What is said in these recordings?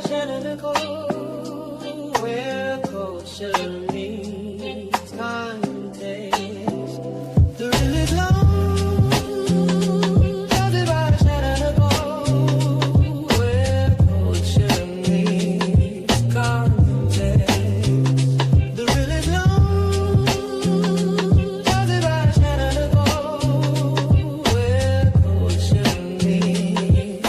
Shannon Nicole, where culture meets context. The real is long, judged by Shannon Nicole, where culture meets context. The real is long, judged by Shannon Nicole, where culture meets.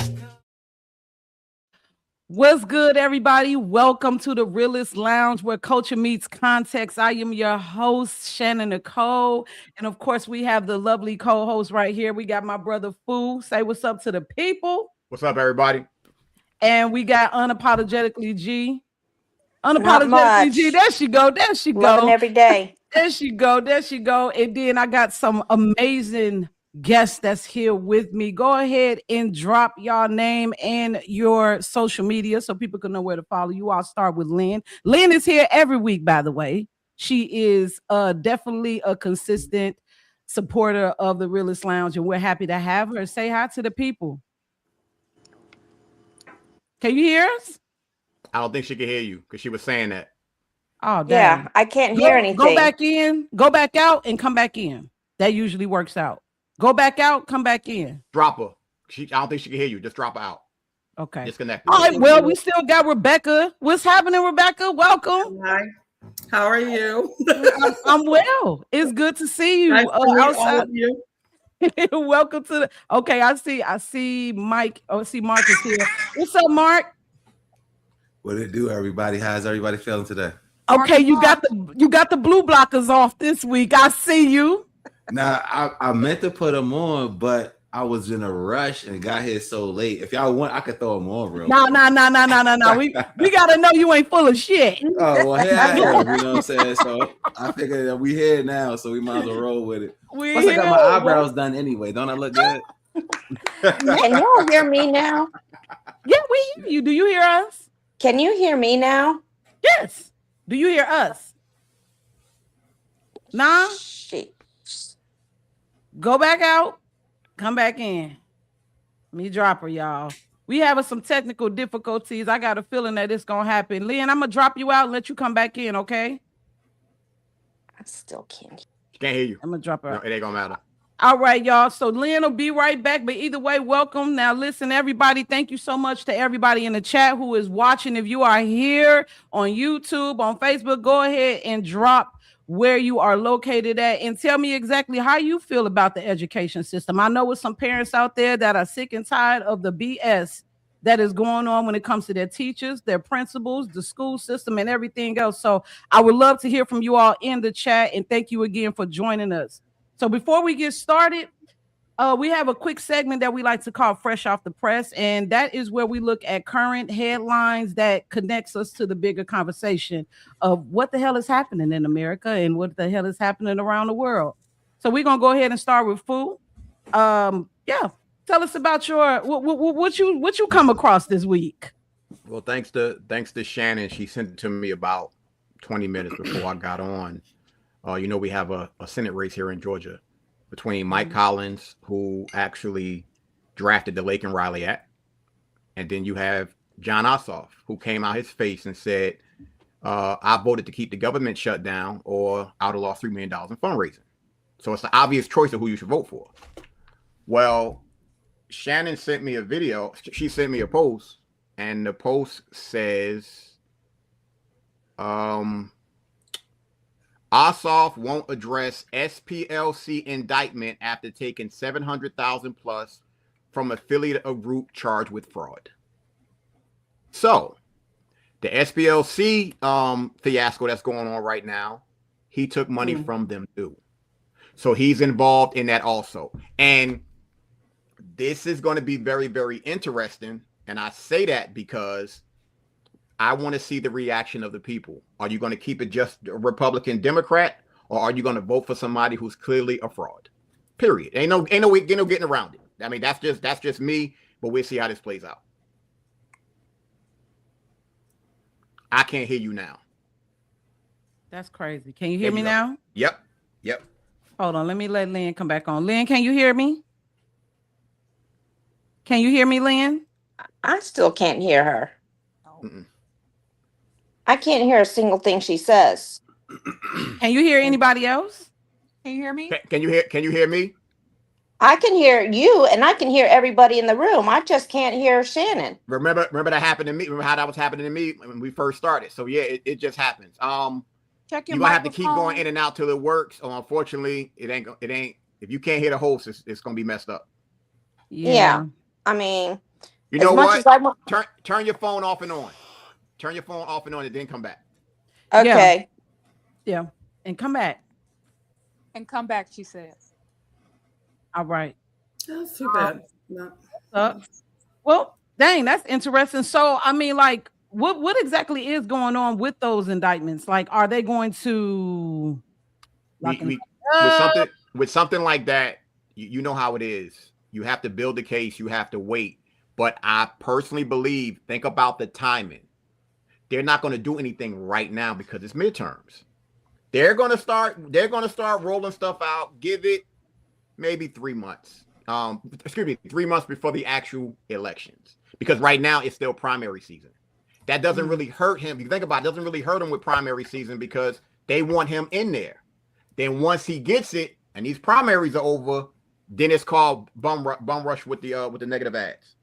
What's good, everybody? Welcome to the Realist Lounge, where culture meets context. I am your host, Shannon Nicole. And of course, we have the lovely co-host right here. We got my brother Fu. Say what's up to the people. What's up, everybody? And we got Unapologetically G. Not Unapologetically much. G. There she go. There she Loving go. every day. There she go. There she go. And then I got some amazing guests that's here with me. Go ahead and drop y'all name and your social media so people can know where to follow you. I'll start with Lynn. Lynn is here every week, by the way. She is definitely a consistent supporter of the Realist Lounge, and we're happy to have her. Say hi to the people. Can you hear us? I don't think she can hear you because she was saying that. Oh, Yeah, dang. I can't hear anything. Go back in, go back out, and come back in. That usually works out. Go back out, come back in. Drop her. I don't think she can hear you. Just drop her out. Okay. Disconnect. All right. Well, we still got Rebecca. What's happening, Rebecca? Welcome. Hi. How are you? I'm well. It's good to see you Nice to meet all outside. of you. Welcome to the. Okay, I see Mike. Oh, I see Mark is here. What's up, Mark? What it do, everybody? How's everybody feeling today? Okay, you got the blue blockers off this week. I see you. Now, I meant to put them on, but I was in a rush and got here so late. If y'all want, I could throw them on real No. quick. We gotta know you ain't full of shit. Oh, well, here I am, you know what I'm saying? So I figured that we here now, so we might as well roll with it. Plus, I got my eyebrows done anyway. Don't I look good? Can y'all hear me now? Yeah, we hear you. Do you hear us? Can you hear me now? Yes. Do you hear us? Nah. Shit. Go back out. Come back in. Let me drop her, y'all. We having some technical difficulties. I got a feeling that it's gonna happen. Lynn, I'm gonna drop you out and let you come back in, okay? I still can't. She can't hear you. I'm gonna drop her No, out. it ain't gonna matter. All right, y'all. So Lynn will be right back. But either way, welcome. Now, listen, everybody, thank you so much to everybody in the chat who is watching. If you are here on YouTube, on Facebook, go ahead and drop where you are located at and tell me exactly how you feel about the education system. I know with some parents out there that are sick and tired of the BS that is going on when it comes to their teachers, their principals, the school system, and everything else. So I would love to hear from you all in the chat, and thank you again for joining us. So before we get started, we have a quick segment that we like to call Fresh Off the Press, and that is where we look at current headlines that connects us to the bigger conversation of what the hell is happening in America and what the hell is happening around the world. So we're gonna go ahead and start with Fu. Yeah, tell us about your what you come across this week. Well, thanks to Shannon. She sent it to me about 20 minutes before I got on. You know, we have a Senate race here in Georgia between Mike Collins, who actually drafted the Laken Riley Act, and then you have Jon Ossoff, who came out his face and said, I voted to keep the government shut down or I would have lost $3 million in fundraising. So it's the obvious choice of who you should vote for. Well, Shannon sent me a video. She sent me a post, and the post says, Ossoff won't address SPLC indictment after taking $700,000 plus from affiliate of group charged with fraud. So the SPLC fiasco that's going on right now, he took money from them too. So he's involved in that also. And this is going to be very, very interesting. And I say that because I want to see the reaction of the people. Are you going to keep it just a Republican Democrat, or are you going to vote for somebody who's clearly a fraud? Period. Ain't no getting around it. I mean, that's just me, but we'll see how this plays out. I can't hear you now. That's crazy. Can you hear me now? Yep. Hold on. Let me let Lynn come back on. Lynn, can you hear me? Can you hear me, Lynn? I still can't hear her. Mm-mm. I can't hear a single thing she says. Can you hear anybody else? Can you hear me? Can you hear me? I can hear you and I can hear everybody in the room. I just can't hear Shannon. Remember that happened to me. Remember how that was happening to me when we first started. So yeah, it just happens. Check your You're gonna have to keep microphone. going in and out till it works. Unfortunately, it ain't. If you can't hear the host, it's gonna be messed up. Yeah. I mean, You as know much what? as I want. Turn your phone off and on. Turn your phone off and on, and then come back. Okay. Yeah. And come back. And come back, she said. All right. That's too bad. No. Well, dang, that's interesting. So, I mean, like, what exactly is going on with those indictments? Like, are they going to with something like that? You know how it is. You have to build a case. You have to wait. But I personally believe, think about the timing. They're not going to do anything right now because it's midterms. They're going to start rolling stuff out. Give it maybe 3 months. 3 months before the actual elections. Because right now it's still primary season. That doesn't really hurt him. If you think about it, doesn't really hurt him with primary season because they want him in there. Then once he gets it and these primaries are over, then it's called bum rush with the negative ads.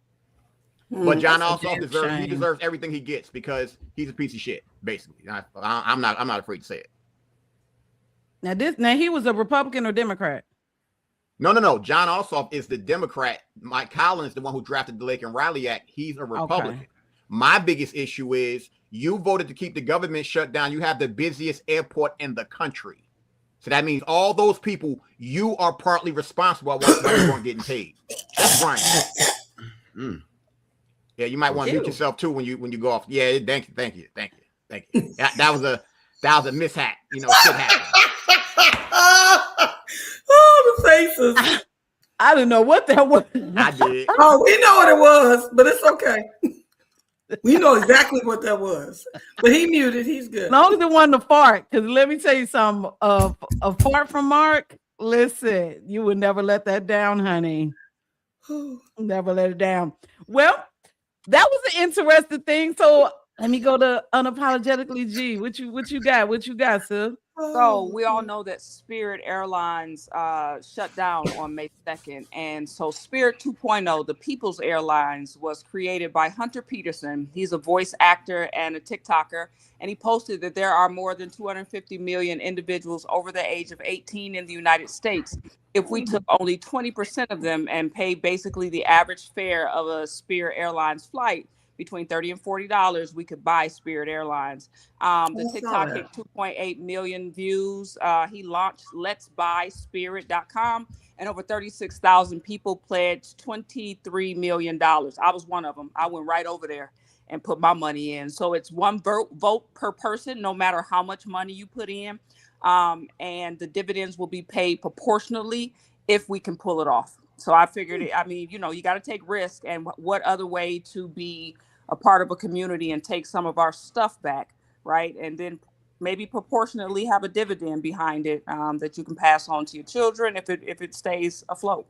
But Jon Ossoff deserves everything he gets because he's a piece of shit, basically. I'm not afraid to say it. Now he was a Republican or Democrat? No. Jon Ossoff is the Democrat. Mike Collins, the one who drafted the Lake and Riley Act, he's a Republican. Okay. My biggest issue is you voted to keep the government shut down. You have the busiest airport in the country. So that means all those people, you are partly responsible for why they weren't getting paid. That's Brian. Yeah, you might want to mute yourself too when you go off. Yeah, thank you. That was a mishap. You know, shit happened. Oh, the faces. I didn't know what that was. I did. Oh, we know what it was, but it's okay. We know exactly what that was. But he muted. He's good. As long as it wasn't a fart, because let me tell you something. A fart from Mark, listen, you would never let that down, honey. Never let it down. Well, that was an interesting thing. So let me go to Unapologetically G. What you got? What you got, sir? So we all know that Spirit Airlines shut down on May 2nd. And so Spirit 2.0, the People's Airlines, was created by Hunter Peterson. He's a voice actor and a TikToker. And he posted that there are more than 250 million individuals over the age of 18 in the United States. If we took only 20% of them and paid basically the average fare of a Spirit Airlines flight, between $30 and $40, we could buy Spirit Airlines. The TikTok hit 2.8 million views. He launched letsbuyspirit.com, and over 36,000 people pledged $23 million. I was one of them. I went right over there and put my money in. So it's one vote per person, no matter how much money you put in. And the dividends will be paid proportionally if we can pull it off. So I figured, you got to take risk, and what other way to be a part of a community and take some of our stuff back, right? And then maybe proportionately have a dividend behind it that you can pass on to your children if it stays afloat.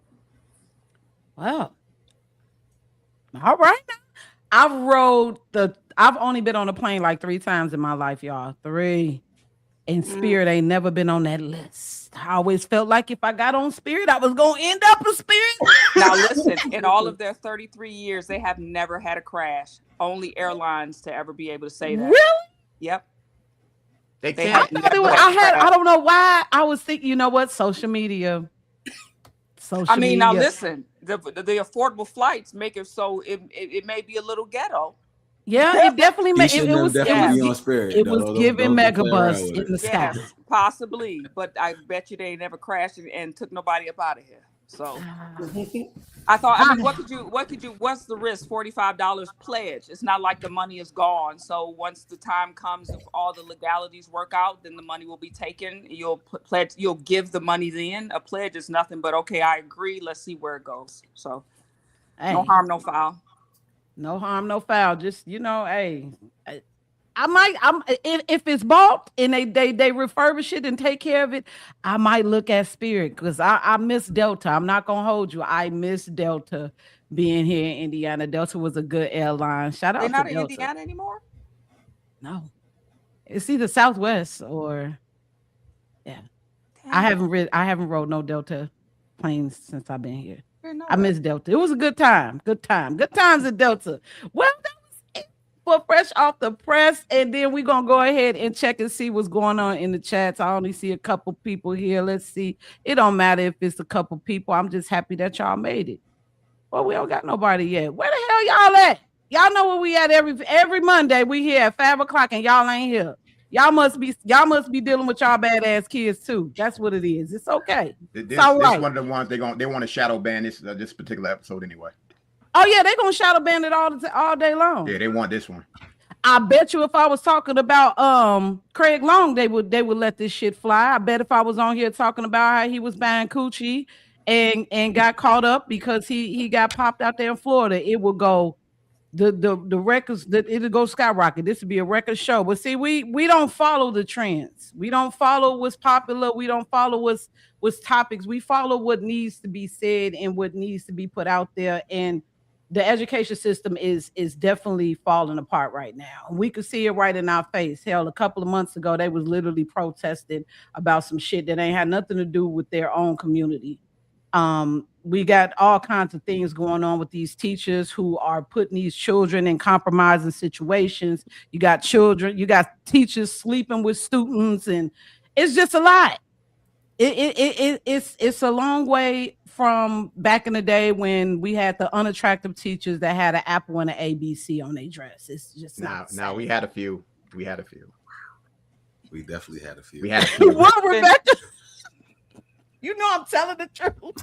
Wow. All right. I've only been on a plane like 3 times in my life, y'all. 3. And Spirit ain't never been on that list. I always felt like if I got on Spirit, I was going to end up a Spirit. Now, listen, in all of their 33 years, they have never had a crash. Only airlines to ever be able to say that. Really? Yep. I don't know why. I was thinking, you know what? Social media. Now listen, the affordable flights make it so it may be a little ghetto. Yeah, it definitely made it. Was definitely on Spirit. It was giving Megabus in the sky. Possibly, but I bet you they never crashed and took nobody up out of here. So I thought, what's the risk? $45 pledge. It's not like the money is gone. So once the time comes, if all the legalities work out, then the money will be taken. You'll pledge. You'll give the money then. A pledge is nothing but, okay, I agree. Let's see where it goes. So no harm, no foul. No harm, no foul. Just, hey, if it's bought and they refurbish it and take care of it, I might look at Spirit because I miss Delta. I'm not gonna hold you. I miss Delta being here in Indiana. Delta was a good airline. Shout out They're to not in Delta. Indiana anymore? No. It's either Southwest or yeah. Damn. I haven't rode no Delta planes since I've been here. Didn't know I that. miss Delta. It was a good time. Good times at Delta. Well, that was it for Fresh Off the Press. And then we're going to go ahead and check and see what's going on in the chats. I only see a couple people here. Let's see. It don't matter if it's a couple people. I'm just happy that y'all made it. Well, we don't got nobody yet. Where the hell y'all at? Y'all know where we at every Monday. We here at 5:00 and y'all ain't here. Y'all must be dealing with y'all badass kids too. That's what it is. It's okay. This all right. one of the ones they want to shadow ban this particular episode anyway. Oh yeah, they're gonna shadow ban it all day long. Yeah, they want this one. I bet you if I was talking about Craig Long, they would let this shit fly. I bet if I was on here talking about how he was buying coochie and got caught up because he got popped out there in Florida, it would go. The records that it'll go skyrocket. This would be a record show. But see, we don't follow the trends. We don't follow what's popular. We don't follow what's topics. We follow what needs to be said and what needs to be put out there. And the education system is definitely falling apart right now. We could see it right in our face. Hell, a couple of months ago, they was literally protesting about some shit that ain't had nothing to do with their own community. We got all kinds of things going on with these teachers who are putting these children in compromising situations. You got teachers sleeping with students, and it's just a lot. It's a long way from back in the day when we had the unattractive teachers that had an apple and an ABC on their dress. It's just now we had a few. We We definitely had a few. We had a few. What, Rebecca? You know I'm telling the truth.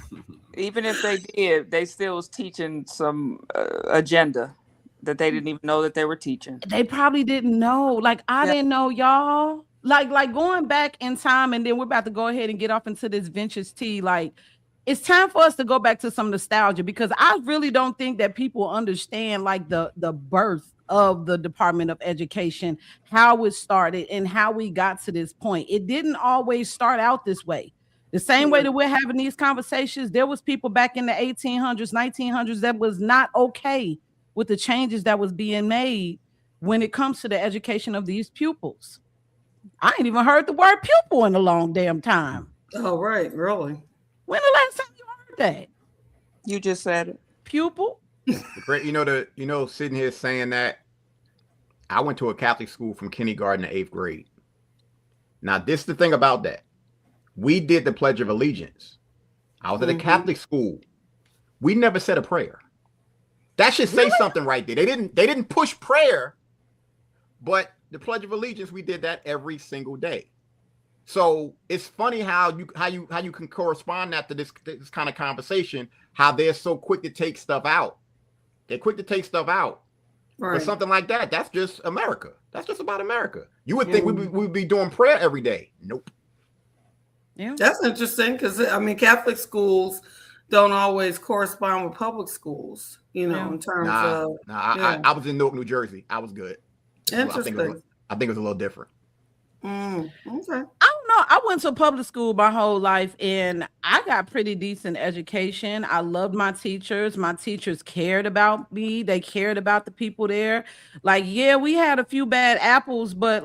Even if they did, they still was teaching some agenda that they didn't even know that they were teaching. They probably didn't know. Like I didn't know, y'all. Like going back in time, and then we're about to go ahead and get off into this vintage tea. Like it's time for us to go back to some nostalgia because I really don't think that people understand like the birth of the Department of Education, how it started, and how we got to this point. It didn't always start out this way. The same way that we're having these conversations, there was people back in the 1800s, 1900s that was not okay with the changes that was being made when it comes to the education of these pupils. I ain't even heard the word pupil in a long damn time. Oh, right. Really? When the last time you heard that? You just said it. Pupil? Sitting here saying that, I went to a Catholic school from kindergarten to 8th grade. Now, this is the thing about that. We did the Pledge of Allegiance. I was at a Catholic school. We never said a prayer. That should say something right there. They didn't push prayer, but the Pledge of Allegiance, we did that every single day. So it's funny how you can correspond that to this kind of conversation, how they're so quick to take stuff out. They're quick to take stuff out. Right. For something like that. That's just America. That's just about America. You would think we'd be doing prayer every day. Nope. Yeah, that's interesting because Catholic schools don't always correspond with public schools, in terms of. I was in Newark, New Jersey. I was good. Interesting. I think it was a little different. Okay. I don't know. I went to public school my whole life and I got pretty decent education. I loved my teachers. My teachers cared about me. They cared about the people there. Like, yeah, we had a few bad apples, but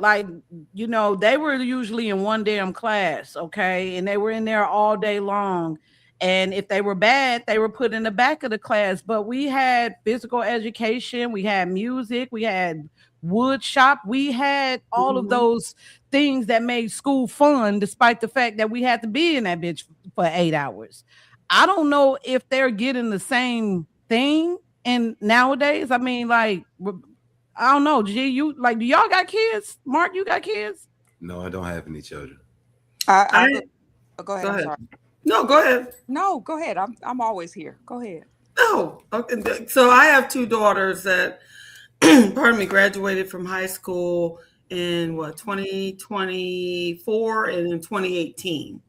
they were usually in one damn class. Okay. And they were in there all day long. And if they were bad, they were put in the back of the class. But we had physical education. We had music. We had wood shop. We had all of those things that made school fun, despite the fact that we had to be in that bitch for 8 hours. I don't know if they're getting the same thing. And nowadays, I don't know. G, do y'all got kids? Mark, you got kids? No, I don't have any children. Go ahead. Go ahead. I'm sorry. No, go ahead. No, go ahead. I'm always here. Go ahead. Oh, okay. So I have two daughters that graduated from high school in 2024 and in 2018.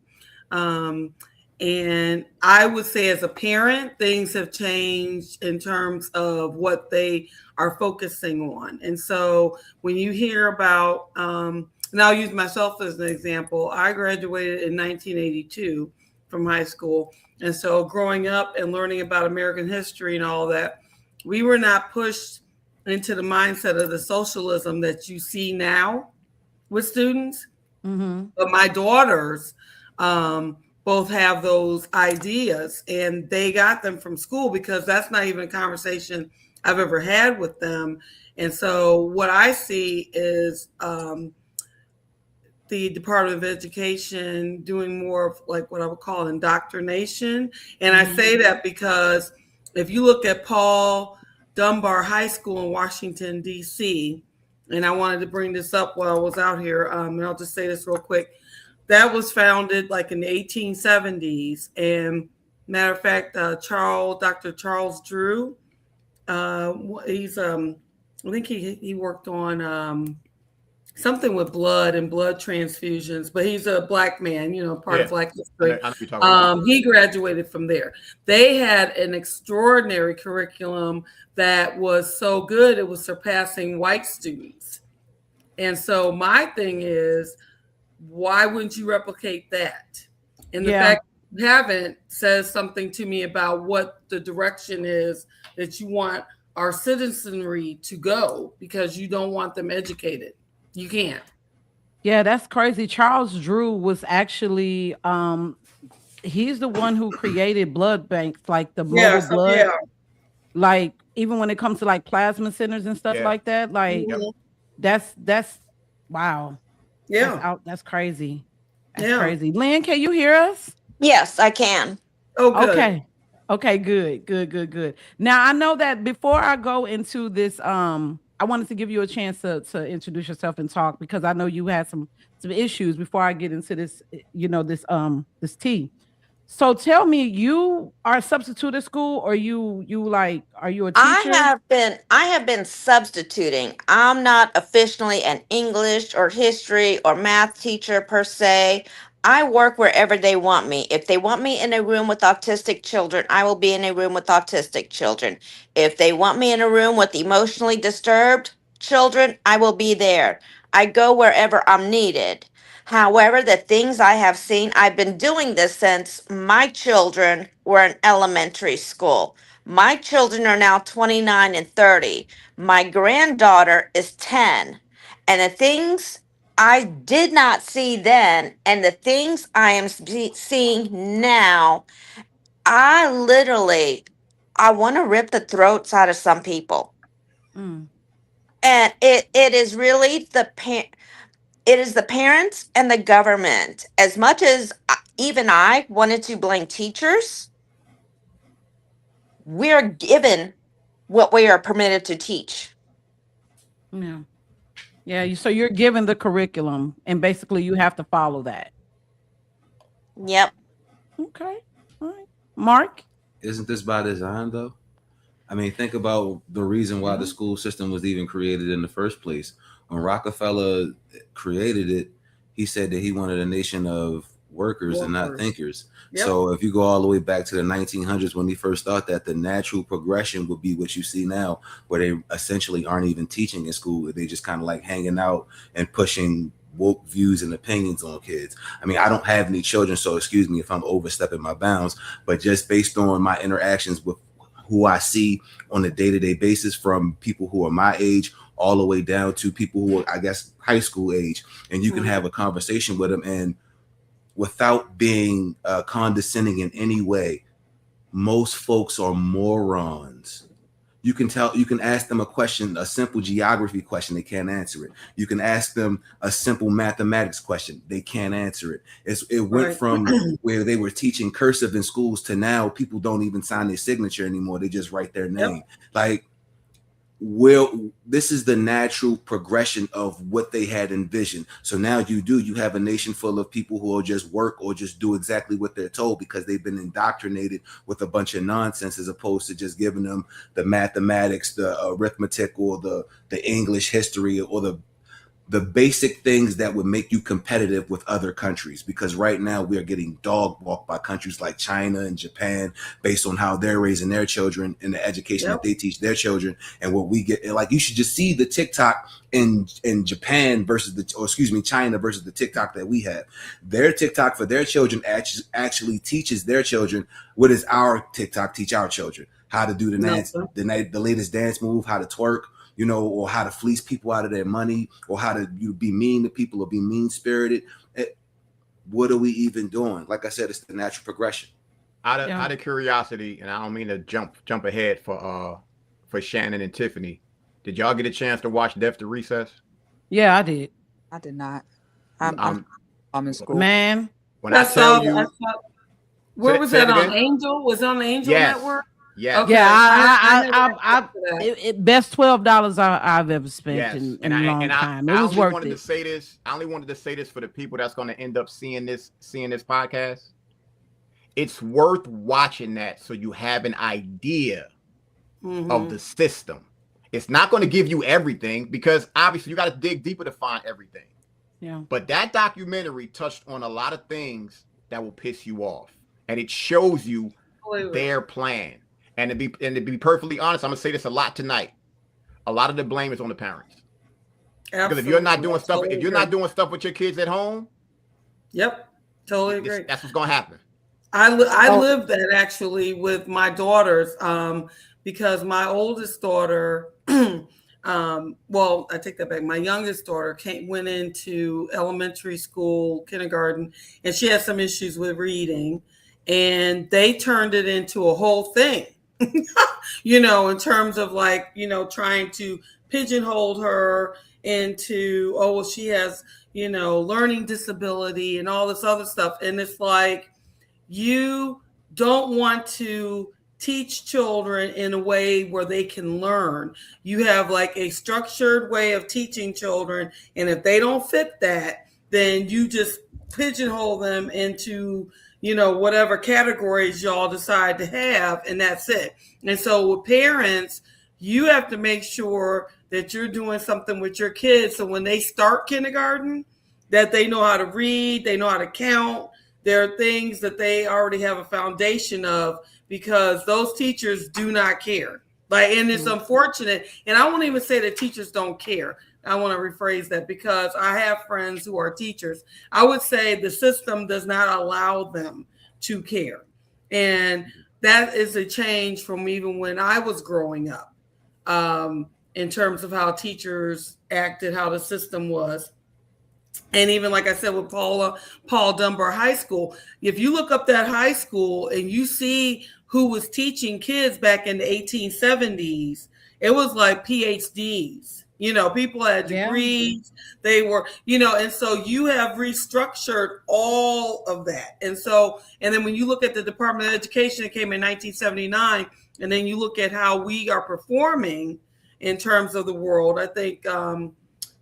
And I would say as a parent, things have changed in terms of what they are focusing on. And so when you hear about, and I'll use myself as an example, I graduated in 1982 from high school. And so growing up and learning about American history and all that, we were not pushed into the mindset of the socialism that you see now with students. Mm-hmm. But my daughters both have those ideas, and they got them from school because that's not even a conversation I've ever had with them. And so what I see is the Department of Education doing more of like what I would call indoctrination. And I say that because if you look at Paul Dunbar High School in Washington, D.C., and I wanted to bring this up while I was out here, and I'll just say this real quick. That was founded like in the 1870s. And matter of fact, Dr. Charles Drew, he's, I think he worked on something with blood and blood transfusions, but he's a Black man, part of Black history. He graduated from there. They had an extraordinary curriculum that was so good, it was surpassing white students. And so my thing is, why wouldn't you replicate that? And the fact you haven't says something to me about what the direction is that you want our citizenry to go, because you don't want them educated. You can't. Yeah, that's crazy. Charles Drew was actually he's the one who created blood banks, like the mobile blood. Yeah. Like even when it comes to like plasma centers and stuff like that, like that's wow. Yeah, that's crazy. That's crazy. Lynn, can you hear us? Yes, I can. Oh, good. Okay, good. Now I know that before I go into this, I wanted to give you a chance to introduce yourself and talk, because I know you had some issues before I get into this, this tea. So tell me, you are a substitute at school, or are you a teacher? I have been substituting. I'm not officially an English or history or math teacher per se. I work wherever they want me. If they want me in a room with autistic children, I will be in a room with autistic children. If they want me in a room with emotionally disturbed children, I will be there. I go wherever I'm needed. However, the things I have seen, I've been doing this since my children were in elementary school. My children are now 29 and 30. My granddaughter is 10. And the things I did not see then and the things I am seeing now, I want to rip the throats out of some people. And it is really it is the parents and the government. As much as even I wanted to blame teachers, we're given what we are permitted to teach. Yeah. So you're given the curriculum, and basically you have to follow that. Yep. Okay. All right. Mark? Isn't this by design, though? I mean, think about the reason why the school system was even created in the first place. When Rockefeller created it, he said that he wanted a nation of workers and not thinkers. Yep. So if you go all the way back to the 1900s, when he first thought that, the natural progression would be what you see now, where they essentially aren't even teaching in school. They just kind of like hanging out and pushing woke views and opinions on kids. I mean, I don't have any children, so excuse me if I'm overstepping my bounds, but just based on my interactions with who I see on a day-to-day basis, from people who are my age all the way down to people who are, I guess, high school age, and you can have a conversation with them, and without being condescending in any way, most folks are morons. You can ask them a question, a simple geography question, they can't answer it. You can ask them a simple mathematics question, they can't answer it. It went from where they were teaching cursive in schools to now people don't even sign their signature anymore. They just write their name. Like, this is the natural progression of what they had envisioned. So now you have a nation full of people who will just work or just do exactly what they're told, because they've been indoctrinated with a bunch of nonsense, as opposed to just giving them the mathematics, the arithmetic, or the English history, or the the basic things that would make you competitive with other countries, because right now we are getting dog walked by countries like China and Japan based on how they're raising their children and the education that they teach their children, and what we get. Like, you should just see the TikTok in Japan versus China versus the TikTok that we have. Their TikTok for their children actually teaches their children what is our TikTok teach our children: how to do the dance, the latest dance move, how to twerk, you know, or how to fleece people out of their money, or how to be mean to people or be mean-spirited. What are we even doing? Like I said, it's the natural progression. Out of curiosity, and I don't mean to jump ahead for Shannon and Tiffany, did y'all get a chance to watch Death to Recess? Yeah, I did. I did not. I'm in school. Man, when I tell you, where was that on? Angel? Was it on the Angel Network? Yeah, Okay. Yeah, best $12 I've ever spent in a long time. It was worth it. I only wanted to say this for the people that's going to end up seeing this podcast. It's worth watching that so you have an idea of the system. It's not going to give you everything, because obviously you got to dig deeper to find everything. Yeah. But that documentary touched on a lot of things that will piss you off, and it shows you their plan. And to be perfectly honest, I'm gonna say this a lot tonight. A lot of the blame is on the parents. Absolutely. Because if you're not doing stuff with your kids at home, totally agree. That's what's gonna happen. I lived that actually with my daughters, because my oldest daughter, well, I take that back. My youngest daughter went into elementary school, kindergarten, and she had some issues with reading, and they turned it into a whole thing. You know, in terms of like, you know, trying to pigeonhole her into, oh, well, she has, you know, learning disability and all this other stuff. And it's like, you don't want to teach children in a way where they can learn. You have like a structured way of teaching children. And if they don't fit that, then you just pigeonhole them into, you know, whatever categories y'all decide to have, and that's it. And so with parents, you have to make sure that you're doing something with your kids, so when they start kindergarten, that they know how to read, they know how to count. There are things that they already have a foundation of, because those teachers do not care. Like, and it's unfortunate. And I won't even say that teachers don't care. I want to rephrase that, because I have friends who are teachers. I would say the system does not allow them to care. And that is a change from even when I was growing up, in terms of how teachers acted, how the system was. And even like I said, with Paul Dunbar High School, if you look up that high school and you see who was teaching kids back in the 1870s, it was like PhDs. You know, people had degrees, they were, you know, and so you have restructured all of that. And so, and then when you look at the Department of Education, it came in 1979, and then you look at how we are performing in terms of the world. I think,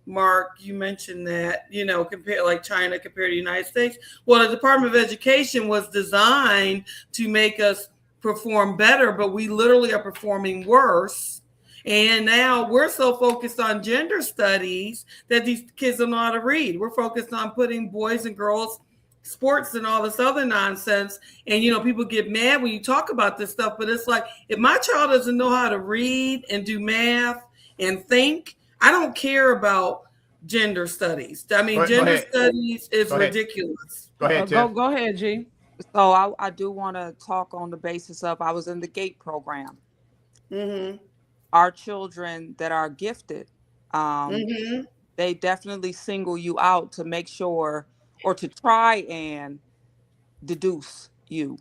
Mark, you mentioned that, you know, compare like China compared to the United States. Well, the Department of Education was designed to make us perform better, but we literally are performing worse. And now we're so focused on gender studies that these kids don't know how to read. We're focused on putting boys and girls sports and all this other nonsense. And, you know, people get mad when you talk about this stuff, but it's like, if my child doesn't know how to read and do math and think, I don't care about gender studies. I mean, gender studies is ridiculous. Go ahead, go ahead, G. So I do want to talk on the basis of, I was in the GATE program. Our children that are gifted, they definitely single you out to make sure, or to try and deduce you,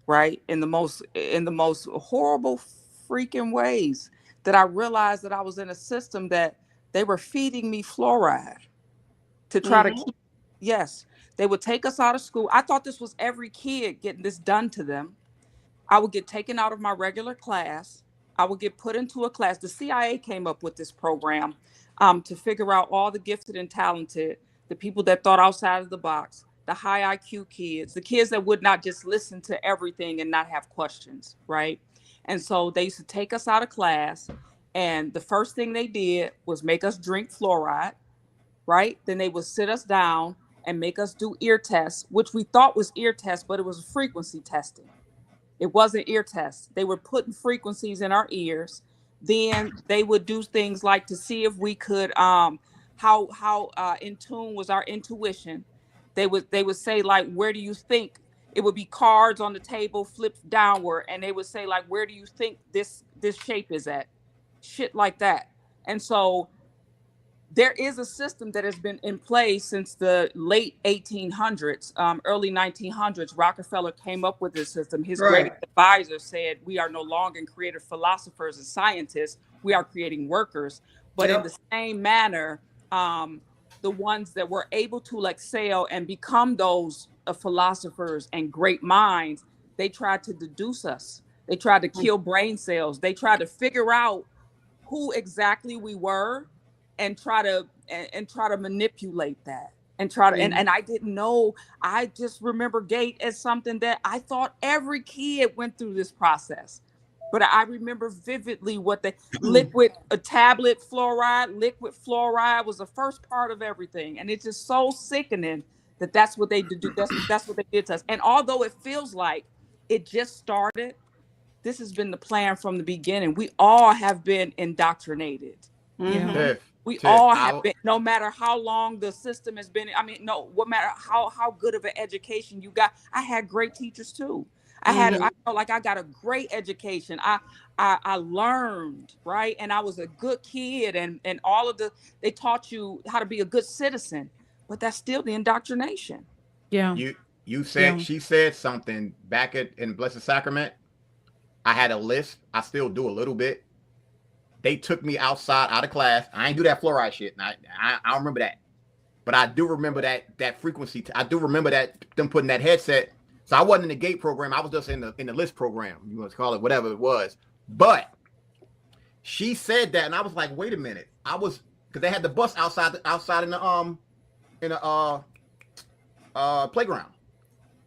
right? In the most horrible freaking ways, that I realized that I was in a system that they were feeding me fluoride to try to keep. Yes, they would take us out of school. I thought this was every kid getting this done to them. I would get taken out of my regular class. I would get put into a class. The CIA came up with this program to figure out all the gifted and talented, the people that thought outside of the box, the high IQ kids, the kids that would not just listen to everything and not have questions, right? And so they used to take us out of class, and the first thing they did was make us drink fluoride. right? Then they would sit us down and make us do ear tests, which we thought was ear tests, but it was frequency testing. It wasn't ear tests. They were putting frequencies in our ears. Then they would do things like to see if we could how in tune was our intuition. They would say, like, where do you think, it would be cards on the table flipped downward, and they would say, like, where do you think this shape is at? Shit like that. And so there is a system that has been in place since the late 1800s, early 1900s. Rockefeller came up with this system. His greatest advisor said, we are no longer creative philosophers and scientists. We are creating workers. But in the same manner, the ones that were able to excel and become those philosophers and great minds, they tried to deduce us. They tried to kill brain cells. They tried to figure out who exactly we were and try to manipulate that and try to and I didn't know. I just remember GATE as something that I thought every kid went through this process. But I remember vividly what the liquid fluoride was the first part of everything. And it's just so sickening that that's what they do. That's what they did to us. And although it feels like it just started, this has been the plan from the beginning. We all have been indoctrinated. We all have been, no matter how long the system has been. I mean, no matter how good of an education you got. I had great teachers too. I felt like I got a great education. I learned, right? And I was a good kid, and all of they taught you how to be a good citizen, but that's still the indoctrination. Yeah. You said, she said something back in Blessed Sacrament. I had a list. I still do a little bit. They took me outside, out of class. I ain't do that fluoride shit. I don't remember that. But I do remember that frequency. I do remember that them putting that headset. So I wasn't in the GATE program. I was just in the LIST program. You want to call it whatever it was. But she said that, and I was like, wait a minute. Because they had the bus outside in the playground.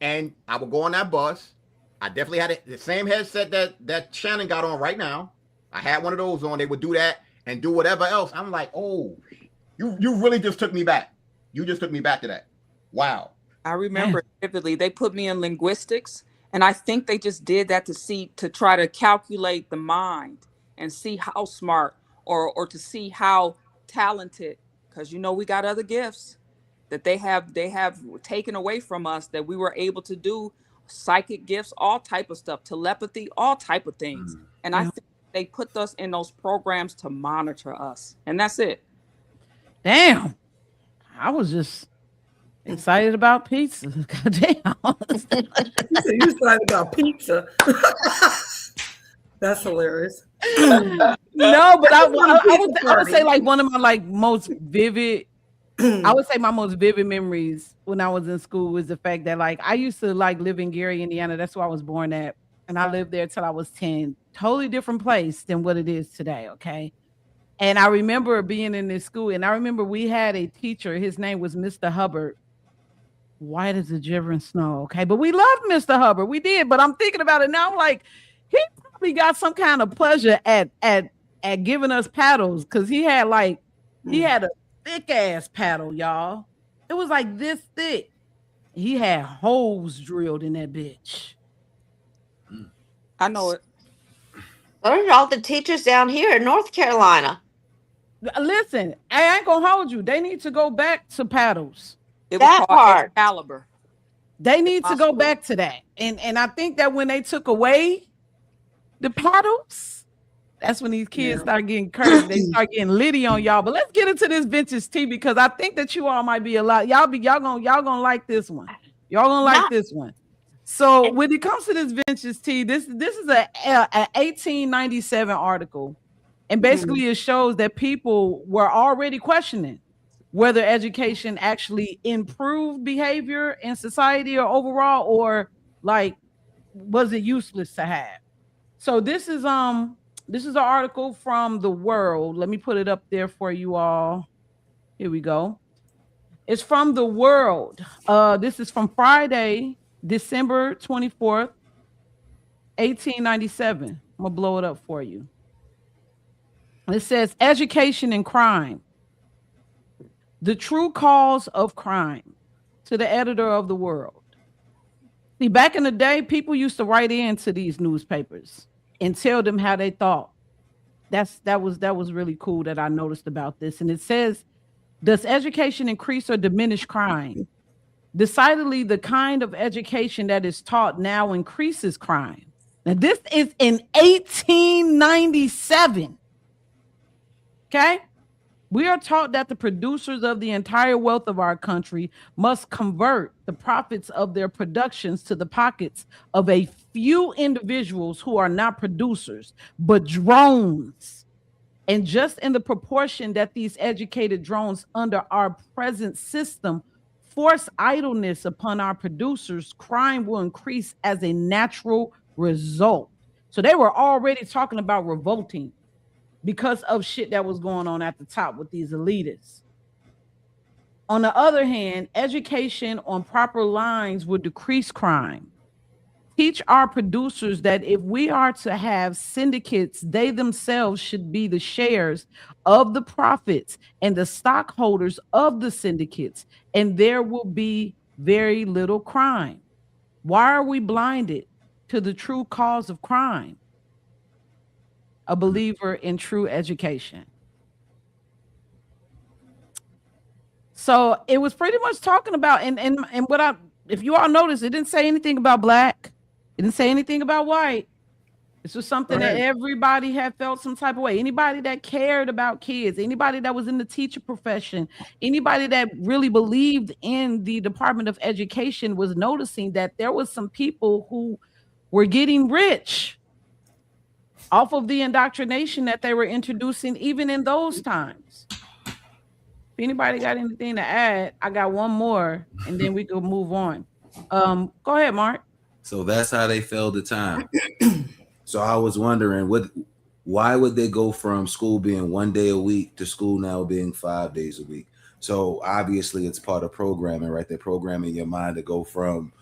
And I would go on that bus. I definitely had the same headset that Shannon got on right now. I had one of those on. They would do that and do whatever else. I'm like, oh, you really just took me back. You just took me back to that. Wow. I remember vividly. They put me in linguistics, and I think they just did that to try to calculate the mind and see how smart or to see how talented, because we got other gifts that they have taken away from us that we were able to do, psychic gifts, all type of stuff, telepathy, all type of things. And I think they put us in those programs to monitor us, and that's it. Damn, I was just excited about pizza. Goddamn. You excited about pizza? That's hilarious. No, but I would say like one of my most vivid. I would say my most vivid memories when I was in school was the fact that I used to live in Gary, Indiana. That's where I was born at. And I lived there till I was 10. Totally different place than what it is today. Okay. And I remember being in this school, and I remember we had a teacher. His name was Mr. Hubbard. White as the gibbering snow. Okay. But we loved Mr. Hubbard. We did. But I'm thinking about it now. I'm like, he probably got some kind of pleasure at giving us paddles. Cause he had he had a thick ass paddle, y'all. It was like this thick. He had holes drilled in that bitch. I know it. Those are all the teachers down here in North Carolina. Listen, I ain't gonna hold you. They need to go back to paddles. It was That called part. Excalibur. They need to go back to that. And I think that when they took away the paddles, that's when these kids start getting cursed. They start getting litty on y'all. But let's get into this vintage tea, because I think that you all might be a lot. Y'all gonna like this one. Y'all gonna like this one. So when it comes to this vintage tea, this is a 1897 article, and basically it shows that people were already questioning whether education actually improved behavior in society or overall, or was it useless to have. So this is an article from The World. Let me put it up there for you all. Here we go. It's from The World. This is from Friday, December 24th, 1897. I'm gonna blow it up for you. It says education and crime. The True Cause of Crime, to the editor of The World. See, back in the day, people used to write into these newspapers and tell them how they thought. That was really cool that I noticed about this. And it says, does education increase or diminish crime? Decidedly, the kind of education that is taught now increases crime. Now, this is in 1897. Okay? We are taught that the producers of the entire wealth of our country must convert the profits of their productions to the pockets of a few individuals who are not producers, but drones. And just in the proportion that these educated drones under our present system force idleness upon our producers, crime will increase as a natural result. So they were already talking about revolting because of shit that was going on at the top with these elitists. On the other hand, education on proper lines would decrease crime. Teach our producers that if we are to have syndicates, they themselves should be the shares of the profits and the stockholders of the syndicates, and there will be very little crime. Why are we blinded to the true cause of crime? A believer in true education. So it was pretty much talking about, and what if you all notice, it didn't say anything about black. It didn't say anything about white. This was something that everybody had felt some type of way. Anybody that cared about kids, anybody that was in the teacher profession, anybody that really believed in the Department of Education was noticing that there was some people who were getting rich off of the indoctrination that they were introducing even in those times. If anybody got anything to add, I got one more and then we can move on. Go ahead, Mark. So that's how they filled the time. So I was wondering, why would they go from school being 1 day a week to school now being 5 days a week? So obviously it's part of programming, right? They're programming your mind to go from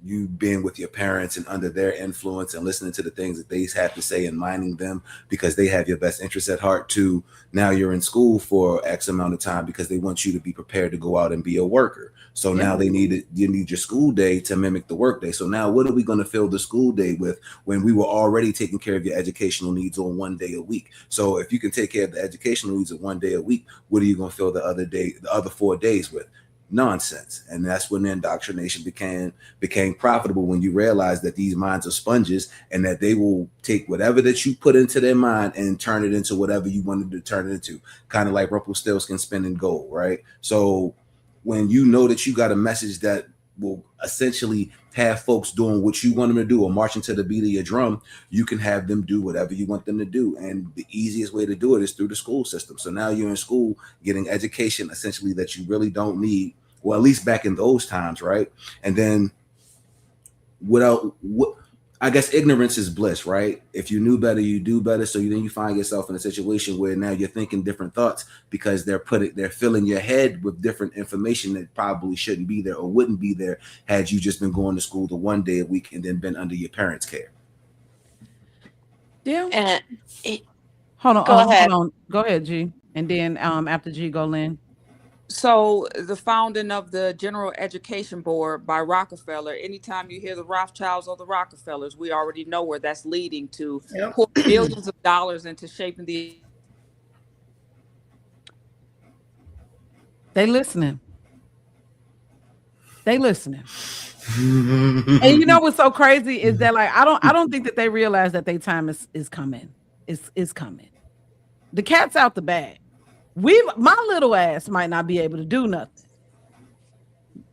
you being with your parents and under their influence and listening to the things that they have to say and minding them because they have your best interests at heart, to now you're in school for X amount of time because they want you to be prepared to go out and be a worker. So now you need your school day to mimic the work day. So now what are we going to fill the school day with when we were already taking care of your educational needs on 1 day a week? So if you can take care of the educational needs of 1 day a week, what are you going to fill the other 4 days with? Nonsense. And that's when the indoctrination became profitable, when you realize that these minds are sponges and that they will take whatever that you put into their mind and turn it into whatever you wanted to turn it into, kind of like Rumpelstiltskin spinning gold, right? So when you know that you got a message that will essentially have folks doing what you want them to do or marching to the beat of your drum, you can have them do whatever you want them to do. And the easiest way to do it is through the school system. So now you're in school getting education essentially that you really don't need, well, at least back in those times, right? And then I guess ignorance is bliss, right? If you knew better, you do better. So then you find yourself in a situation where now you're thinking different thoughts because they're filling your head with different information that probably shouldn't be there or wouldn't be there had you just been going to school the 1 day a week and then been under your parents' care. Yeah. And Hold on. Go ahead. Hold on. Go ahead, G. And then after G, go Lynn. So the founding of the General Education Board by Rockefeller, anytime you hear the Rothschilds or the Rockefellers, we already know where that's leading to. Pour billions of dollars into shaping the. They listening. And you know what's so crazy is that, like, I don't think that they realize that their time is coming. It's coming. The cat's out the bag. My little ass might not be able to do nothing,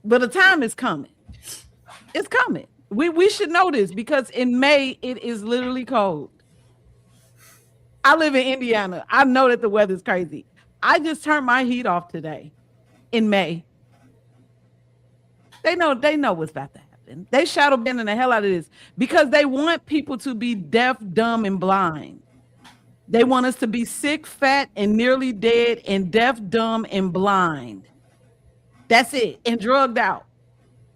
but the time is coming. It's coming. We should know this because in May it is literally cold. I live in Indiana. I know that the weather's crazy. I just turned my heat off today in May. They know what's about to happen. They shadow banning the hell out of this because they want people to be deaf, dumb, and blind. They want us to be sick, fat, and nearly dead, and deaf, dumb, and blind. That's it. And drugged out.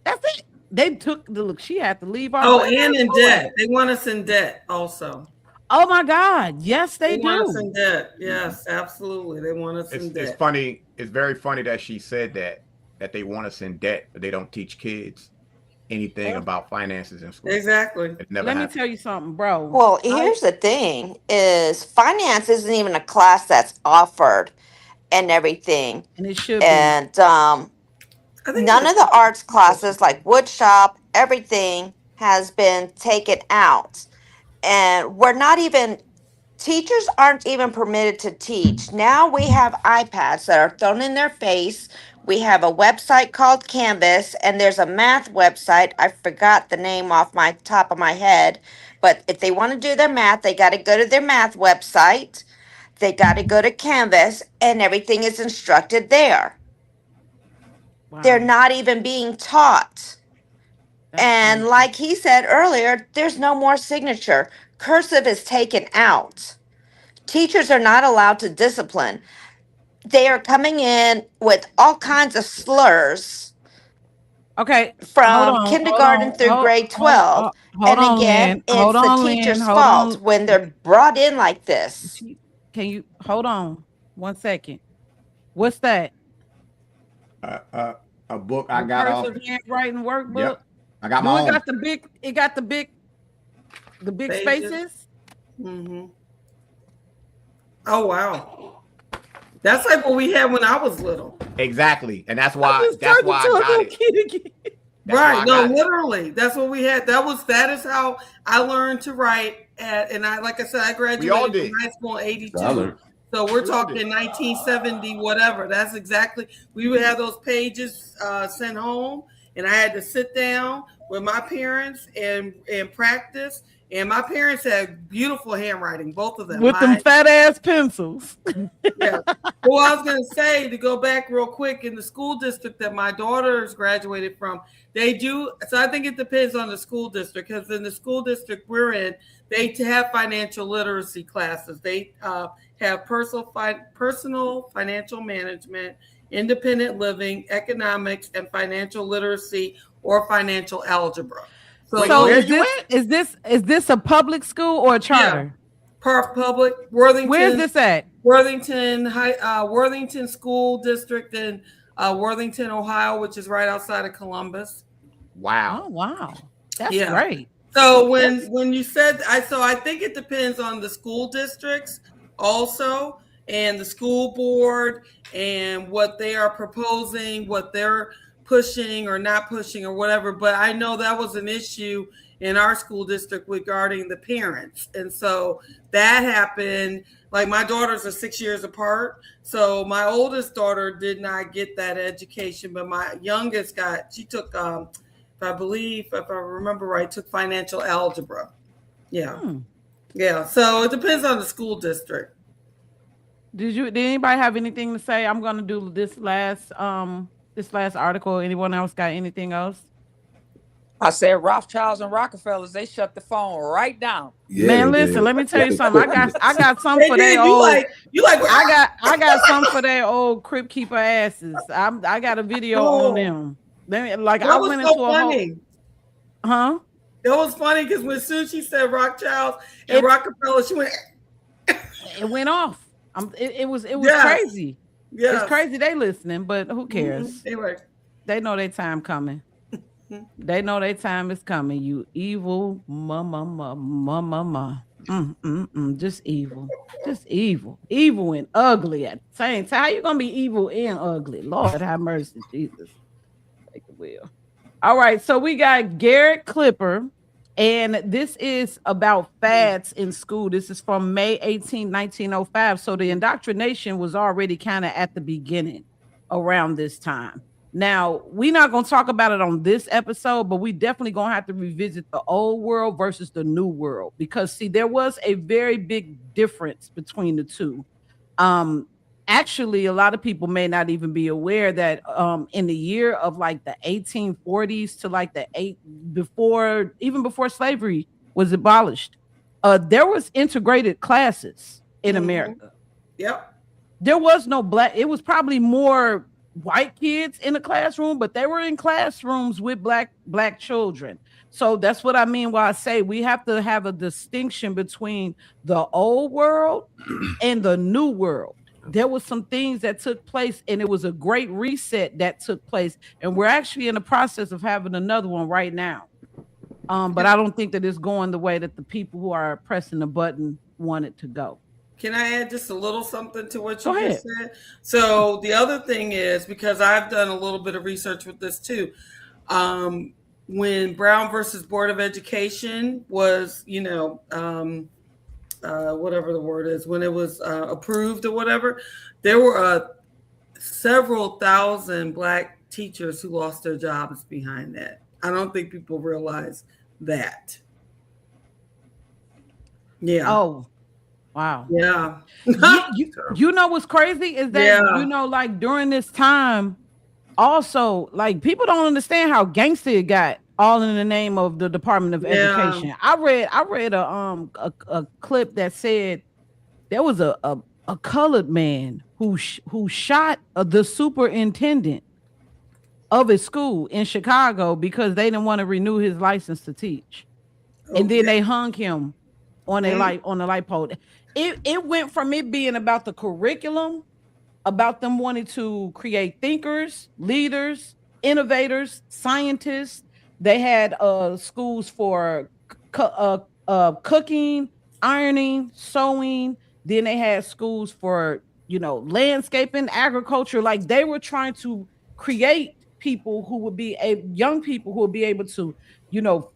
That's it. They took the look. She had to leave. And in debt. They want us in debt also. Oh my God. Yes, they want us do. in debt. Yes, absolutely. They want us in It's debt. funny. It's very funny that she said that they want us in debt, but they don't teach kids anything about finances in school. Exactly. It never Let me happened. tell you something, bro. Well, here's the thing: is finance isn't even a class that's offered and everything, And it should be. and I think none of the arts classes like wood shop, everything has been taken out, and we're not even teachers aren't even permitted to teach. Now we have iPads that are thrown in their face. We have a website called Canvas, and there's a math website. I forgot the name off my top of my head, but if they want to do their math, they got to go to their math website. They got to go to Canvas, and everything is instructed there. Wow. They're not even being taught. That's And crazy. like he said earlier, there's no more signature. Cursive is taken out. Teachers are not allowed to discipline. They are coming in with all kinds of slurs Okay, hold from on, kindergarten through grade 12. hold And on, again, Lynn. it's Hold the on, Lynn. teacher's Hold fault on. when they're brought in like this. Can you hold on 1 second? What's that? A book I The got off. cursive handwriting workbook. Yep. I got Do my it own. got the big? It got the big Pages. spaces. Mm-hmm. Oh wow, that's like what we had when I was little. Exactly, and that's I why just that's turned why into a I got little it. kid again. That's why I Right? No, got it. literally, that's what we had. That is how I learned to write. And I, like I said, I We all graduated did. from high school in I '82. learned. So we're We all talking did. 1970, whatever. That's exactly. We would have those pages sent home, and I had to sit down with my parents and practice. And my parents had beautiful handwriting, both of them. With them fat ass pencils. Yeah. Well, I was going to say, to go back real quick, in the school district that my daughter's graduated from, they do. So I think it depends on the school district, because in the school district we're in, they have financial literacy classes. They have personal financial management, independent living, economics, and financial literacy or financial algebra. So where is you this a public school or a charter? Public Worthington. Where's this at? Worthington School District in Worthington, Ohio, which is right outside of Columbus. Wow. Oh wow, that's Yeah. great. So when you said I think it depends on the school districts also, and the school board, and what they are proposing, what they're pushing or not pushing or whatever. But I know that was an issue in our school district regarding the parents. And so that happened. Like, my daughters are 6 years apart. So my oldest daughter did not get that education, but my youngest she took, if I remember right, took financial algebra. Yeah. Yeah. So it depends on the school district. Did anybody have anything to say? I'm gonna do this last article. Anyone else got anything else? I said Rothschilds and Rockefellers, they shut the phone right down. Yeah, Man, they listen, did. let me tell you something. I got something for They their did. old. I got something for their old Crypt Keeper asses. I got a video on them. I That was went so into a funny. huh? It was funny because when Sushi said Rothschilds and Rockefeller, she went. It went off. It was Yes. crazy. Yes. It's crazy they listening, but who cares? Anyway. They know their time coming. They know their time is coming. You evil mama. Just evil. Evil and ugly at the same time. How you gonna be evil and ugly? Lord have mercy, Jesus. Take the wheel. All right, so we got Garrett Clipper, and this is about fads in school. This is from May 18, 1905. So the indoctrination was already kind of at the beginning around this time. Now, we're not going to talk about it on this episode, but we definitely going to have to revisit the old world versus the new world, because see, there was a very big difference between the two. Actually, a lot of people may not even be aware that in the year of like the 1840s to like before slavery was abolished, there was integrated classes in America. Yep. There was no black. It was probably more white kids in the classroom, but they were in classrooms with black children. So that's what I mean when I say we have to have a distinction between the old world and the new world. There was some things that took place, and it was a great reset that took place, and we're actually in the process of having another one right now. But I don't think that it's going the way that the people who are pressing the button want it to go. Can I add just a little something to what Go you ahead. just said? So the other thing is, because I've done a little bit of research with this too, when Brown versus Board of Education was, whatever the word is, when it was approved or whatever, there were several thousand Black teachers who lost their jobs behind that. I don't think people realize that. Yeah. Oh, wow. Yeah. You know what's crazy is that, like during this time, also, like people don't understand how gangster it got, all in the name of the Department of Education. I read a clip that said there was a colored man who shot the superintendent of his school in Chicago because they didn't want to renew his license to teach. Okay. And then they hung him on a light pole. It went from it being about the curriculum, about them wanting to create thinkers, leaders, innovators, scientists. They had schools for cooking, ironing, sewing. Then they had schools for, landscaping, agriculture. Like they were trying to create people who would be young people who would be able to,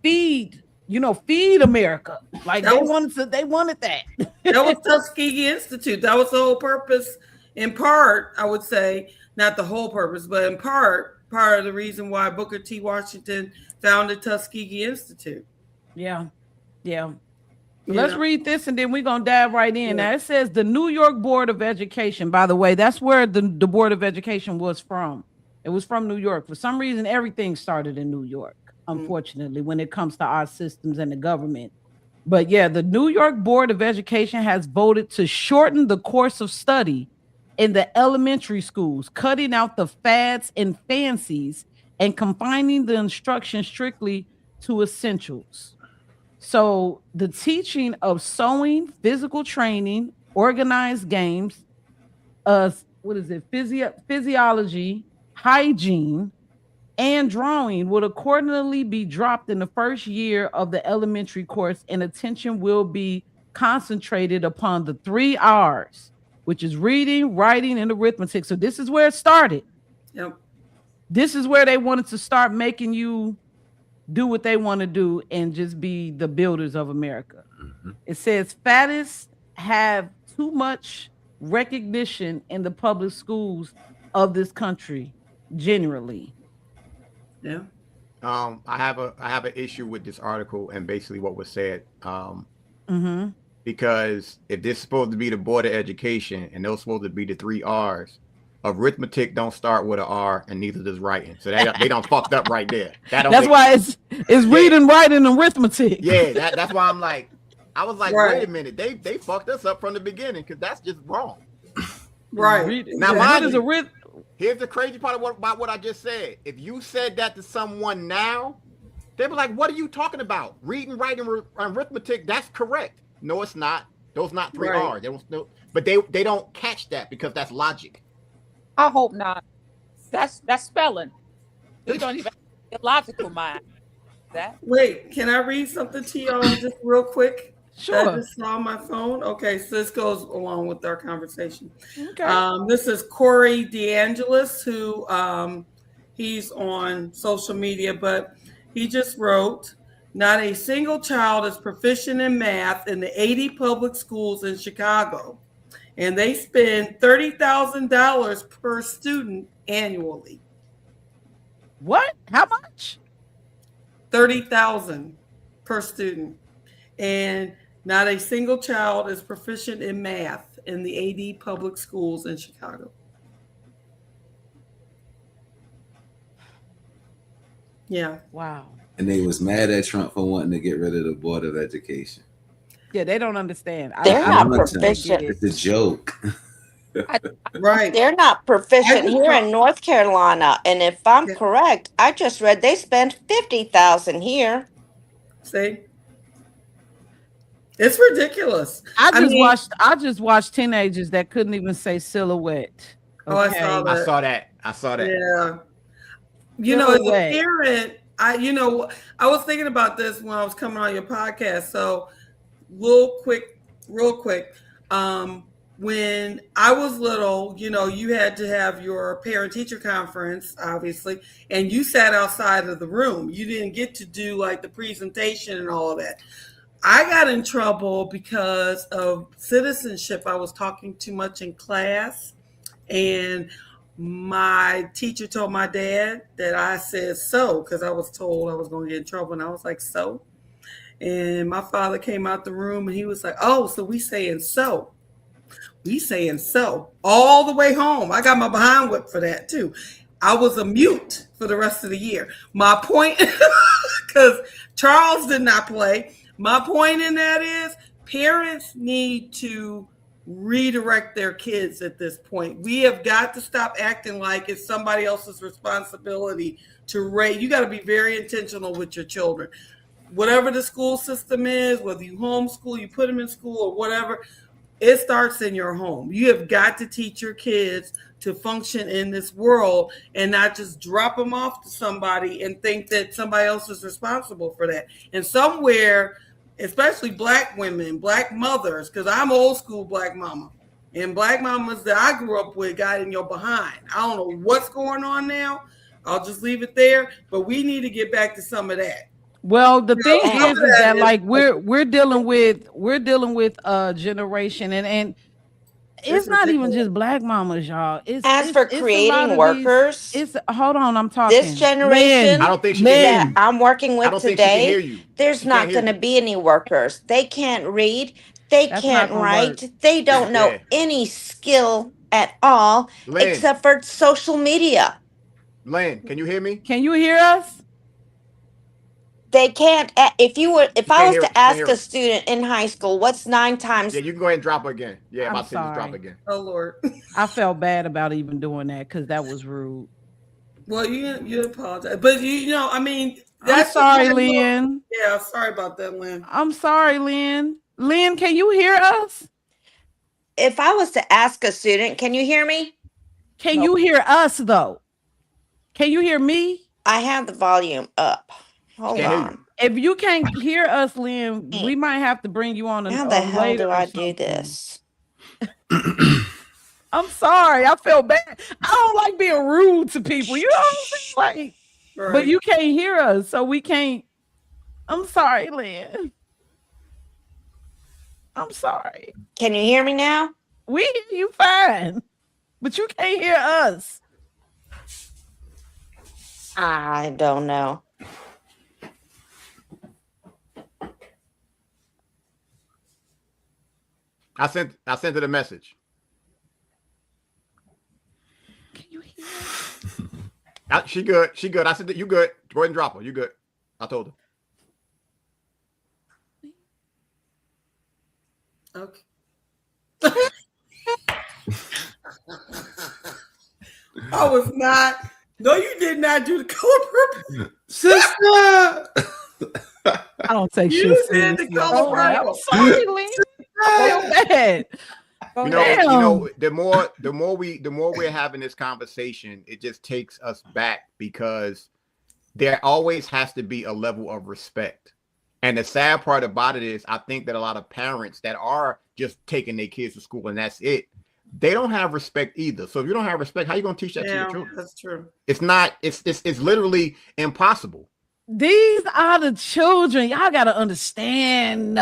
feed America. Like they wanted that. That was Tuskegee Institute. That was the whole purpose. In part, I would say, not the whole purpose, but in part of the reason why Booker T. Washington founded Tuskegee Institute. Yeah. Let's read this and then we're going to dive right in. Now it says the New York Board of Education. By the way, that's where the Board of Education was from. It was from New York. For some reason, everything started in New York, unfortunately, when it comes to our systems and the government. But yeah, the New York Board of Education has voted to shorten the course of study in the elementary schools, cutting out the fads and fancies and confining the instruction strictly to essentials. So the teaching of sewing, physical training, organized games, physiology, hygiene, and drawing would accordingly be dropped in the first year of the elementary course, and attention will be concentrated upon the 3 R's, which is reading, writing, and arithmetic. So this is where it started. Yep. This is where they wanted to start making you do what they want to do and just be the builders of America. Mm-hmm. It says faddists have too much recognition in the public schools of this country generally. Yeah. I have an issue with this article and basically what was said. Because if this is supposed to be the Board of Education and those supposed to be the 3 R's, arithmetic don't start with an R and neither does writing. So they don't fucked up right there. That's why it's reading, writing, and arithmetic. Yeah, that's why I was like, wait a minute, they fucked us up from the beginning because that's just wrong. Right. Now, here's the crazy part about what I just said. If you said that to someone now, they'd be like, what are you talking about? Reading, writing, arithmetic, that's correct. No, it's not. Those not 3 R's. But they don't catch that because that's logic. I hope not. That's spelling. We don't even have a logical mind. Wait, can I read something to y'all just real quick? Sure. I just saw on my phone. Okay, so this goes along with our conversation. Okay. This is Corey DeAngelis, who he's on social media, but he just wrote, not a single child is proficient in math in the 80 public schools in Chicago, and they spend $30,000 per student annually. What? How much? $30,000 per student. And not a single child is proficient in math in the 80 public schools in Chicago. Yeah. Wow. And they was mad at Trump for wanting to get rid of the Board of Education. Yeah, they don't understand. They're not proficient. It's a joke. Right. They're not proficient just here don't- in North Carolina. And if I'm Yeah. correct, I just read they spent 50,000 here. See? It's ridiculous. I mean- just watched teenagers that couldn't even say silhouette. Oh, I saw I that. saw that. Yeah. You know, as a Silhouette. parent, I was thinking about this when I was coming on your podcast. So real quick. When I was little, you had to have your parent-teacher conference, obviously, and you sat outside of the room. You didn't get to do like the presentation and all of that. I got in trouble because of citizenship. I was talking too much in class, and my teacher told my dad that I said so because I was told I was going to get in trouble, and I was like, so? And my father came out the room, and he was like, oh, so we saying so. We saying so all the way home. I got my behind whipped for that too. I was a mute for the rest of the year. My point, because Charles did not play. My point in that is parents need to redirect their kids at this point. We have got to stop acting like it's somebody else's responsibility to raise. You got to be very intentional with your children. Whatever the school system is, whether you homeschool, you put them in school or whatever, it starts in your home. You have got to teach your kids to function in this world and not just drop them off to somebody and think that somebody else is responsible for that. And somewhere, especially Black women, Black mothers, because I'm old school Black mama, and Black mamas that I grew up with got in your behind. I don't know what's going on now. I'll just leave it there. But we need to get back to some of that. Well, the thing all is of that that is- like we're dealing with a generation and it's not even ridiculous. just Black mamas, y'all. As for it's a lot creating of workers, It's hold on, I'm talking. this generation I don't think she Lynn. can hear that you. I'm working I with don't think she can hear today, you. there's She can't not hear going to you. be any workers. They can't read. They That's can't not gonna write. work. They don't know Yeah. any skill at all Lynn, except for social media. Lynn, can you hear me? Can you hear us? They can't. If I can't was hear- to can't ask hear a it. student in high school, what's 9 times? Yeah, you can go ahead and drop her again. Yeah, I'm about to say just drop sorry. again. Oh, Lord. I felt bad about even doing that because that was rude. Well, you apologize. But, I mean, I'm that's sorry, the point. Lynn. Yeah, sorry about that, Lynn. I'm sorry, Lynn. Lynn, can you hear us? If I was to ask a student, can you hear me? Can you hear us though? Can you hear me? I have the volume up. Hold Can't hear you. on. If you can't hear us, Lynn, we might have to bring you on. How the hell later do or I do something. this? I'm sorry. I felt bad. I don't like being rude to people. You know what I'm saying? Like, Right. but you can't hear us, so we can't. I'm sorry, Lynn. I'm sorry. Can you hear me now? We hear you fine, but you can't hear us. I don't know. I sent it a message. Can you hear us? She good. She good. I said that you good. Go ahead and drop her. You good. I told her. Okay. I was not. No, you did not do the color purple. Sister. I don't take You shit did the seriously. color I'm purple. sorry, Lynn. I feel bad. The more we're having this conversation, it just takes us back because there always has to be a level of respect. And the sad part about it is I think that a lot of parents that are just taking their kids to school and that's it, they don't have respect either. So if you don't have respect, how are you going to teach that to your children? That's true. It's not, it's literally impossible. These are the children. Y'all got to understand.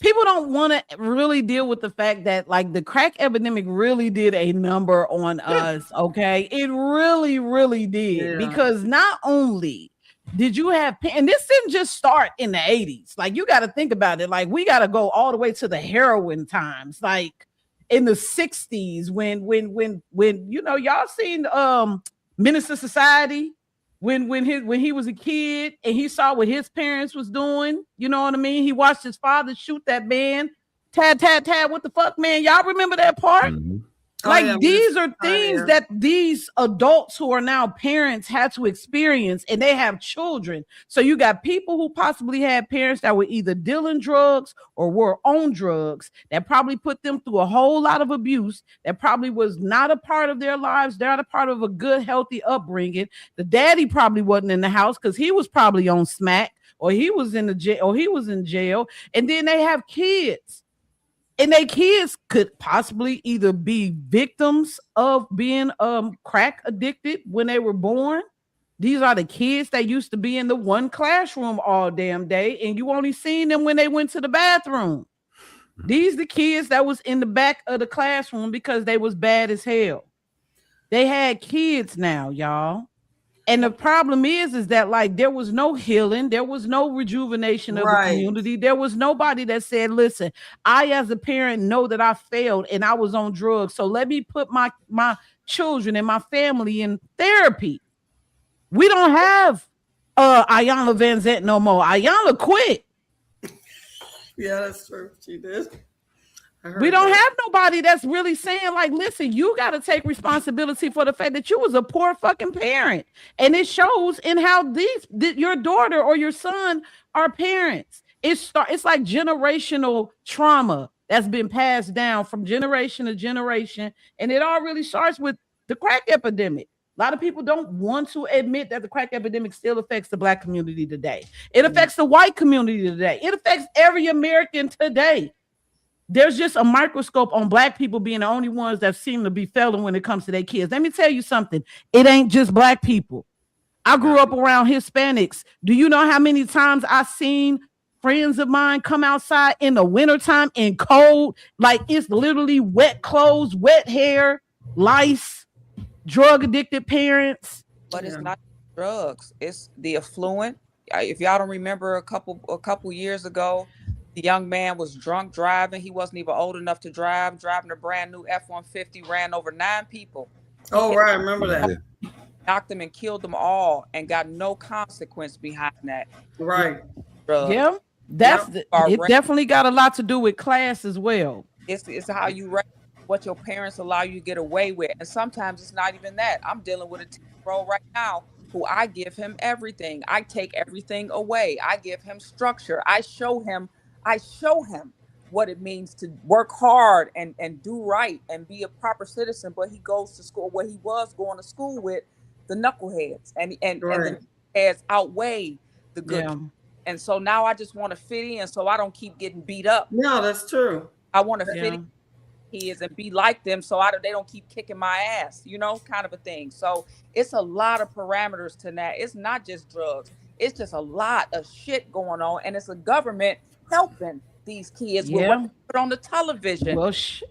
People don't want to really deal with the fact that like the crack epidemic really did a number on us. Okay. It really, really did. Yeah. Because not only did you have, and this didn't just start in the 80s. Like you got to think about it. Like we got to go all the way to the heroin times. Like in the 60s when you know, y'all seen Minister Society when he was a kid and he saw what his parents was doing, you know what I mean? He watched his father shoot that man. Tad, what the fuck, man? Y'all remember that part? Mhm. Like yeah, these are Miss things Tanya. that these adults who are now parents had to experience, and they have children. So you got people who possibly had parents that were either dealing drugs or were on drugs that probably put them through a whole lot of abuse, that probably was not a part of their lives. They're not a part of a good, healthy upbringing. The daddy probably wasn't in the house because he was probably on smack, or he was in the jail, or he was in jail. And then they have kids. And their kids could possibly either be victims of being crack addicted when they were born. These are the kids that used to be in the one classroom all damn day, and you only seen them when they went to the bathroom. These the kids that was in the back of the classroom because they was bad as hell. They had kids now, y'all. And the problem is that like there was no healing, there was no rejuvenation of the community. There was nobody that said, listen, I as a parent know that I failed and I was on drugs. So let me put my children and my family in therapy. We don't have Ayanna Van Zant no more. Ayanna quit. Yeah, that's true. She did. We don't have nobody that's really saying like, listen, you got to take responsibility for the fact that you was a poor fucking parent. And it shows in how your daughter or your son are parents. It's like generational trauma that's been passed down from generation to generation. And it all really starts with the crack epidemic. A lot of people don't want to admit that the crack epidemic still affects the Black community today. It affects the white community today. It affects every American today. There's just a microscope on Black people being the only ones that seem to be failing when it comes to their kids. Let me tell you something. It ain't just Black people. I grew up around Hispanics. Do you know how many times I seen friends of mine come outside in the wintertime in cold? Like it's literally wet clothes, wet hair, lice, drug addicted parents. But it's not drugs. It's the affluent. If y'all don't remember a couple years ago, the young man was drunk driving. He wasn't even old enough to drive, driving a brand new F-150, ran over 9 people. Oh, right. I remember that. Knocked them and killed them all and got no consequence behind that. Right. Yeah. It definitely got a lot to do with class as well. It's how you rate what your parents allow you to get away with. And sometimes it's not even that. I'm dealing with a 10-year-old right now who I give him everything. I take everything away. I give him structure. I show him what it means to work hard and do right and be a proper citizen. But he goes to school where he was going to school with the knuckleheads and the knuckleheads outweigh the good. Yeah. And so now I just want to fit in so I don't keep getting beat up. No, that's true. I want to fit in kids and be like them so they don't keep kicking my ass, kind of a thing. So it's a lot of parameters to that. It's not just drugs. It's just a lot of shit going on. And it's a government helping these kids with what they put on the television. Well, shit,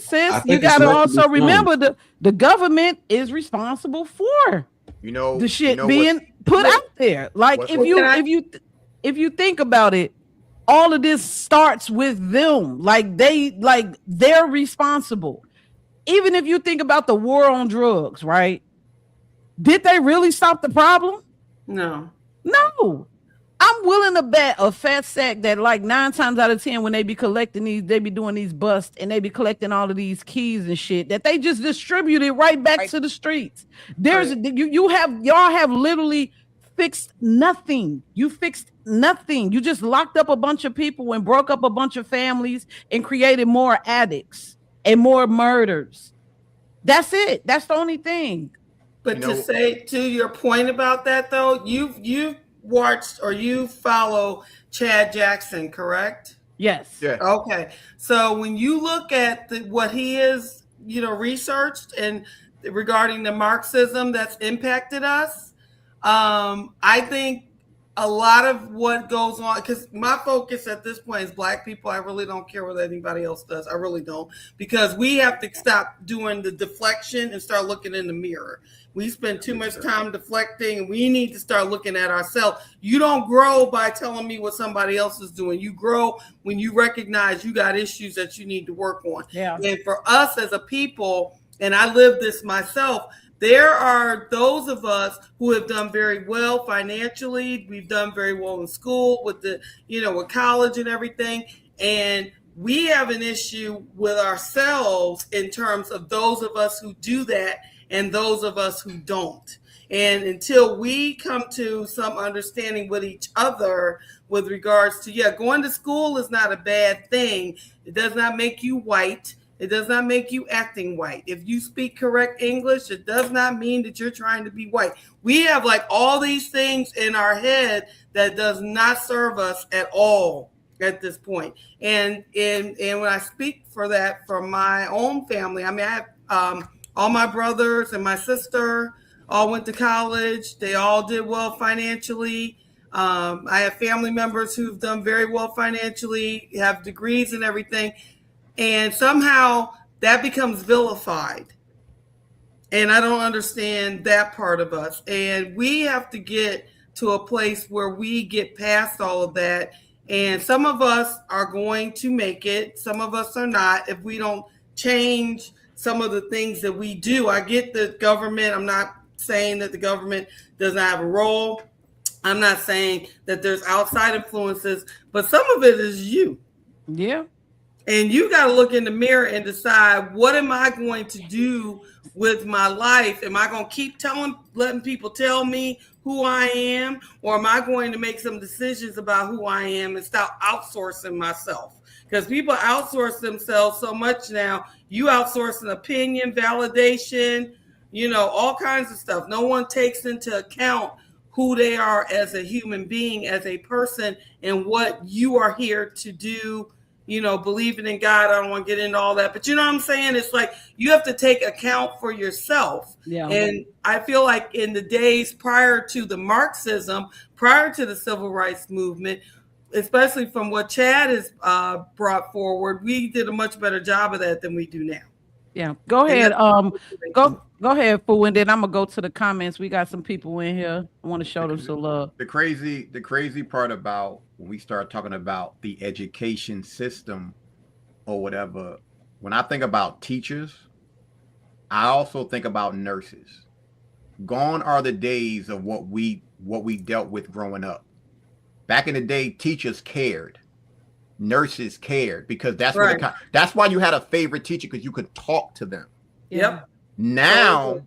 sis. You got to also remember the government is responsible for the shit being put out there. Like if you think about it, all of this starts with them. They're responsible. Even if you think about the war on drugs, right? Did they really stop the problem? No. I'm willing to bet a fat sack that like 9 times out of 10 when they be collecting they be doing these busts and they be collecting all of these keys and shit that they just distribute it right back to the streets. Y'all have literally fixed nothing. You fixed nothing. You just locked up a bunch of people and broke up a bunch of families and created more addicts and more murders. That's it. That's the only thing. But to say to your point about that though, you've watched or you follow Chad Jackson, correct? Yes. Yeah. Okay. So when you look at what he is, researched and regarding the Marxism that's impacted us, I think a lot of what goes on, because my focus at this point is Black people. I really don't care what anybody else does. I really don't, because we have to stop doing the deflection and start looking in the mirror. We spend too much time deflecting, and we need to start looking at ourselves. You don't grow by telling me what somebody else is doing. You grow when you recognize you got issues that you need to work on. Yeah. And for us as a people, and I live this myself, there are those of us who have done very well financially. We've done very well in school with with college and everything. And we have an issue with ourselves in terms of those of us who do that and those of us who don't. And until we come to some understanding with each other with regards to, going to school is not a bad thing. It does not make you white. It does not make you acting white. If you speak correct English, it does not mean that you're trying to be white. We have like all these things in our head that does not serve us at all at this point. And when I speak for that from my own family, I mean, I have all my brothers and my sister all went to college. They all did well financially. I have family members who've done very well financially, have degrees and everything. And somehow that becomes vilified. And I don't understand that part of us. And we have to get to a place where we get past all of that. And some of us are going to make it. Some of us are not. If we don't change some of the things that we do. I get the government. I'm not saying that the government does not have a role. I'm not saying that there's outside influences, but some of it is you. Yeah. And you got to look in the mirror and decide, what am I going to do with my life? Am I going to keep letting people tell me who I am? Or am I going to make some decisions about who I am and stop outsourcing myself? Because people outsource themselves so much now. You outsource an opinion, validation, all kinds of stuff. No one takes into account who they are as a human being, as a person, and what you are here to do. Believing in God. I don't want to get into all that, but you know what I'm saying? It's like you have to take account for yourself. Yeah. And I feel like in the days prior to the Marxism, prior to the civil rights movement, especially from what Chad has brought forward, we did a much better job of that than we do now. Yeah. Go ahead. Go ahead, Fu, and then I'm gonna go to the comments. We got some people in here. I want to show them some love. The crazy part about when we start talking about the education system or whatever, when I think about teachers, I also think about nurses. Gone are the days of what we dealt with growing up. Back in the day, teachers cared. Nurses cared because that's right. That's why you had a favorite teacher, because you could talk to them. Yep. Now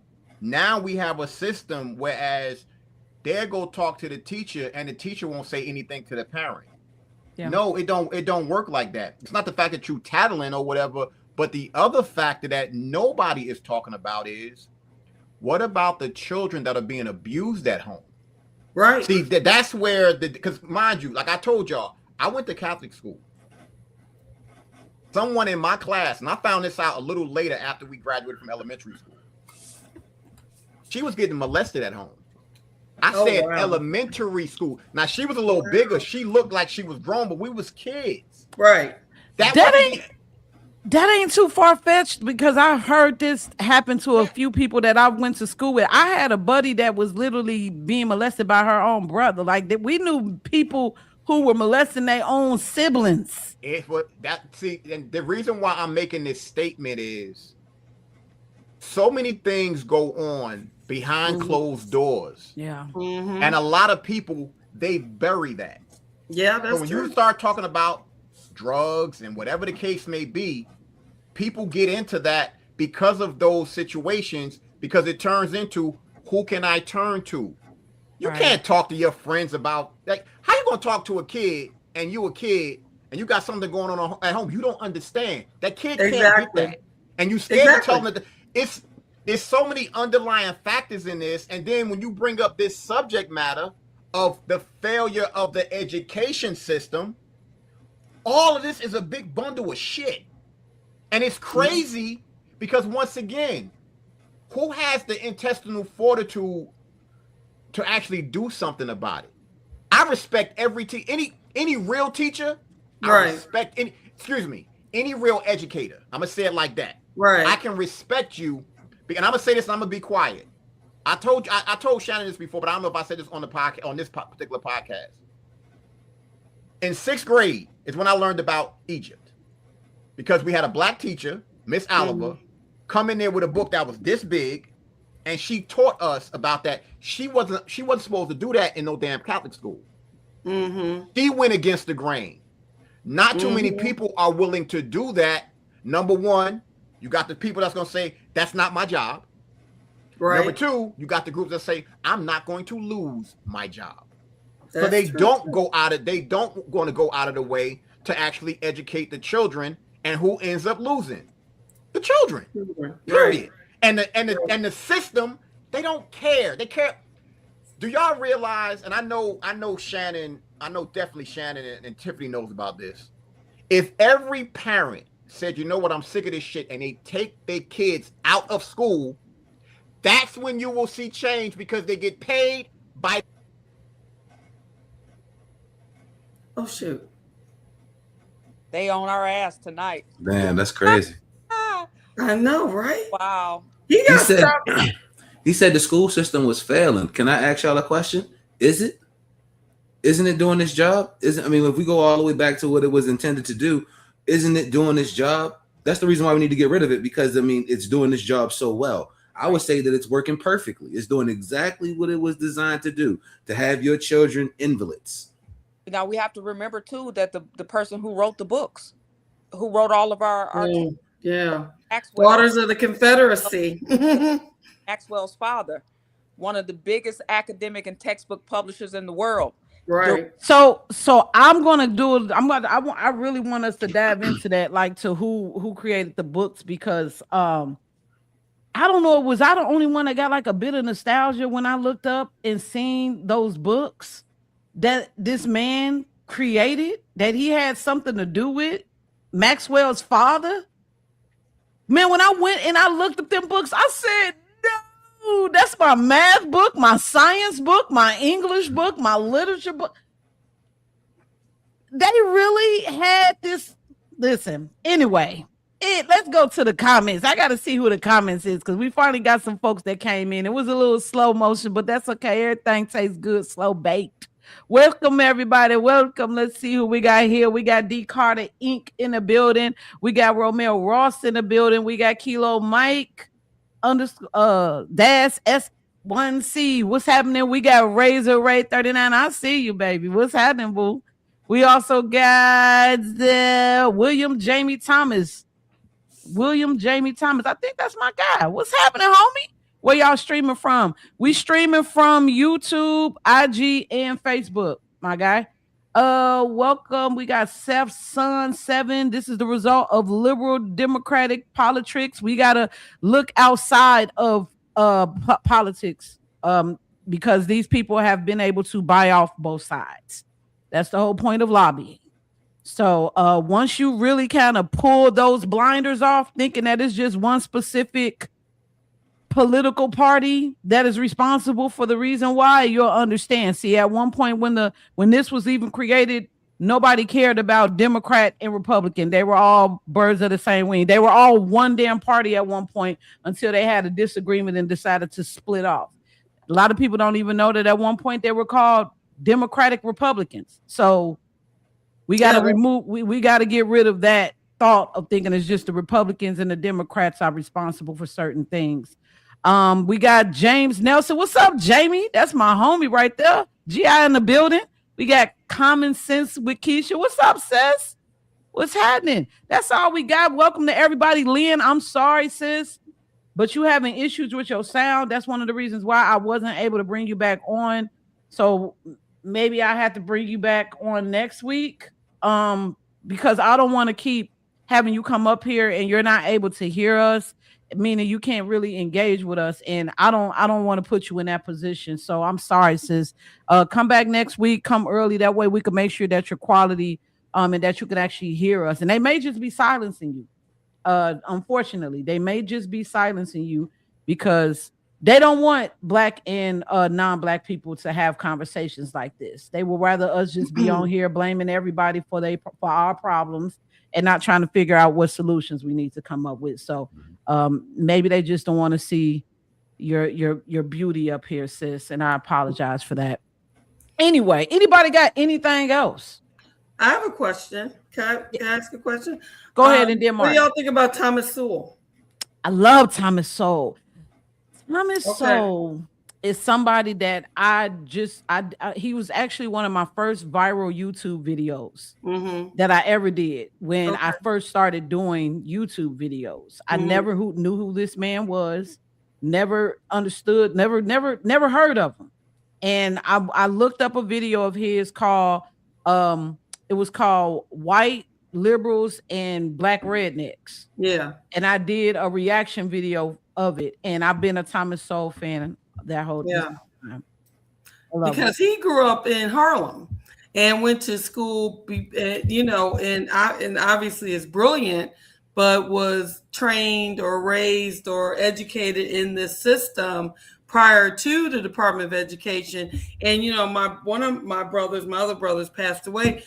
we have a system whereas they'll go talk to the teacher and the teacher won't say anything to the parent. Yeah. No, it don't work like that. It's not the fact that you tattling or whatever, but the other factor that nobody is talking about is, what about the children that are being abused at home? Right. See, that's where because mind you, like I told y'all, I went to Catholic school. Someone in my class, and I found this out a little later after we graduated from elementary school, she was getting molested at home. I said wow. Elementary school. Now she was a little bigger. She looked like she was grown, but we was kids. Right. That ain't too far-fetched, because I heard this happen to a few people that I went to school with. I had a buddy that was literally being molested by her own brother. Like that, we knew people who were molesting their own siblings. It's what and the reason why I'm making this statement is so many things go on behind closed doors. Yeah. Mm-hmm. And a lot of people, they bury that. Yeah, that's so when true. you start talking about drugs and whatever the case may be, people get into that because of those situations, because it turns into, who can I turn to? You can't talk to your friends about, like, how you gonna talk to a kid and you a kid and you got something going on at home you don't understand? That kid can't get that, and you scared to tell them that it's so many underlying factors in this. And then when you bring up this subject matter of the failure of the education system, all of this is a big bundle of shit. And it's crazy because, once again, who has the intestinal fortitude to actually do something about it? I respect every any real teacher. I respect any real educator. I'm gonna say it like that. Right. I can respect you, and I'm gonna say this, and I'm gonna be quiet. I told Shannon this before, but I don't know if I said this on the podcast, on this particular podcast. In 6th grade is when I learned about Egypt, because we had a black teacher, Miss Oliver, come in there with a book that was this big, and she taught us about that. She wasn't supposed to do that in no damn Catholic school. Mm-hmm. She went against the grain. Not too many people are willing to do that. Number one, you got the people that's going to say, that's not my job. Right. Number two, you got the groups that say, I'm not going to lose my job. That's so they true. don't go out of the way to actually educate the children, and who ends up losing? The children. Period. Right. And the system, they don't care. They care. Do y'all realize, and I know Shannon, I know definitely Shannon and Tiffany knows about this. If every parent said, you know what, I'm sick of this shit, and they take their kids out of school, that's when you will see change, because they get paid by. Oh shoot. They on our ass tonight. Damn, that's crazy. I know, right? Wow. He said the school system was failing. Can I ask y'all a question? Is it? Isn't it doing this job? I mean, if we go all the way back to what it was intended to do, isn't it doing this job? That's the reason why we need to get rid of it, because I mean, it's doing this job so well. I would say that it's working perfectly. It's doing exactly what it was designed to do, to have your children invalids. Now we have to remember too that the person who wrote the books, who wrote all of our Maxwell, Daughters of the Confederacy. Maxwell's father, one of the biggest academic and textbook publishers in the world. Right. So I'm gonna do it. I really want us to dive into that, like to who created the books, because I don't know, was I the only one that got like a bit of nostalgia when I looked up and seen those books that this man created, that he had something to do with Maxwell's father? Man, when I went and I looked at them books, I said, no, that's my math book, my science book, my English book, my literature book. They really had this. Listen, anyway, let's go to the comments. I got to see who the comments is, because we finally got some folks that came in. It was a little slow motion, but that's okay. Everything tastes good, slow baked. Welcome, everybody. Welcome. Let's see who we got here. We got D. Carter Inc. in the building. We got Romeo Ross in the building. We got Kilo Mike Dash S1C. What's happening? We got Razor Ray 39. I see you, baby. What's happening, boo? We also got William Jamie Thomas. I think that's my guy. What's happening, homie? Where y'all streaming from? We streaming from YouTube, IG, and Facebook, my guy. Welcome. We got Seth Sun 7. This is the result of liberal democratic politics. We gotta look outside of politics, because these people have been able to buy off both sides. That's the whole point of lobbying. So once you really kind of pull those blinders off, thinking that it's just one specific political party that is responsible for the reason why, you'll understand. See, at one point when this was even created, nobody cared about Democrat and Republican. They were all birds of the same wing. They were all one damn party at one point, until they had a disagreement and decided to split off. A lot of people don't even know that at one point they were called Democratic Republicans. So we got to we got to get rid of that thought of thinking it's just the Republicans and the Democrats are responsible for certain things. We got James Nelson. What's up, Jamie? That's my homie right there. GI in the building. We got Common Sense with Keisha. What's up, sis? What's happening? That's all we got. Welcome to everybody. Lynn, I'm sorry, sis, but you having issues with your sound. That's one of the reasons why I wasn't able to bring you back on. So maybe I have to bring you back on next week, because I don't want to keep having you come up here and you're not able to hear us, meaning you can't really engage with us, and I don't want to put you in that position. So I'm sorry, sis. Come back next week, come early, that way we can make sure that your quality and that you can actually hear us. And they may just be silencing you. Unfortunately, they may just be silencing you because they don't want black and non-black people to have conversations like this. They would rather us just be on here blaming everybody for our problems and not trying to figure out what solutions we need to come up with. So maybe they just don't want to see your beauty up here, sis, and I apologize for that. Anyway, anybody got anything else? I have a question. Can I ask a question? Go ahead and then Mark. What do y'all think about Thomas Sowell? I love Thomas Sowell. Thomas Sowell. is somebody that he was actually one of my first viral YouTube videos that I ever did when I first started doing YouTube videos. I never knew who this man was, never understood, never heard of him. And I looked up a video of his called it was called White Liberals and Black Rednecks. Yeah. And I did a reaction video of it. And I've been a Thomas Sowell fan that whole time. Because he grew up in Harlem and went to school, you know, and obviously is brilliant, but was trained or raised or educated in this system prior to the Department of Education. And, you know, one of my other brothers passed away.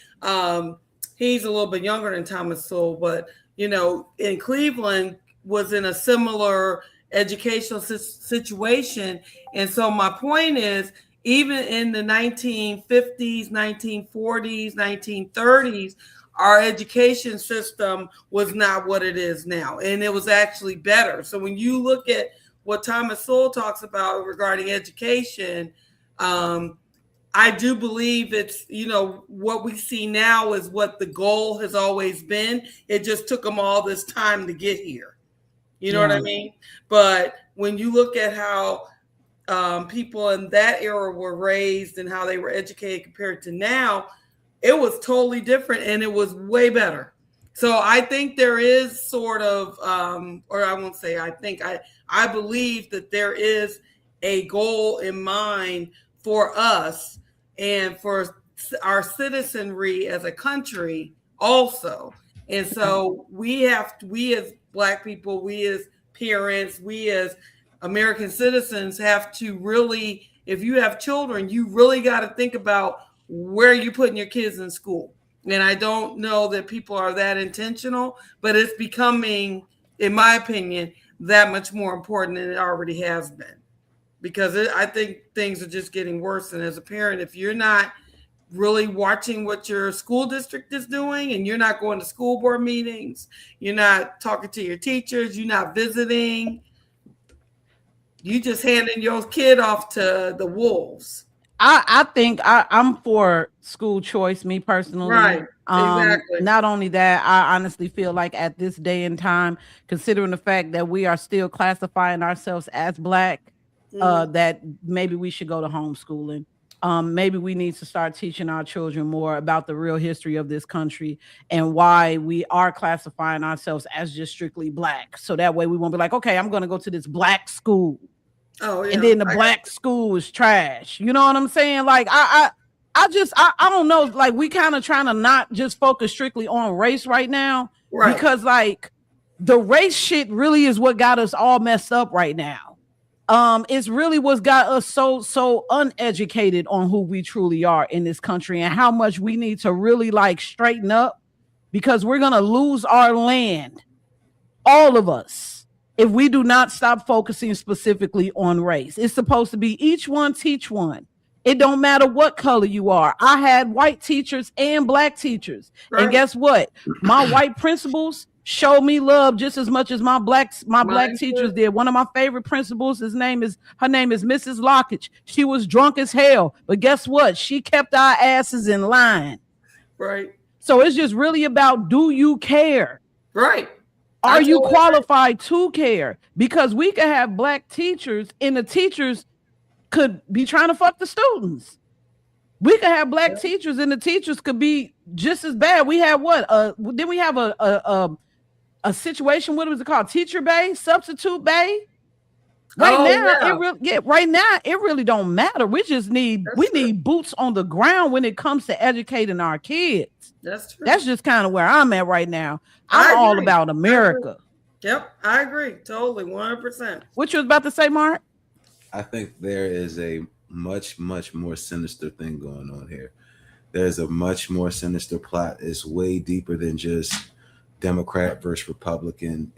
He's a little bit younger than Thomas Sowell, but, you know, in Cleveland was in a similar educational situation. And so my point is, even in the 1950s, 1940s, 1930s, our education system was not what it is now. And it was actually better. So when you look at what Thomas Sowell talks about regarding education, I do believe it's, you know, what we see now is what the goal has always been. It just took them all this time to get here. You know what I mean? But when you look at how people in that era were raised and how they were educated compared to now, it was totally different and it was way better. So I think there is sort of, or I won't say I think, I believe that there is a goal in mind for us and for our citizenry as a country also. And so we as Black people, we as parents, we as American citizens have to really, if you have children, you really got to think about where you're putting your kids in school. And I don't know that people are that intentional, but it's becoming, in my opinion, that much more important than it already has been. Because I think things are just getting worse. And as a parent, if you're not really watching what your school district is doing and you're not going to school board meetings, you're not talking to your teachers, you're not visiting, you just handing your kid off to the wolves. I think I'm for school choice, me personally. Right. Exactly. Not only that, I honestly feel like at this day and time, considering the fact that we are still classifying ourselves as Black, that maybe we should go to homeschooling. Maybe we need to start teaching our children more about the real history of this country and why we are classifying ourselves as just strictly Black. So that way we won't be like, okay, I'm going to go to this Black school. Oh, yeah. And then the Black school is trash. You know what I'm saying? Like, I don't know. Like, we kind of trying to not just focus strictly on race right now. Right. Because, like, the race shit really is what got us all messed up right now. It's really what's got us so uneducated on who we truly are in this country and how much we need to really like straighten up, because we're gonna lose our land, all of us, if we do not stop focusing specifically on race. It's supposed to be each one teach one. It don't matter what color you are. I had white teachers and Black teachers, and guess what? My white principals showed me love just as much as my black teachers did. One of my favorite principals, her name is Mrs. Lockage. She was drunk as hell, but guess what? She kept our asses in line. Right. So it's just really about, do you care? Right. Are you qualified to care? Because we could have Black teachers and the teachers could be trying to fuck the students. We could have Black teachers and the teachers could be just as bad. We have then we have a situation, what was it called? Teacher bay, substitute bay. Right now, it really don't matter. We just need boots on the ground when it comes to educating our kids. That's true. That's just kind of where I'm at right now. I'm all about America. Yep, I agree. Totally, 100%. What you was about to say, Mark? I think there is a much, much more sinister thing going on here. There's a much more sinister plot. It's way deeper than just Democrat versus Republican.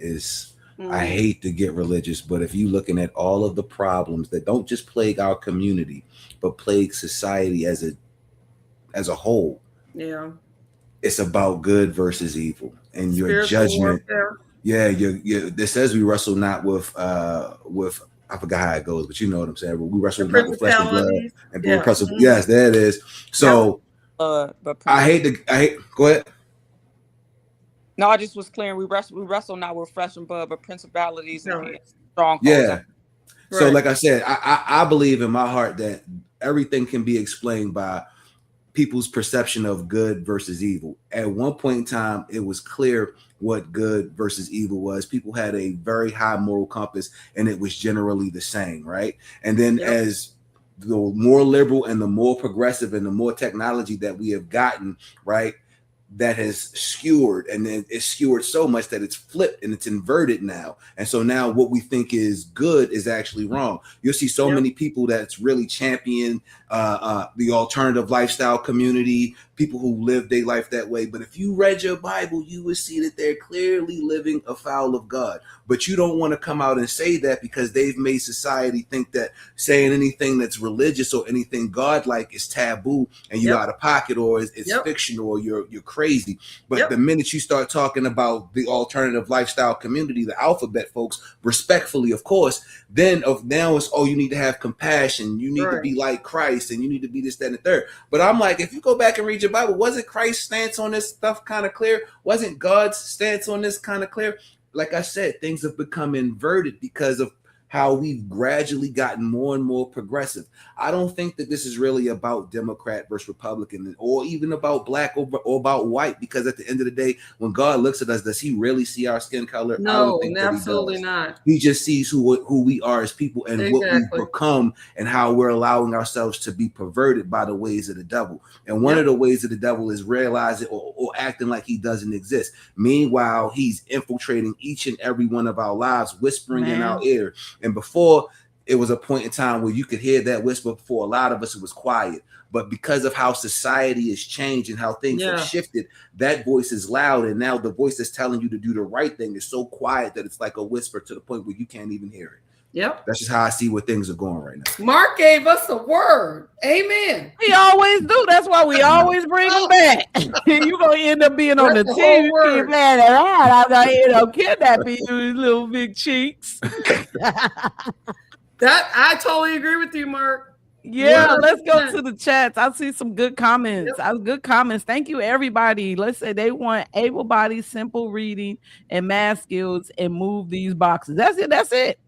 I hate to get religious, but if you're looking at all of the problems that don't just plague our community, but plague society as a whole, it's about good versus evil, and your judgment. Warfare. It says we wrestle not with I forgot how it goes, but you know what I'm saying. We wrestle The not with flesh and blood, principalities. and Yeah. wrestle. Yes, there it is. So But I hate. Go ahead. No, I just was clearing. We wrestle not with flesh and blood, but principalities and Right. strongholds. Yeah. So, Right. like I said, I believe in my heart that everything can be explained by people's perception of good versus evil. At one point in time, it was clear what good versus evil was. People had a very high moral compass, and it was generally the same, right? And then Yep. as the more liberal and the more progressive and the more technology that we have gotten, right, that has skewered, and then it's skewered so much that it's flipped and it's inverted now. And so now what we think is good is actually wrong. You'll see so Yep. many people that's really champion the alternative lifestyle community, people who live their life that way. But if you read your Bible, you would see that they're clearly living afoul of God. But you don't want to come out and say that because they've made society think that saying anything that's religious or anything godlike is taboo and you're Yep. out of pocket, or it's Yep. fictional, or you're crazy. But Yep. the minute you start talking about the alternative lifestyle community, the alphabet folks, respectfully, of course, then now it's, oh, you need to have compassion, you need to Right. be like Christ, and you need to be this, that, and the third. But I'm like, if you go back and read your Bible, wasn't Christ's stance on this stuff kind of clear? Wasn't God's stance on this kind of clear? Like I said, things have become inverted because of how we've gradually gotten more and more progressive. I don't think that this is really about Democrat versus Republican, or even about black or about white, because at the end of the day, when God looks at us, does he really see our skin color? I No, don't think that he absolutely does. not. He just sees who we are as people and what Exactly. we've become, and how we're allowing ourselves to be perverted by the ways of the devil. And one of the ways of the devil is realizing or acting like he doesn't exist. Meanwhile, he's infiltrating each and every one of our lives, whispering in our ear. And before, it was a point in time where you could hear that whisper. For a lot of us, it was quiet. But because of how society has changed and how things have shifted, that voice is loud. And now the voice that's telling you to do the right thing is so quiet that it's like a whisper to the point where you can't even hear it. Yep. That's just how I see where things are going right now. Mark gave us a word. Amen. We always do. That's why we always bring them back. You're going to end up being on the That's the whole team. word. Man, I'm going to end up kidnapping you, you little big cheeks. That I totally agree with you, Mark. Yeah, 100%. let's go to the chats. I see some good comments. Good comments. Thank you, everybody. Let's say they want able-bodied, simple reading and math skills, and move these boxes. That's it. That's it.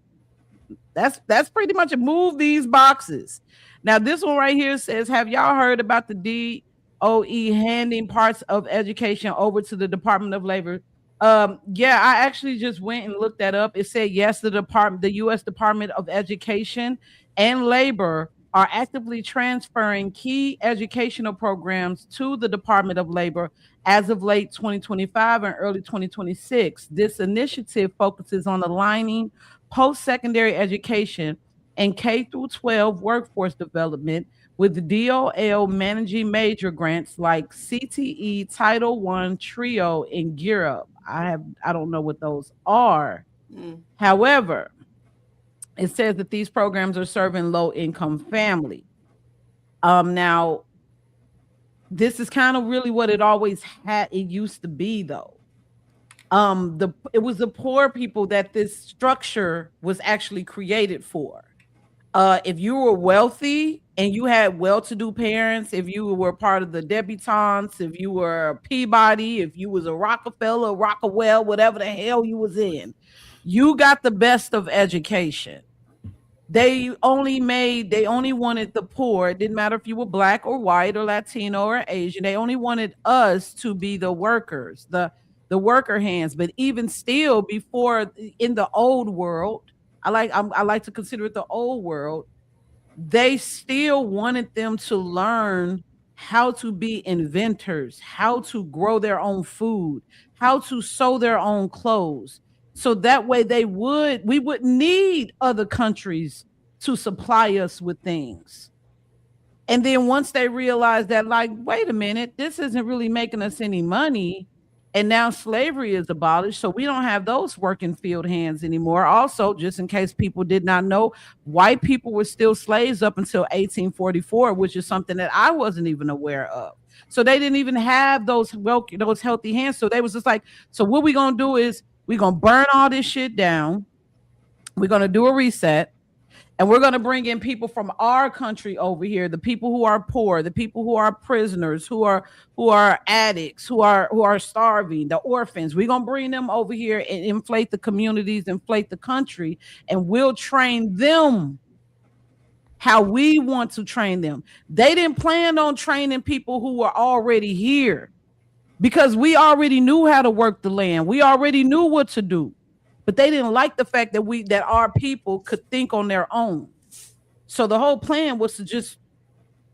That's pretty much it. Move these boxes. Now, this one right here says, have y'all heard about the DOE handing parts of education over to the Department of Labor? Yeah, I actually just went and looked that up. It said, yes, the U.S. Department of Education and Labor are actively transferring key educational programs to the Department of Labor as of late 2025 and early 2026. This initiative focuses on aligning post-secondary education and K-12 workforce development with the DOL managing major grants like CTE, Title I, TRIO, and Gear Up. I don't know what those are. However, it says that these programs are serving low-income family. Now, this is kind of really what it always had. It used to be, though. It was the poor people that this structure was actually created for. If you were wealthy and you had well-to-do parents, if you were part of the debutantes, if you were a Peabody, if you was a Rockefeller, Rockawell, whatever the hell you was in, you got the best of education. They only wanted the poor. It didn't matter if you were black or white or Latino or Asian. They only wanted us to be the workers, the worker hands. But even still, before, in the old world, I like to consider it the old world, they still wanted them to learn how to be inventors, how to grow their own food, how to sew their own clothes. So that way we wouldn't need other countries to supply us with things. And then once they realized that, like, wait a minute, this isn't really making us any money. And now slavery is abolished, so we don't have those working field hands anymore. Also, just in case people did not know, white people were still slaves up until 1844, which is something that I wasn't even aware of. So they didn't even have those healthy hands. So they was just like, so what we're going to do is we're going to burn all this shit down. We're going to do a reset. And we're going to bring in people from our country over here, the people who are poor, the people who are prisoners, who are addicts, who are starving, the orphans. We're going to bring them over here and inflate the communities, inflate the country, and we'll train them how we want to train them. They didn't plan on training people who were already here because we already knew how to work the land. We already knew what to do. But they didn't like the fact that our people could think on their own. So the whole plan was to just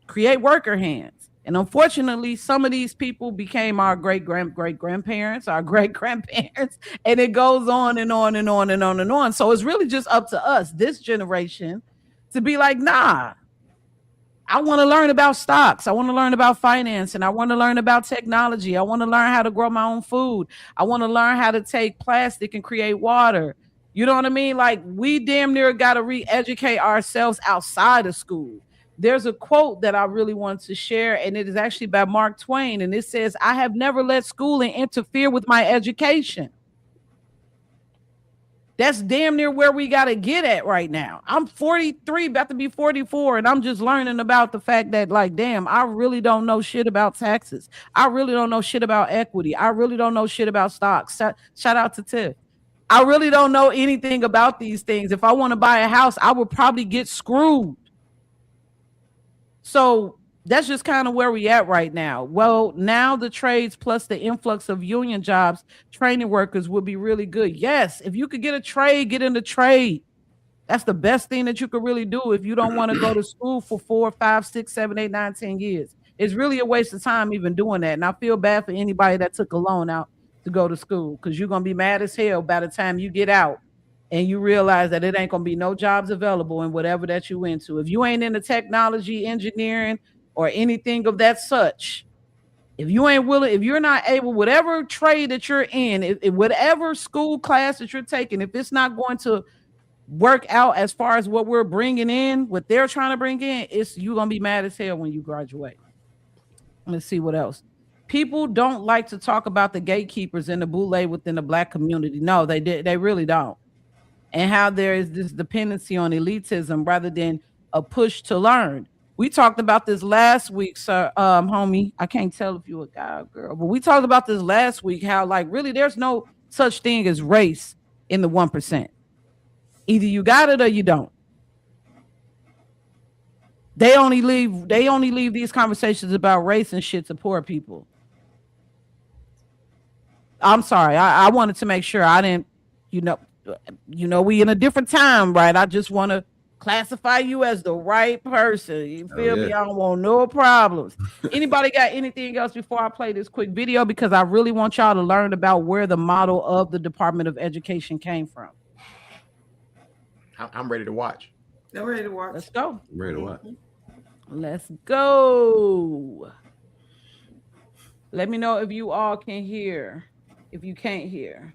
create worker hands. And unfortunately, some of these people became our great-grandparents, our great-grandparents, and it goes on and on and on and on and on. So it's really just up to us, this generation, to be like, nah, I want to learn about stocks. I want to learn about finance, and I want to learn about technology. I want to learn how to grow my own food. I want to learn how to take plastic and create water. You know what I mean? Like, we damn near got to re-educate ourselves outside of school. There's a quote that I really want to share, and it is actually by Mark Twain, and it says, "I have never let schooling interfere with my education." That's damn near where we got to get at right now. I'm 43, about to be 44, and I'm just learning about the fact that, like, damn, I really don't know shit about taxes. I really don't know shit about equity. I really don't know shit about stocks. Shout out to Tiff. I really don't know anything about these things. If I want to buy a house, I would probably get screwed. So that's just kind of where we at right now. Well, now the trades plus the influx of union jobs, training workers will be really good. Yes, if you could get a trade, get in the trade. That's the best thing that you could really do if you don't want to go to school for 4, 5, 6, 7, 8, 9, 10 years. It's really a waste of time even doing that. And I feel bad for anybody that took a loan out to go to school, because you're going to be mad as hell by the time you get out and you realize that it ain't going to be no jobs available in whatever that you into. If you ain't into technology, engineering, or anything of that such, if you ain't willing, if you're not able, whatever trade that you're in, if whatever school class that you're taking, if it's not going to work out as far as what we're bringing in, what they're trying to bring in, you're going to be mad as hell when you graduate. Let's see what else. People don't like to talk about the gatekeepers and the boule within the Black community. No, they really don't. And how there is this dependency on elitism rather than a push to learn. We talked about this last week, sir, homie. I can't tell if you're a guy or girl, but we talked about this last week, how, like, really there's no such thing as race in the 1%. Either you got it or you don't. They only leave these conversations about race and shit to poor people. I'm sorry. I wanted to make sure I didn't, we in a different time, right? I just want to classify you as the right person. You feel me? I don't want no problems. Anybody got anything else before I play this quick video? Because I really want y'all to learn about where the model of the Department of Education came from. I'm ready to watch. I'm ready to watch. Let's go. I'm ready to watch. Let's go. Let me know if you all can hear. If you can't hear.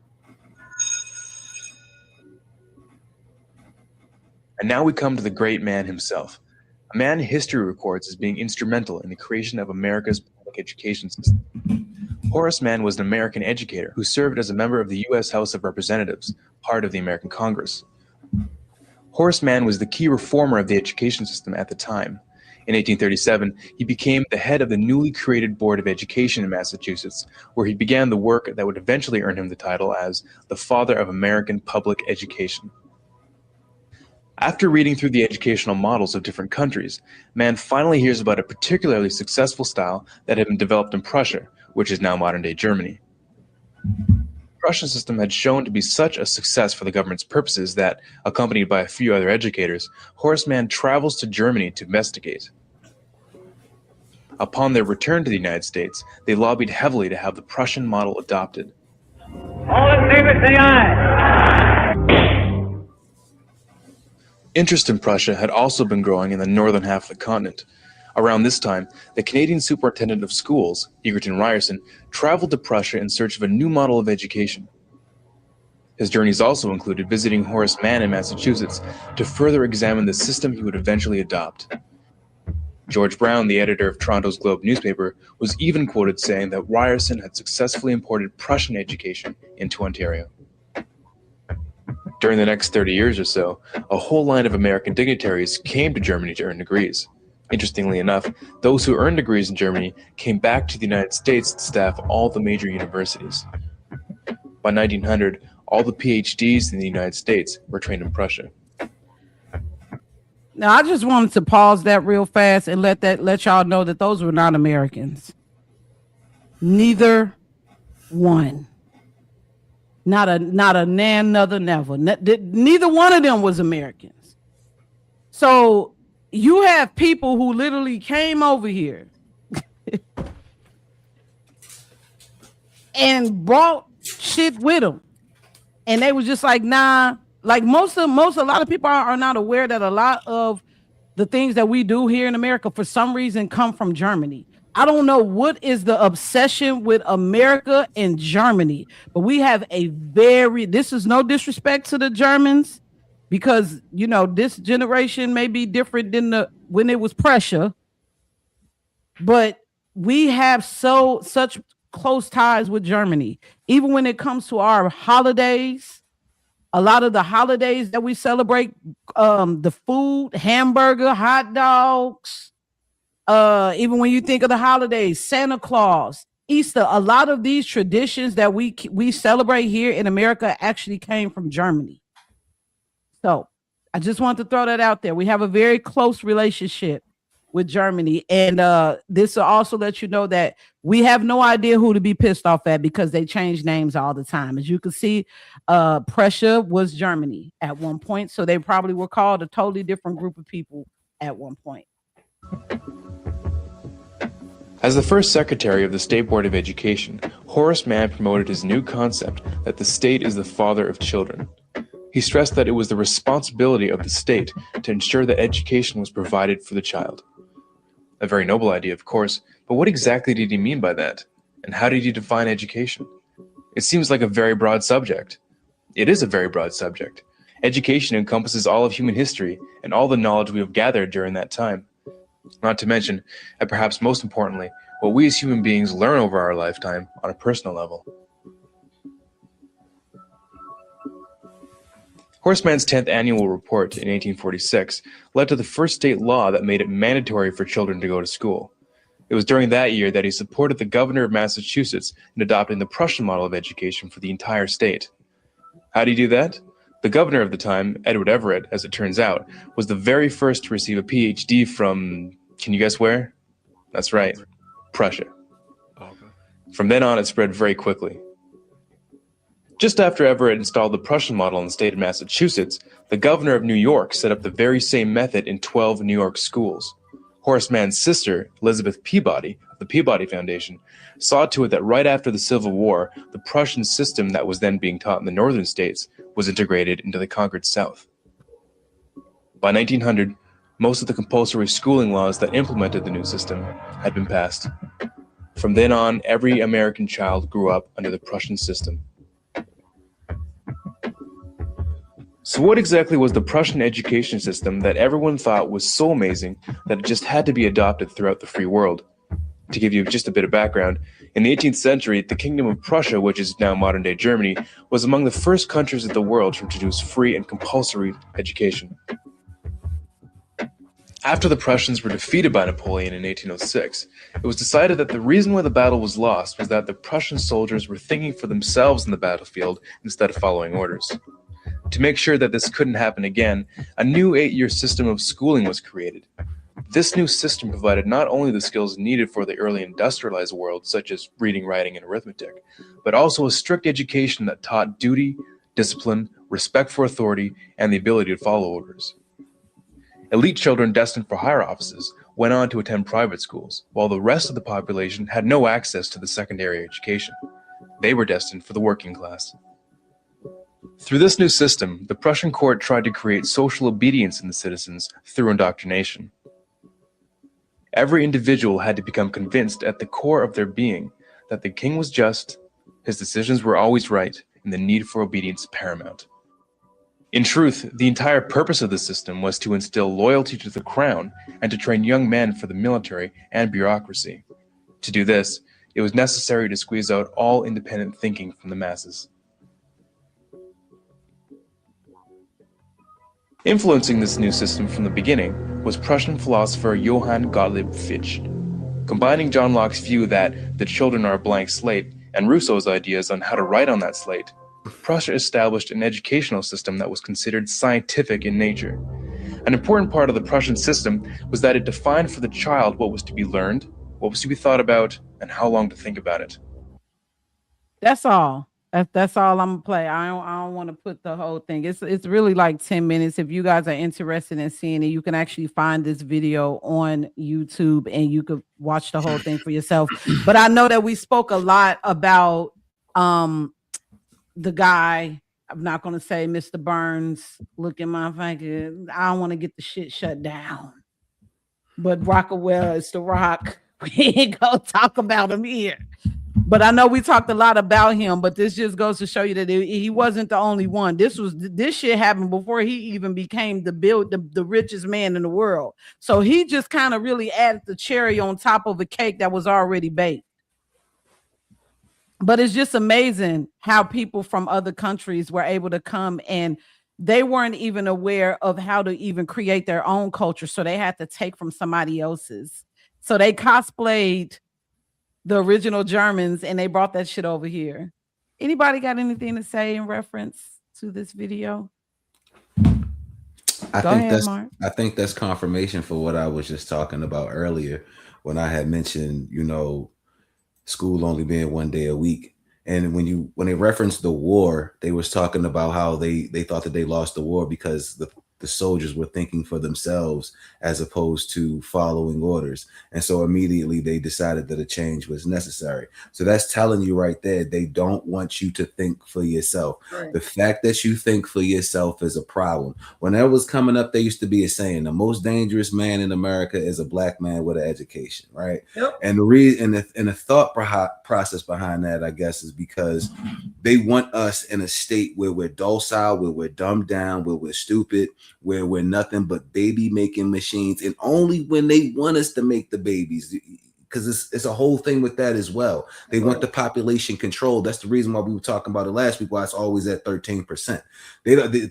And now we come to the great man himself, a man history records as being instrumental in the creation of America's public education system. Horace Mann was an American educator who served as a member of the U.S. House of Representatives, part of the American Congress. Horace Mann was the key reformer of the education system at the time. In 1837, he became the head of the newly created Board of Education in Massachusetts, where he began the work that would eventually earn him the title as the Father of American Public Education. After reading through the educational models of different countries, Mann finally hears about a particularly successful style that had been developed in Prussia, which is now modern-day Germany. The Prussian system had shown to be such a success for the government's purposes that, accompanied by a few other educators, Horace Mann travels to Germany to investigate. Upon their return to the United States, they lobbied heavily to have the Prussian model adopted. All in favor, say aye. Interest in Prussia had also been growing in the northern half of the continent. Around this time, the Canadian Superintendent of Schools, Egerton Ryerson, traveled to Prussia in search of a new model of education. His journeys also included visiting Horace Mann in Massachusetts to further examine the system he would eventually adopt. George Brown, the editor of Toronto's Globe newspaper, was even quoted saying that Ryerson had successfully imported Prussian education into Ontario. During the next 30 years or so, a whole line of American dignitaries came to Germany to earn degrees. Interestingly enough, those who earned degrees in Germany came back to the United States to staff all the major universities. By 1900, all the PhDs in the United States were trained in Prussia. Now, I just wanted to pause that real fast and let y'all know that those were not Americans. Neither one. Not a nan, neither, never. Neither one of them was Americans. So you have people who literally came over here and brought shit with them, and they was just like, nah. Like a lot of people are not aware that a lot of the things that we do here in America, for some reason, come from Germany. I don't know what is the obsession with America and Germany, but we have this is no disrespect to the Germans, because, you know, this generation may be different than when it was Prussia, but we have such close ties with Germany. Even when it comes to our holidays, a lot of the holidays that we celebrate, the food, hamburger, hot dogs, even when you think of the holidays, Santa Claus, Easter, a lot of these traditions that we celebrate here in America actually came from Germany. So I just want to throw that out there. We have a very close relationship with Germany. And this will also let you know that we have no idea who to be pissed off at, because they change names all the time. As you can see, Prussia was Germany at one point. So they probably were called a totally different group of people at one point. As the first secretary of the State Board of Education, Horace Mann promoted his new concept that the state is the father of children. He stressed that it was the responsibility of the state to ensure that education was provided for the child. A very noble idea, of course, but what exactly did he mean by that? And how did he define education? It seems like a very broad subject. It is a very broad subject. Education encompasses all of human history and all the knowledge we have gathered during that time. Not to mention, and perhaps most importantly, what we as human beings learn over our lifetime on a personal level. Horace Mann's 10th annual report in 1846 led to the first state law that made it mandatory for children to go to school. It was during that year that he supported the governor of Massachusetts in adopting the Prussian model of education for the entire state. How did he do that? The governor of the time, Edward Everett, as it turns out, was the very first to receive a PhD from, can you guess where? That's right, Prussia. Okay. From then on, it spread very quickly. Just after Everett installed the Prussian model in the state of Massachusetts, the governor of New York set up the very same method in 12 New York schools. Horace Mann's sister, Elizabeth Peabody, of the Peabody Foundation, saw to it that right after the Civil War, the Prussian system that was then being taught in the northern states was integrated into the conquered South. By 1900, most of the compulsory schooling laws that implemented the new system had been passed. From then on, every American child grew up under the Prussian system. So what exactly was the Prussian education system that everyone thought was so amazing that it just had to be adopted throughout the free world? To give you just a bit of background, in the 18th century, the Kingdom of Prussia, which is now modern-day Germany, was among the first countries of the world to introduce free and compulsory education. After the Prussians were defeated by Napoleon in 1806, it was decided that the reason why the battle was lost was that the Prussian soldiers were thinking for themselves in the battlefield instead of following orders. To make sure that this couldn't happen again, a new 8-year system of schooling was created. This new system provided not only the skills needed for the early industrialized world, such as reading, writing, and arithmetic, but also a strict education that taught duty, discipline, respect for authority, and the ability to follow orders. Elite children destined for higher offices went on to attend private schools, while the rest of the population had no access to the secondary education. They were destined for the working class. Through this new system, the Prussian court tried to create social obedience in the citizens through indoctrination. Every individual had to become convinced at the core of their being that the king was just, his decisions were always right, and the need for obedience paramount. In truth, the entire purpose of the system was to instill loyalty to the crown and to train young men for the military and bureaucracy. To do this, it was necessary to squeeze out all independent thinking from the masses. Influencing this new system from the beginning was Prussian philosopher Johann Gottlieb Fichte. Combining John Locke's view that the children are a blank slate and Rousseau's ideas on how to write on that slate, Prussia established an educational system that was considered scientific in nature. An important part of the Prussian system was that it defined for the child what was to be learned, what was to be thought about, and how long to think about it. That's all. That's all I'm gonna play. I don't want to put the whole thing. It's really like 10 minutes. If you guys are interested in seeing it, you can actually find this video on YouTube and you could watch the whole thing for yourself. But I know that we spoke a lot about the guy. I'm not gonna say Mr. Burns. Look in my finger. I don't want to get the shit shut down. But Rockawell is the Rock. We ain't gonna talk about him here. But I know we talked a lot about him, but this just goes to show you that he wasn't the only one. This shit happened before he even became the richest man in the world. So he just kind of really added the cherry on top of a cake that was already baked. But it's just amazing how people from other countries were able to come, and they weren't even aware of how to even create their own culture. So they had to take from somebody else's. So they cosplayed the original Germans and they brought that shit over here. Anybody got anything to say in reference to this video? I think that's confirmation for what I was just talking about earlier when I had mentioned, school only being 1 day a week. And when they referenced the war, they was talking about how they thought that they lost the war because the soldiers were thinking for themselves as opposed to following orders. And so immediately they decided that a change was necessary. So that's telling you right there, they don't want you to think for yourself. Right. The fact that you think for yourself is a problem. When that was coming up, there used to be a saying, the most dangerous man in America is a black man with an education, right? Yep. And the reason and the thought process behind that, I guess, is because they want us in a state where we're docile, where we're dumbed down, where we're stupid, where we're nothing but baby making machines, and only when they want us to make the babies, because it's a whole thing with that as well. They want the population control. That's the reason why we were talking about it last week, why it's always at 13%.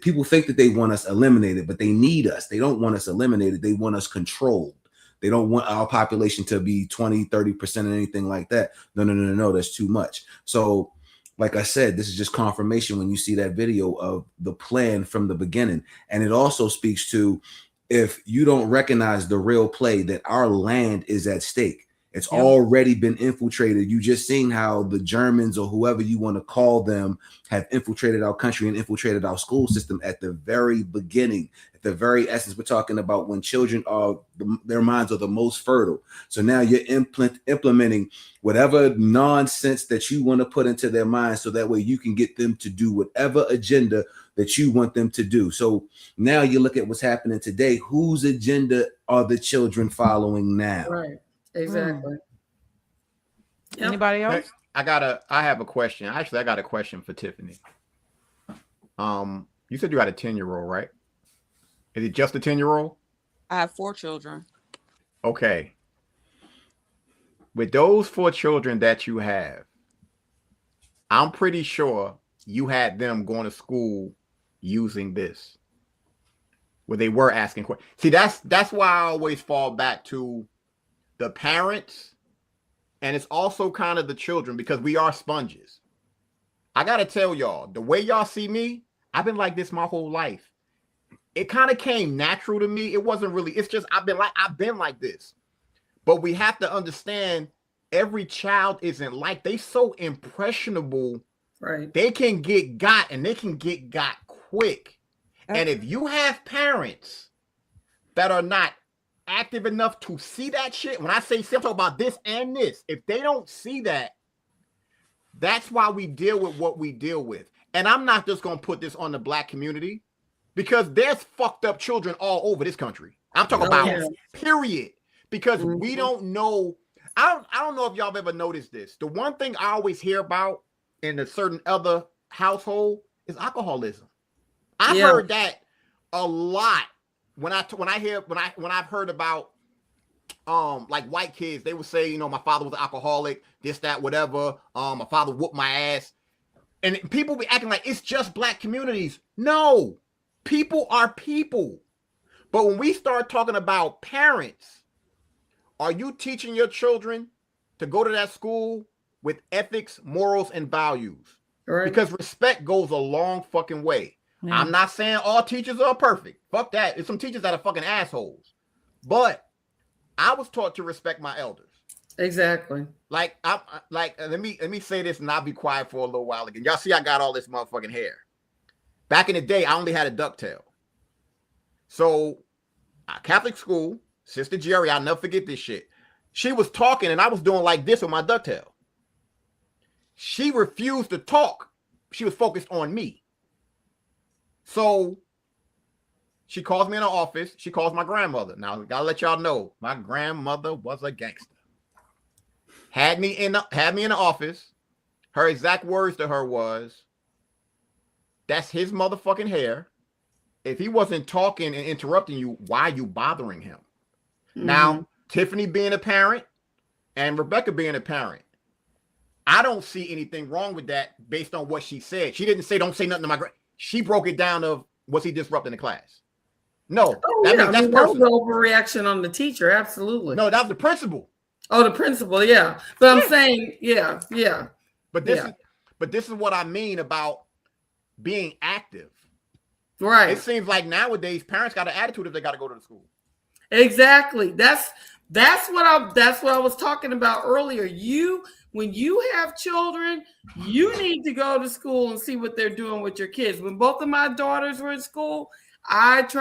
People think that they want us eliminated, but they need us. They don't want us eliminated. They want us controlled. They don't want our population to be 20, 30% or anything like that. No, that's too much. So like I said, this is just confirmation when you see that video of the plan from the beginning. And it also speaks to, if you don't recognize the real play, that our land is at stake. It's already been infiltrated. You just seen how the Germans, or whoever you want to call them, have infiltrated our country and infiltrated our school system at the very beginning, at the very essence. We're talking about when children their minds are the most fertile. So now you're implementing whatever nonsense that you want to put into their minds, so that way you can get them to do whatever agenda that you want them to do. So now you look at what's happening today. Whose agenda are the children following now? Right. Exactly. Yep. Anybody else? I have a question. Actually, I got a question for Tiffany. You said you got a 10-year-old, right? Is it just a 10-year-old? I have 4 children. Okay. With those 4 children that you have, I'm pretty sure you had them going to school using this, where they were asking questions. See, that's why I always fall back to the parents, and it's also kind of the children, because we are sponges. I gotta tell y'all, the way y'all see me, I've been like this my whole life. It kind of came natural to me. It wasn't really, it's just I've been like this. But we have to understand, every child isn't like, they so impressionable. Right. They can get got, and they can get got quick. And if you have parents that are not active enough to see that shit, when I say simple about this and this, if they don't see that, that's why we deal with what we deal with. And I'm not just gonna put this on the black community, because there's fucked up children all over this country. I'm talking about period. Because we don't know. I don't know if y'all have ever noticed this. The one thing I always hear about in a certain other household is alcoholism. I've heard that a lot. When I've heard about like white kids, they would say, my father was an alcoholic, this, that, whatever. My father whooped my ass. And people be acting like it's just black communities. No, People are people. But when we start talking about parents, are you teaching your children to go to that school with ethics, morals, and values? Right. Because respect goes a long fucking way. Yeah. I'm not saying all teachers are perfect. Fuck that. There's some teachers that are fucking assholes. But I was taught to respect my elders. Exactly. Like, let me say this and I'll be quiet for a little while again. Y'all see I got all this motherfucking hair. Back in the day, I only had a ducktail. So, Catholic school, Sister Jerry, I'll never forget this shit. She was talking and I was doing like this with my ducktail. She refused to talk. She was focused on me. So she calls me in her office. She calls my grandmother. Now, I gotta let y'all know, my grandmother was a gangster. Had me in the office. Her exact words to her was, "That's his motherfucking hair. If he wasn't talking and interrupting you, why are you bothering him?" Mm-hmm. Now, Tiffany being a parent and Rebecca being a parent, I don't see anything wrong with that based on what she said. She didn't say, "Don't say nothing to my." She broke it down of, was he disrupting the class? No. That's personal. That was an overreaction on the teacher. Absolutely. No, that was the principal. Oh, the principal. Yeah. But I'm saying, yeah. But this is what I mean about being active. Right. It seems like nowadays parents got an attitude if they got to go to the school. Exactly. That's what I was talking about earlier. When you have children, you need to go to school and see what they're doing with your kids. When both of my daughters were in school, work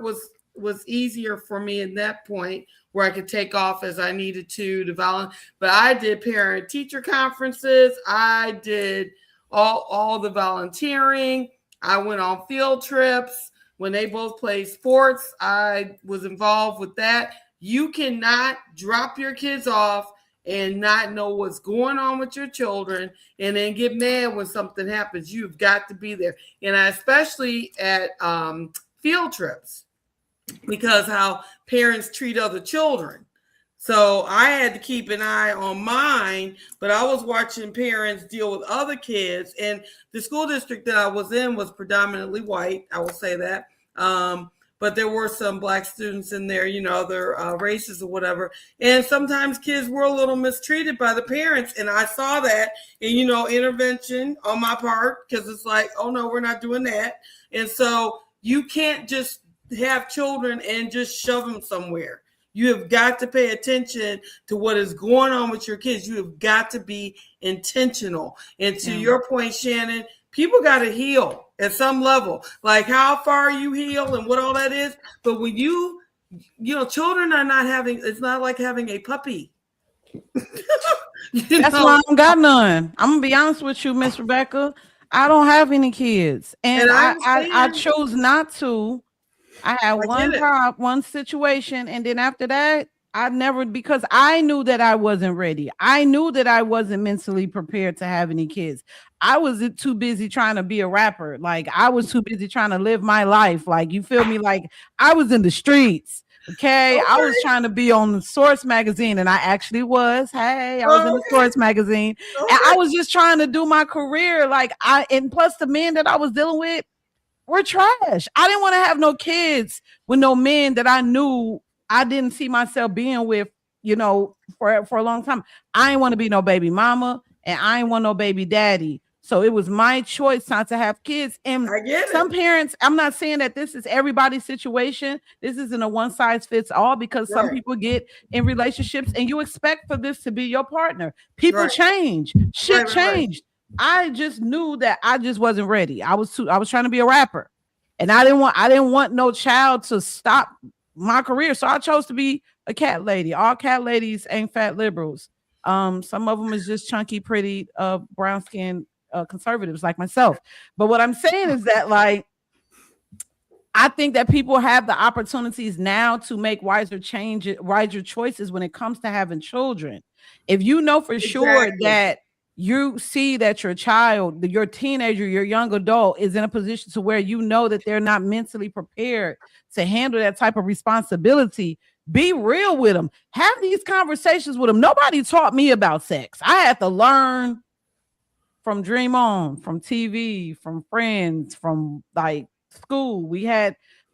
was easier for me at that point where I could take off as I needed to volunteer. But I did parent teacher conferences. I did all the volunteering. I went on field trips. When they both played sports, I was involved with that. You cannot drop your kids off and not know what's going on with your children and then get mad when something happens. You've got to be there. And especially at field trips, because how parents treat other children. So I had to keep an eye on mine, but I was watching parents deal with other kids. And the school district that I was in was predominantly white, I will say that. But there were some Black students in there, other races or whatever. And sometimes kids were a little mistreated by the parents. And I saw that, and, intervention on my part, because it's like, oh, no, we're not doing that. And so you can't just have children and just shove them somewhere. You have got to pay attention to what is going on with your kids. You have got to be intentional. And to your point, Shannon, people got to heal at some level, like how far you heal and what all that is. But when children are not it's not like having a puppy. That's why I don't got none. I'm gonna be honest with you, Miss Rebecca. I don't have any kids, and I chose not to. I had one situation, and then after that, because I knew that I wasn't ready. I knew that I wasn't mentally prepared to have any kids. I was too busy trying to be a rapper. Like, I was too busy trying to live my life. Like, you feel me? Like, I was in the streets. Okay. I was trying to be on the Source magazine, and I actually was. Hey, I was in the Source magazine, and I was just trying to do my career. And plus the men that I was dealing with were trash. I didn't want to have no kids with no men that I knew I didn't see myself being with, for a long time. I didn't want to be no baby mama, and I didn't want no baby daddy. So it was my choice not to have kids. And some parents, I'm not saying that this is everybody's situation. This isn't a one size fits all, because some people get in relationships and you expect for this to be your partner. People change. Shit changed. I just knew that I just wasn't ready. I was trying to be a rapper, and I didn't want no child to stop my career. So I chose to be a cat lady. All cat ladies ain't fat liberals. Some of them is just chunky, pretty, brown skinned conservatives like myself. But what I'm saying is that, like, I think that people have the opportunities now to make wiser choices when it comes to having children. If you know for sure that you see that your child, your teenager, your young adult is in a position to where you know that they're not mentally prepared to handle that type of responsibility, be real with them. Have these conversations with them. Nobody taught me about sex. I had to learn from Dream On, from TV, from friends, from like school.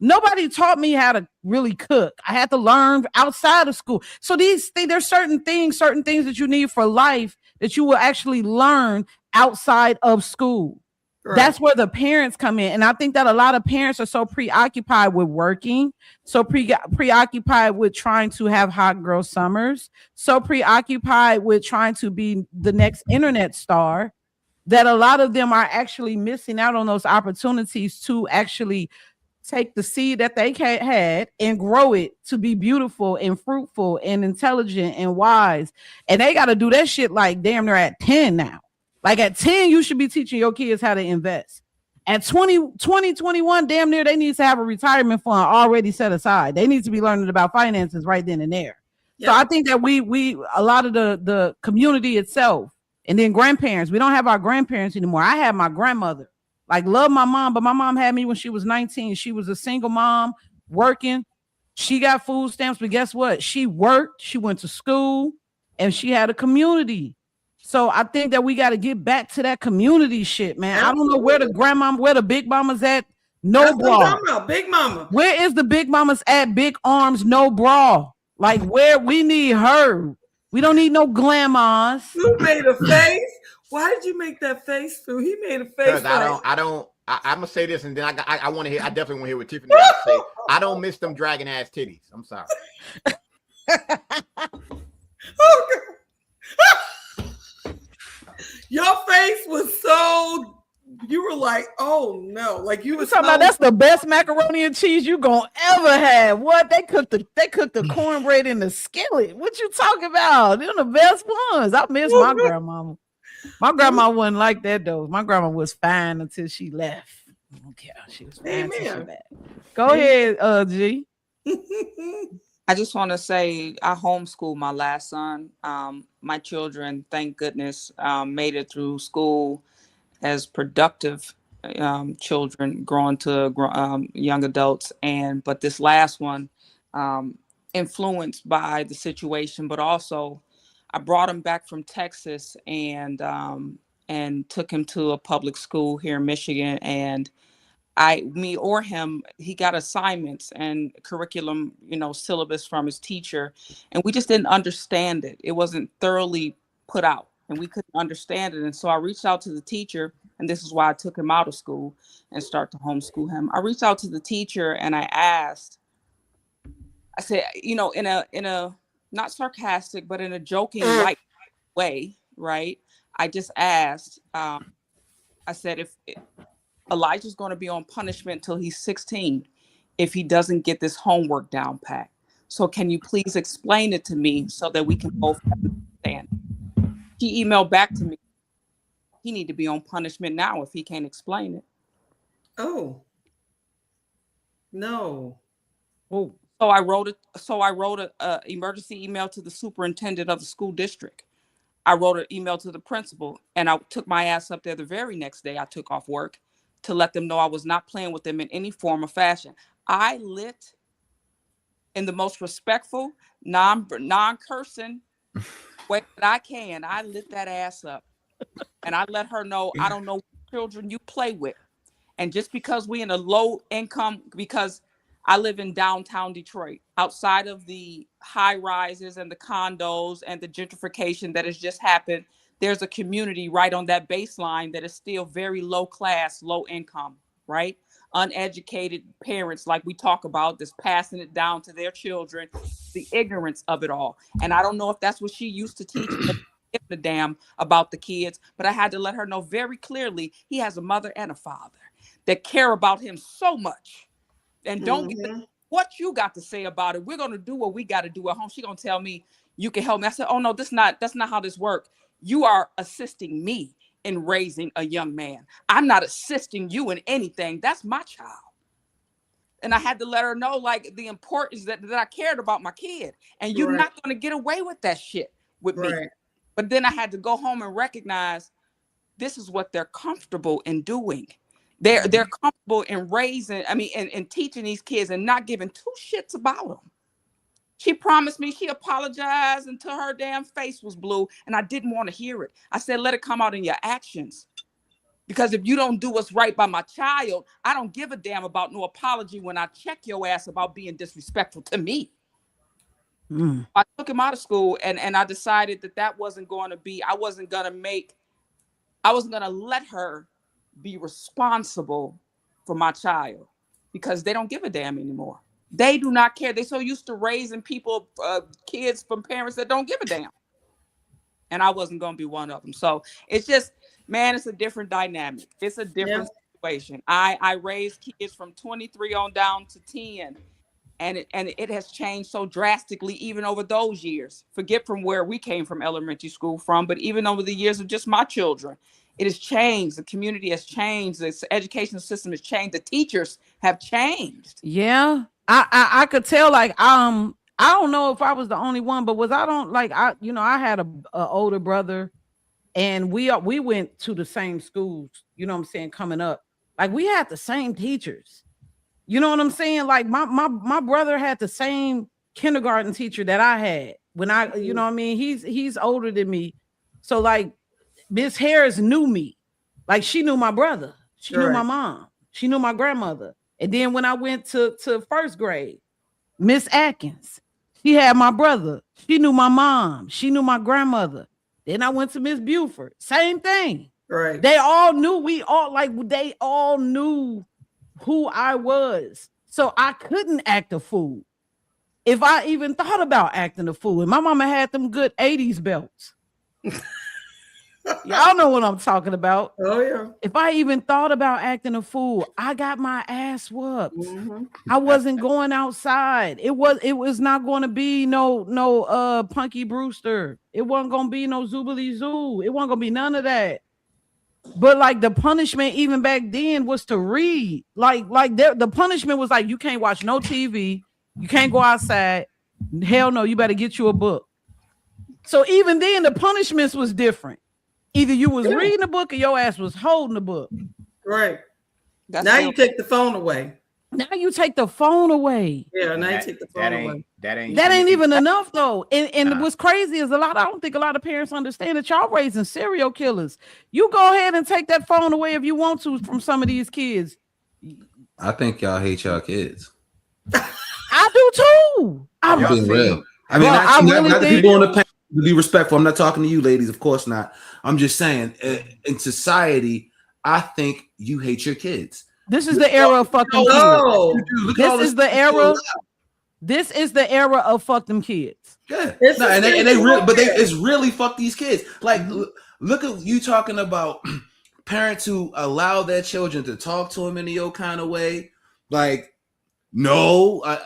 Nobody taught me how to really cook. I had to learn outside of school. So there's certain things that you need for life that you will actually learn outside of school. Right. That's where the parents come in. And I think that a lot of parents are so preoccupied with working, so preoccupied with trying to have hot girl summers, so preoccupied with trying to be the next internet star, that a lot of them are actually missing out on those opportunities to actually take the seed that they had and grow it to be beautiful and fruitful and intelligent and wise. And they got to do that shit like damn near at 10 now. Like at 10, you should be teaching your kids how to invest. At 21, damn near, they need to have a retirement fund already set aside. They need to be learning about finances right then and there. Yep. So I think that we a lot of the community itself, and then grandparents, we don't have our grandparents anymore. I had my grandmother. Like, love my mom, but my mom had me when she was 19. She was a single mom working. She got food stamps, but guess what? She worked, she went to school, and she had a community. So I think that we got to get back to that community shit, man. I don't know where the big mamas at. No bra. Big mama. Where is the big mamas at? Big arms, no bra. Like, where we need her. We don't need no glamours. You made a face. Why did you make that face, Phil? He made a face. I'm gonna say this, and then I want to hear. I definitely want to hear what Tiffany has to say. I don't miss them dragon ass titties. I'm sorry. Oh, your face was so. You were like, oh no, like you were talking about that's the best macaroni and cheese you gonna ever have. What they cooked the cornbread in the skillet. What you talking about? They're the best ones. I miss my grandmama. My grandma wasn't like that though. My grandma was fine until she left. I don't care. She was fine until she left. Go ahead, G. I just want to say I homeschooled my last son. My children, thank goodness, made it through school as productive children, growing to young adults. But this last one, influenced by the situation, but also I brought him back from Texas and took him to a public school here in Michigan. And he got assignments and curriculum, syllabus from his teacher. And we just didn't understand it. It wasn't thoroughly put out and we couldn't understand it. And so I reached out to the teacher, and this is why I took him out of school and start to homeschool him. I reached out to the teacher and I said, in a not sarcastic, but in a joking light way, right? I just asked, I said, if Elijah's going to be on punishment till he's 16 if he doesn't get this homework down pat. So can you please explain it to me so that we can both understand? He emailed back to me. He need to be on punishment now if he can't explain it. Oh, no. Oh. So I wrote a emergency email to the superintendent of the school district. I wrote an email to the principal, and I took my ass up there the very next day. I took off work to let them know I was not playing with them in any form or fashion. I lit in the most respectful, non-cursing way that I can. I lit that ass up, and I let her know I don't know what children you play with. And just because we in a low income, because I live in downtown Detroit, outside of the high rises and the condos and the gentrification that has just happened, there's a community right on that baseline that is still very low class, low income, right? Uneducated parents, like we talk about, that's passing it down to their children, the ignorance of it all. And I don't know if that's what she used to teach the damn about the kids, but I had to let her know very clearly he has a mother and a father that care about him so much. And don't get what you got to say about it. We're going to do what we got to do at home. She's going to tell me you can help me. I said, oh no, that's not how this works. You are assisting me in raising a young man. I'm not assisting you in anything. That's my child. And I had to let her know like the importance that I cared about my kid. And you're not going to get away with that shit with me. But then I had to go home and recognize this is what they're comfortable in doing. They're comfortable in raising, and teaching these kids and not giving two shits about them. She promised me, she apologized until her damn face was blue, and I didn't want to hear it. I said, let it come out in your actions. Because if you don't do what's right by my child, I don't give a damn about no apology when I check your ass about being disrespectful to me. I took him out of school, and I decided that wasn't going to be, I wasn't going to let her be responsible for my child, because they don't give a damn anymore. They do not care. They're so used to raising people, kids from parents that don't give a damn. And I wasn't going to be one of them. So it's just, man, it's a different dynamic. It's a different situation. I raised kids from 23 on down to 10. And it has changed so drastically even over those years. Forget from where we came from elementary school from, but even over the years of just my children, it has changed. The community has changed. The education system has changed. The teachers have changed. Yeah. I could tell, like, I don't know if I was the only one, but I had a older brother, and we went to the same schools, you know what I'm saying, coming up. Like, we had the same teachers. You know what I'm saying? Like, my brother had the same kindergarten teacher that I had when you know what I mean? He's older than me. So, like, Miss Harris knew me. Like, she knew my brother. She knew my mom. She knew my grandmother. And then when I went to first grade, Miss Atkins, she had my brother. She knew my mom. She knew my grandmother. Then I went to Miss Buford. Same thing. Right. They all knew, they all knew who I was. So I couldn't act a fool if I even thought about acting a fool. And my mama had them good 80s belts. Y'all know what I'm talking about. Oh, yeah. If I even thought about acting a fool, I got my ass whooped. I wasn't going outside. It was not going to be no Punky Brewster. It wasn't going to be no Zoobly Zoo. It wasn't going to be none of that. But like, the punishment even back then was to read. Like the punishment was like, you can't watch no TV. You can't go outside. Hell no, you better get you a book. So even then, the punishments was different. Either you was reading a book or your ass was holding the book. Right. Now you take the phone away. Now you take the phone away. Yeah, now you take the phone away. That ain't even enough though. And what's crazy is I don't think a lot of parents understand that y'all raising serial killers. You go ahead and take that phone away if you want to from some of these kids. I think y'all hate y'all kids. I do too. I'm being real. I mean, not to be going to pain, to be respectful. I'm not talking to you ladies, of course not. I'm just saying, in society, I think you hate your kids. This is the era of fucking kids. This is the era. This is the era of fuck them kids. Yeah, it's really fuck these kids. Like, look at you talking about parents who allow their children to talk to them in the old kind of way. Like, no,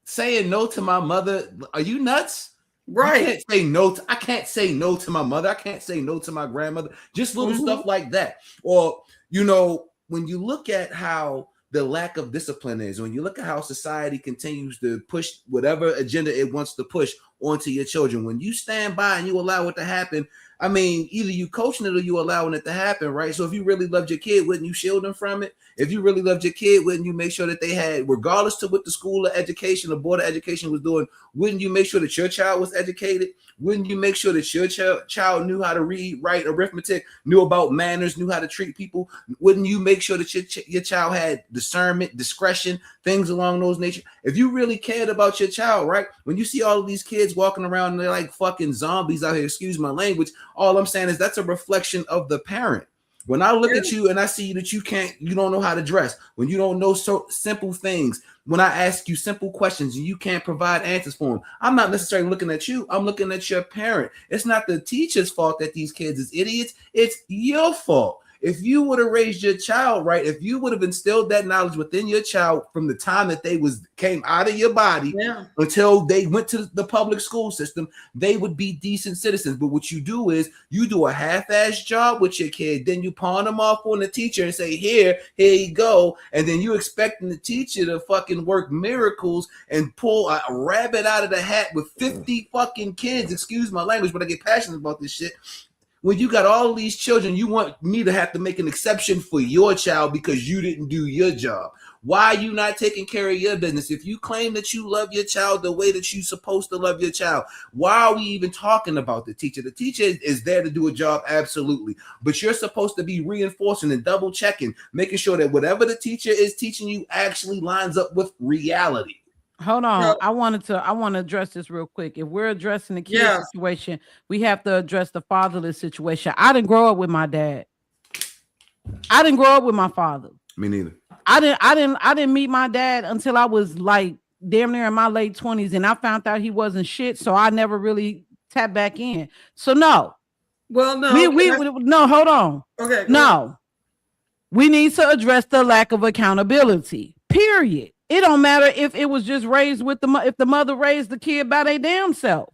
saying no to my mother. Are you nuts? Right. I can't say no to my mother. I can't say no to my grandmother. Just little stuff like that. Or, when you look at how the lack of discipline is, when you look at how society continues to push whatever agenda it wants to push onto your children, when you stand by and you allow it to happen, I mean, either you coaching it or you allowing it to happen, right? So if you really loved your kid, wouldn't you shield them from it? If you really loved your kid, wouldn't you make sure that they had, regardless to what the school of education or board of education was doing, wouldn't you make sure that your child was educated? Wouldn't you make sure that your child knew how to read, write, arithmetic, knew about manners, knew how to treat people? Wouldn't you make sure that your child had discernment, discretion, things along those nature? If you really cared about your child, right? When you see all of these kids walking around and they're like fucking zombies out here, excuse my language, all I'm saying is that's a reflection of the parent. When I look at you and I see that you don't know how to dress, when you don't know so simple things, when I ask you simple questions and you can't provide answers for them, I'm not necessarily looking at you. I'm looking at your parent. It's not the teacher's fault that these kids is idiots. It's your fault. If you would have raised your child right, if you would have instilled that knowledge within your child from the time that they came out of your body until they went to the public school system, they would be decent citizens. But what you do is you do a half-ass job with your kid, then you pawn them off on the teacher and say, here you go. And then you expecting the teacher to fucking work miracles and pull a rabbit out of the hat with 50 fucking kids. Excuse my language, but I get passionate about this shit. When you got all these children, you want me to have to make an exception for your child because you didn't do your job. Why are you not taking care of your business? If you claim that you love your child the way that you're supposed to love your child, why are we even talking about the teacher? The teacher is there to do a job, absolutely. But you're supposed to be reinforcing and double checking, making sure that whatever the teacher is teaching you actually lines up with reality. Hold on. No. I want to address this real quick. If we're addressing the kid Yeah. situation, we have to address the fatherless situation. I didn't grow up with my dad. I didn't grow up with my father. Me neither. I didn't meet my dad until I was like damn near in my late 20s, and I found out he wasn't shit, so I never really tapped back in. So no. Well, no. No, hold on. Okay. No. We need to address the lack of accountability. Period. It don't matter if it was just raised with if the mother raised the kid by their damn self.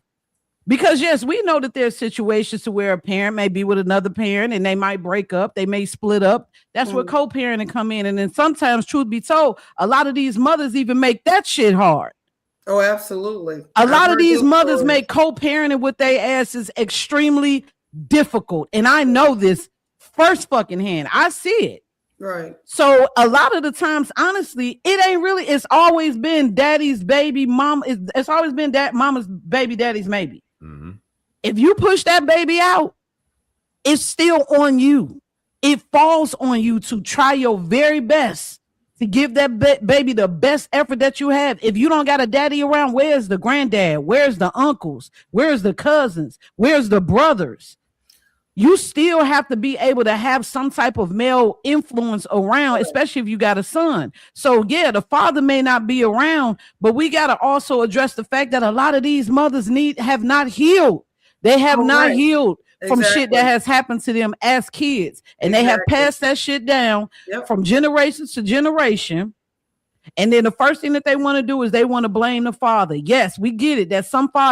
Because yes, we know that there's situations to where a parent may be with another parent and they might break up, they may split up. That's where co-parenting come in. And then sometimes, truth be told, a lot of these mothers even make that shit hard. Oh, absolutely. A lot of these mothers make co-parenting with their asses extremely difficult. And I know this first fucking hand. I see it. Right. So a lot of the times, honestly, it ain't really, it's always been daddy's baby, mom. It's always been mama's baby, daddy's maybe. Mm-hmm. If you push that baby out, it's still on you. It falls on you to try your very best to give that baby the best effort that you have. If you don't got a daddy around, where's the granddad? Where's the uncles? Where's the cousins? Where's the brothers? You still have to be able to have some type of male influence around, especially if you got a son. So yeah, the father may not be around, but we got to also address the fact that a lot of these mothers have not healed. They have not healed from shit that has happened to them as kids. And they have passed that shit down from generation to generation. And then the first thing that they want to do is they want to blame the father. Yes, we get it that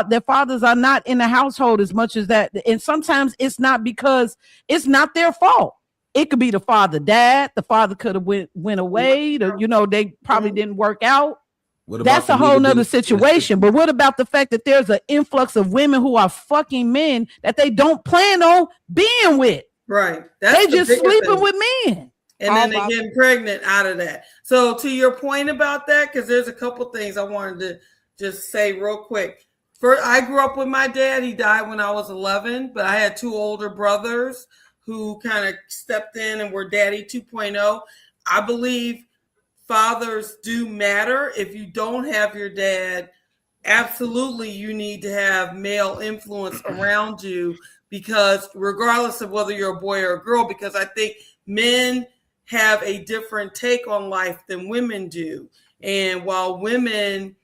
their fathers are not in the household as much as that. And sometimes it's not because it's not their fault. It could be the father died. The father could have went away. They probably didn't work out. That's a whole nother situation. But what about the fact that there's an influx of women who are fucking men that they don't plan on being with? Right. They just sleeping with men. And then they're getting pregnant out of that. So to your point about that, because there's a couple things I wanted to just say real quick. First, I grew up with my dad. He died when I was 11, but I had two older brothers who kind of stepped in and were daddy 2.0. I believe fathers do matter. If you don't have your dad, absolutely you need to have male influence around you, because regardless of whether you're a boy or a girl, because I think men have a different take on life than women do. And while women,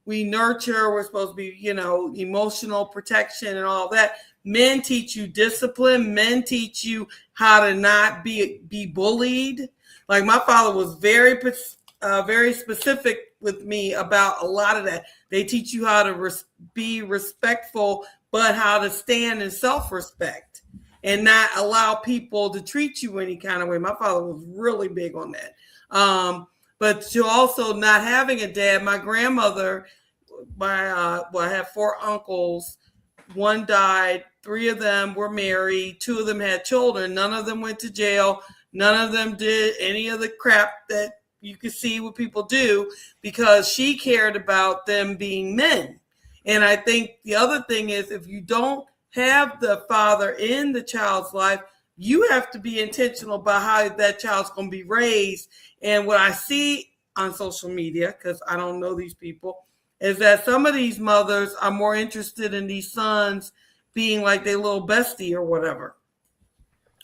we nurture, we're supposed to be, emotional protection and all that. Men teach you discipline. Men teach you how to not be bullied. Like my father was very specific with me about a lot of that. They teach you how to be respectful, but how to stand in self-respect and not allow people to treat you any kind of way. My father was really big on that. But to also not having a dad, my grandmother, I have 4 uncles. 1 died. 3 of them were married. 2 of them had children. None of them went to jail. None of them did any of the crap that you could see what people do, because she cared about them being men. And I think the other thing is, if you don't have the father in the child's life, you have to be intentional about how that child's going to be raised. And what I see on social media, because I don't know these people, is that some of these mothers are more interested in these sons being like their little bestie or whatever.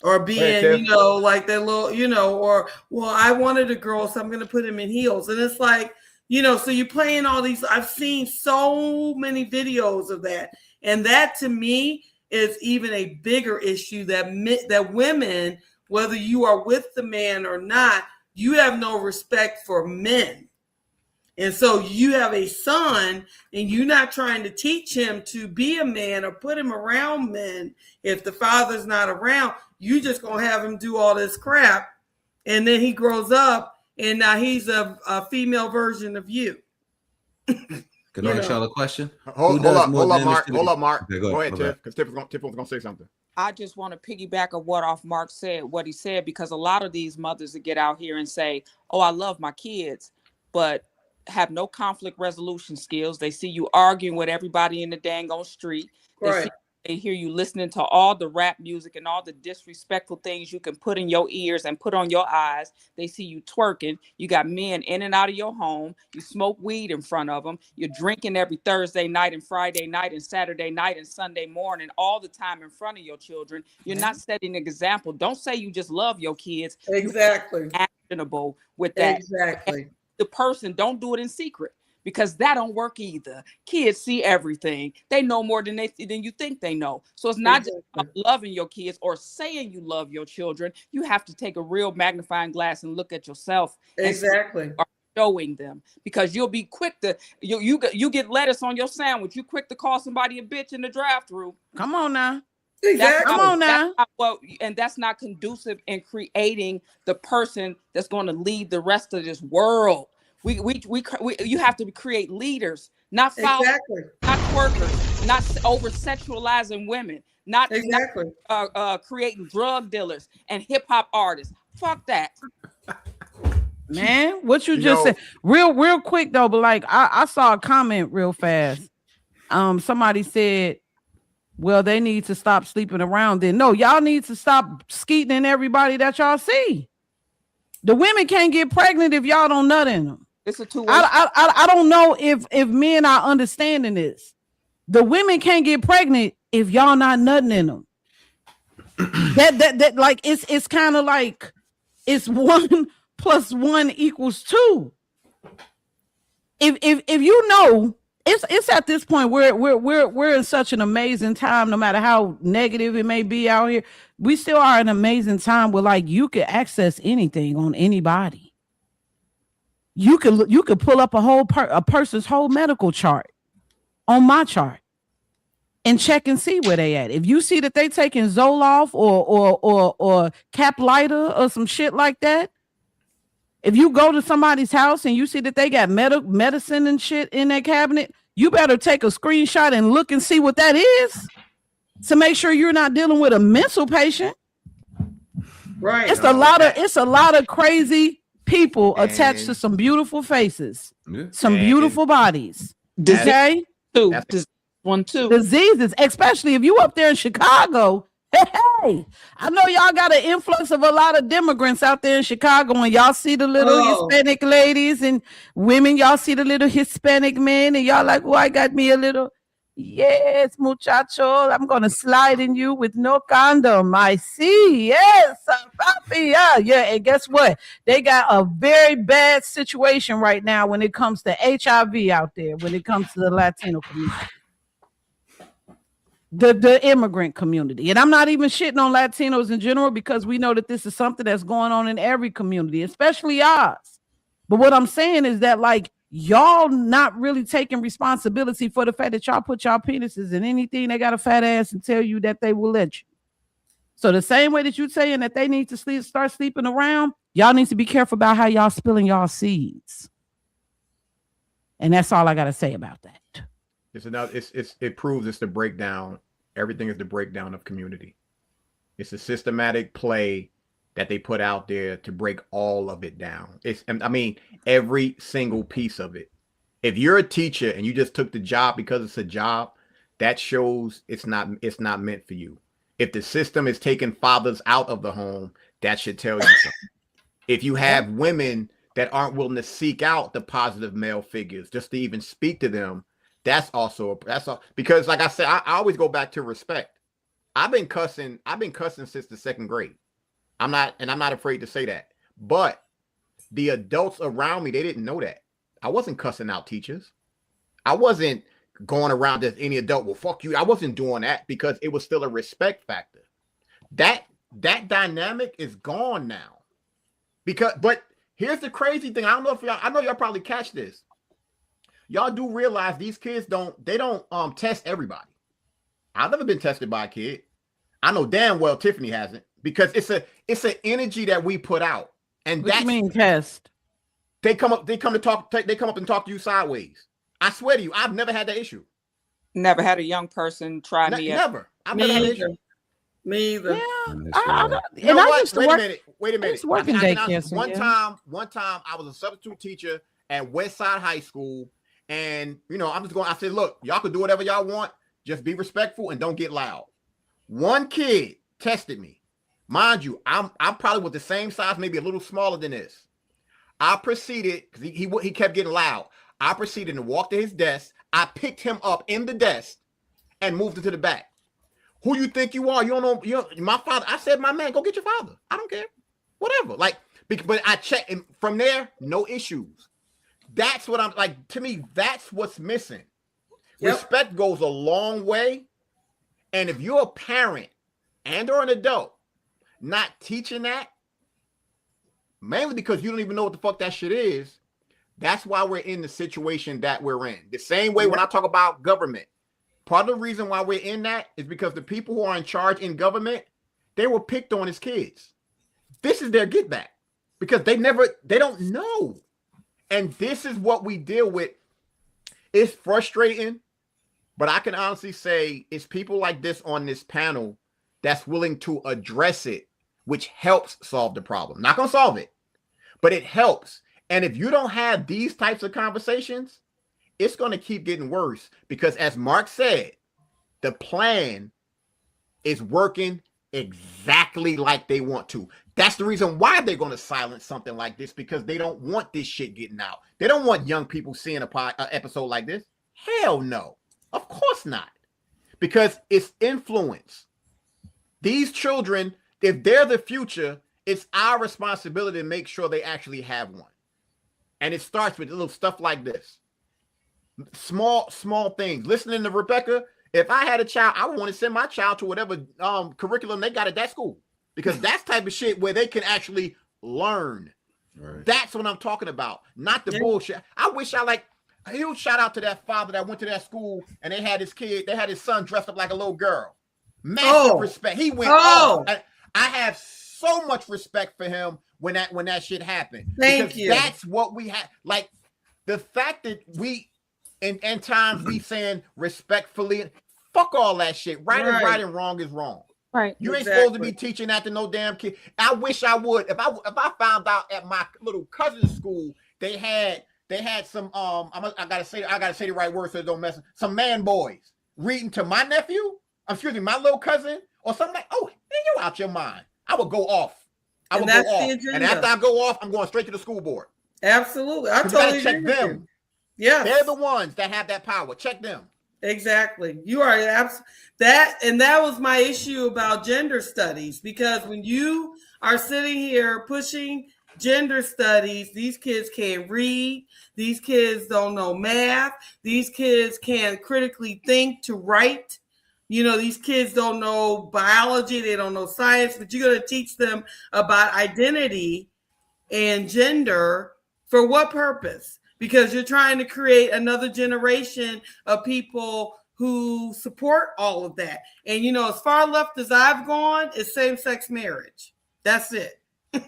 Or being, like their little, or, well, I wanted a girl, so I'm going to put him in heels. And it's like, so you're playing all these. I've seen so many videos of that. And that to me is even a bigger issue, that women, whether you are with the man or not, you have no respect for men. And so you have a son and you're not trying to teach him to be a man or put him around men. If the father's not around, you just going to have him do all this crap. And then he grows up and now he's a female version of you. Can I ask y'all a question? Hold up, Mark. Okay, go ahead, Tiff, because Tiff was going to say something. I just want to piggyback of what Mark said, what he said, because a lot of these mothers that get out here and say, "Oh, I love my kids," but have no conflict resolution skills. They see you arguing with everybody in the dang on street. Right. They hear you listening to all the rap music and all the disrespectful things you can put in your ears and put on your eyes. They see you twerking. You got men in and out of your home. You smoke weed in front of them. You're drinking every Thursday night and Friday night and Saturday night and Sunday morning, all the time in front of your children. You're not setting an example. Don't say you just love your kids. Exactly. You're actionable with that. Exactly. And the person, don't do it in secret, because that don't work either. Kids see everything. They know more than you think they know. So it's not just about loving your kids or saying you love your children. You have to take a real magnifying glass and look at yourself. Exactly. And showing them, because you'll be quick to you get lettuce on your sandwich. You quick to call somebody a bitch in the drive-through. Come on now. Exactly. Come on now. And that's not conducive in creating the person that's going to lead the rest of this world. You have to create leaders, not followers, not workers, not over sexualizing women, not creating drug dealers and hip hop artists. Fuck that. Man, what you just said, real quick though, but like I saw a comment real fast. Somebody said, well, they need to stop sleeping around. Then no, y'all need to stop skeeting everybody that y'all see. The women can't get pregnant if y'all don't nut in them. It's a two-way. I don't know if men are understanding this. The women can't get pregnant if y'all not nutting in them. that like it's kind of like it's 1 + 1 = 2. If you know, it's at this point where we're in such an amazing time. No matter how negative it may be out here, we still are in an amazing time where like you could access anything on anybody. You could pull up a person's whole medical chart on my chart and check and see where they at. If you see that they taking Zoloft or Caplyta or some shit like that, if you go to somebody's house and you see that they got medicine and shit in their cabinet, you better take a screenshot and look and see what that is to make sure you're not dealing with a mental patient. Right. It's a lot of crazy people attached to some beautiful faces, some beautiful bodies. Okay, one too. Diseases, especially if you up there in Chicago. Hey, I know y'all got an influx of a lot of immigrants out there in Chicago, and y'all see the little Hispanic ladies and women. Y'all see the little Hispanic men, and y'all like, oh, I got me a little. Yes, muchacho, I'm gonna slide in you with no condom. I see. Yes, papi. Yeah. And guess what? They got a very bad situation right now when it comes to HIV out there. When it comes to the Latino community, the immigrant community, and I'm not even shitting on Latinos in general because we know that this is something that's going on in every community, especially ours. But what I'm saying is that like, y'all not really taking responsibility for the fact that y'all put y'all penises in anything they got a fat ass and tell you that they will let you. So the same way that you saying that they need to start sleeping around, y'all need to be careful about how y'all spilling y'all seeds. And that's all I got to say about that. It proves it's the breakdown. Everything is the breakdown of community. It's a systematic play that they put out there to break all of it down. Every single piece of it. If you're a teacher and you just took the job because it's a job, that shows it's not meant for you. If the system is taking fathers out of the home, that should tell you something. If you have women that aren't willing to seek out the positive male figures just to even speak to them, that's all because like I said, I always go back to respect. I've been cussing since the 2nd grade. I'm not afraid to say that. But the adults around me, they didn't know that. I wasn't cussing out teachers. I wasn't going around as any adult, well, fuck you. I wasn't doing that because it was still a respect factor. That dynamic is gone now. But here's the crazy thing. I know y'all probably catch this. Y'all do realize these kids don't test everybody. I've never been tested by a kid. I know damn well Tiffany hasn't. Because it's an energy that we put out, and what you mean test? They come up and talk to you sideways. I swear to you, I've never had that issue. Never had a young person try me. Never. I've never had an issue. Me either. Yeah, That's I, right. I, You know and I what? used to Wait work. a minute. Wait a minute. used to work in I can daycare honestly- some one years. time, I was a substitute teacher at Westside High School, and I'm just going. I said, look, y'all can do whatever y'all want. Just be respectful and don't get loud. One kid tested me. Mind you, I'm probably with the same size, maybe a little smaller than this. I proceeded, because he kept getting loud. I proceeded to walk to his desk. I picked him up in the desk and moved him to the back. Who you think you are? You don't know. My father. I said, my man, go get your father. I don't care. Whatever. Like, but I checked, and from there, no issues. That's what I'm like. To me, that's what's missing. Yep. Respect goes a long way. And if you're a parent and or an adult not teaching that, mainly because you don't even know what the fuck that shit is, that's why we're in the situation that we're in. The same way when I talk about government, part of the reason why we're in that is because the people who are in charge in government, they were picked on as kids. This is their get back because they don't know. And this is what we deal with. It's frustrating, but I can honestly say it's people like this on this panel that's willing to address it, which helps solve the problem. Not going to solve it, but it helps. And if you don't have these types of conversations, it's going to keep getting worse because, as Mark said, the plan is working exactly like they want to. That's the reason why they're going to silence something like this, because they don't want this shit getting out. They don't want young people seeing an episode like this. Hell no. Of course not. Because it's influence. These children, if they're the future, it's our responsibility to make sure they actually have one. And it starts with little stuff like this. Small things. Listening to Rebecca, if I had a child, I would want to send my child to whatever curriculum they got at that school, because that's type of shit where they can actually learn. Right. That's what I'm talking about, not the bullshit. I wish a huge shout out to that father that went to that school and they had his son dressed up like a little girl. Massive respect. He went off. I have so much respect for him when that shit happened. Thank you. That's what we have. Like the fact that we in times we saying respectfully, fuck all that shit. Right is right and wrong is wrong. Right. You ain't supposed to be teaching that to no damn kid. I wish I would. If I found out at my little cousin's school they had some I gotta say the right word so it don't mess up. Some man boys reading to my nephew, my little cousin, or something like, oh, man, you out your mind. I would go off. And after I go off, I'm going straight to the school board. Absolutely. I totally check them. Yeah. They're the ones that have that power. Check them. Exactly. You are that was my issue about gender studies, because when you are sitting here pushing gender studies, these kids can't read, these kids don't know math, these kids can't critically think to write. These kids don't know biology, they don't know science, but you're going to teach them about identity and gender for what purpose? Because you're trying to create another generation of people who support all of that. And, as far left as I've gone, is same-sex marriage. That's it.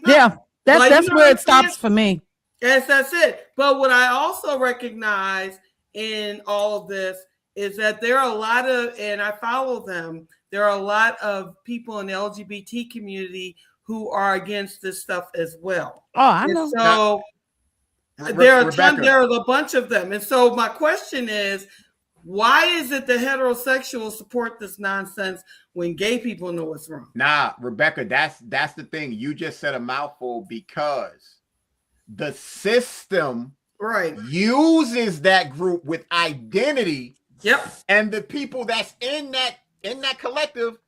Yeah, that's where it stops for me. Yes, that's it. But what I also recognize in all of this is that there are a lot of, and I follow them, there are a lot of people in the LGBT community who are against this stuff as well. Oh, I know. So there are a bunch of them. And so my question is, why is it the heterosexuals support this nonsense when gay people know what's wrong? Nah, Rebecca, that's the thing. You just said a mouthful, because the system uses that group with identity. Yep. And the people that's in that collective,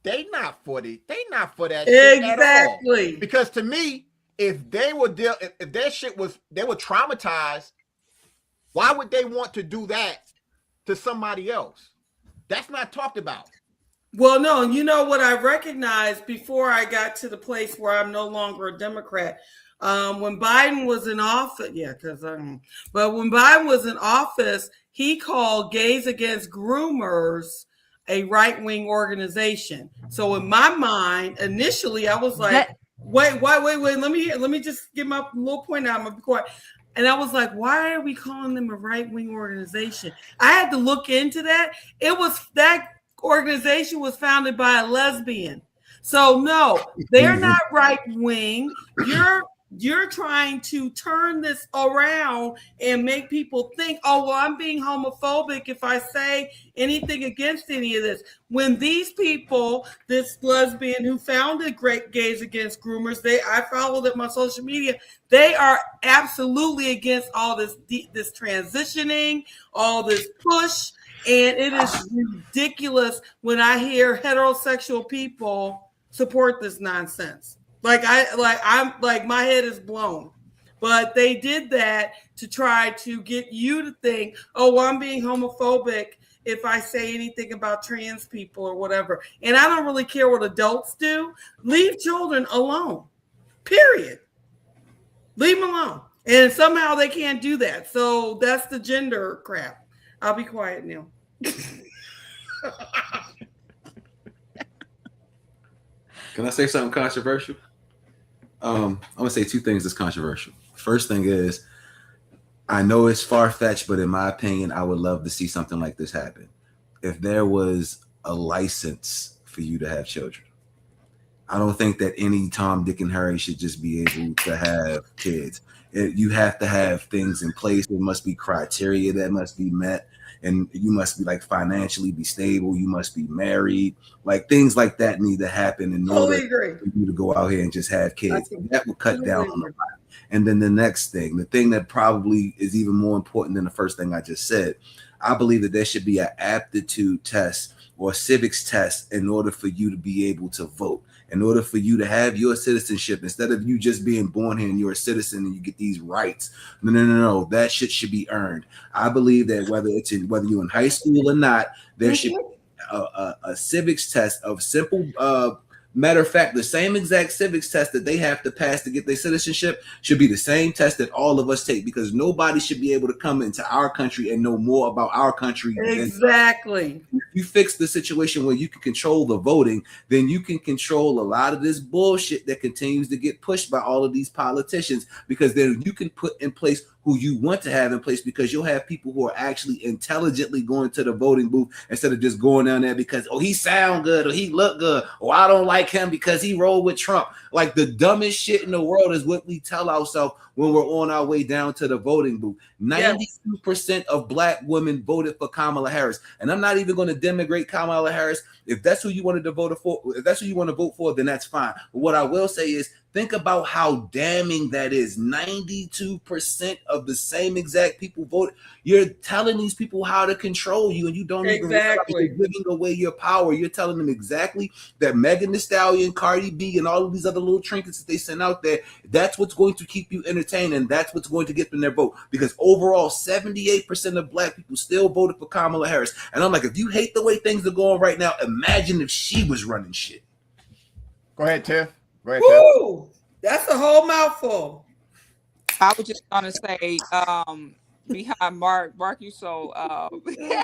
they not for that shit at all. Because to me, if they were traumatized, why would they want to do that to somebody else? That's not talked about. Well, no, you know what I recognized before I got to the place where I'm no longer a Democrat. When Biden was in office, but when Biden was in office, he called Gays Against Groomers a right-wing organization. So in my mind, initially, I was like, wait, let me just get my little point out. I'm gonna be quiet. And I was like, why are we calling them a right-wing organization? I had to look into that. It was that organization was founded by a lesbian. So no, they're not right wing. You're trying to turn this around and make people think, oh, well, I'm being homophobic if I say anything against any of this. When these people, this lesbian who founded Great Gays Against Groomers, I follow them on social media. They are absolutely against all this transitioning, all this push. And it is ridiculous when I hear heterosexual people support this nonsense. I'm my head is blown. But they did that to try to get you to think, oh, well, I'm being homophobic if I say anything about trans people or whatever. And I don't really care what adults do. Leave children alone. Period. Leave them alone. And somehow they can't do that. So that's the gender crap. I'll be quiet now. Can I say something controversial? I'm gonna say two things that's controversial. First thing is, I know it's far-fetched, but in my opinion, I would love to see something like this happen. If there was a license for you to have children, I don't think that any Tom, Dick, and Harry should just be able to have kids. You have to have things in place. There must be criteria that must be met. And you must be like financially be stable. You must be married. Like things like that need to happen in order for you to go out here and just have kids. That will cut down on the lot. And then the next thing, the thing that probably is even more important than the first thing I just said, I believe that there should be an aptitude test or a civics test in order for you to be able to vote. In order for you to have your citizenship, instead of you just being born here and you're a citizen and you get these rights. No. That shit should be earned. I believe that whether you're in high school or not, there should be a civics test of simple. Matter of fact, the same exact civics test that they have to pass to get their citizenship should be the same test that all of us take, because nobody should be able to come into our country and know more about our country. Exactly. If you fix the situation where you can control the voting, then you can control a lot of this bullshit that continues to get pushed by all of these politicians, because then you can put in place who you want to have in place, because you'll have people who are actually intelligently going to the voting booth instead of just going down there because, oh, he sound good or he look good or I don't like him because he rolled with Trump. Like the dumbest shit in the world is what we tell ourselves when we're on our way down to the voting booth. 92% of black women voted for Kamala Harris. And I'm not even going to denigrate Kamala Harris. If that's who you wanted to vote for, if that's who you want to vote for, then that's fine. But what I will say is, think about how damning that is. 92% of the same exact people voted. You're telling these people how to control you, and you don't even realize you're giving away your power. You're telling them exactly that Megan Thee Stallion, Cardi B, and all of these other little trinkets that they send out there, that's what's going to keep you entertained, and that's what's going to get them their vote. Because overall, 78% of black people still voted for Kamala Harris. And I'm like, if you hate the way things are going right now, imagine if she was running shit. Go ahead, Tiff. Woo! That's a whole mouthful. I was just gonna say, behind Mark, you so yeah,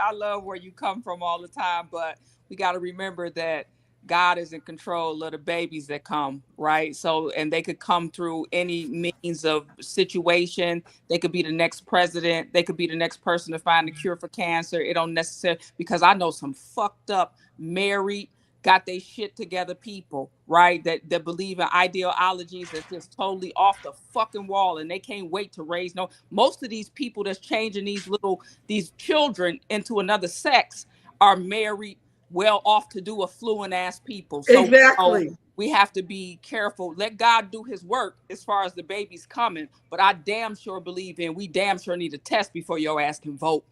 I love where you come from all the time, but we got to remember that God is in control of the babies that come, right? So, and they could come through any means of situation. They could be the next president. They could be the next person to find a cure for cancer. It don't necessarily, because I know some fucked up married, got they shit together people, right? That believe in ideologies that's just totally off the fucking wall, and they can't wait to raise most of these people that's changing these children into another sex are married, well off to do affluent ass people. So exactly. We have to be careful. Let God do his work as far as the babies coming. But I damn sure believe we damn sure need a test before your ass can vote.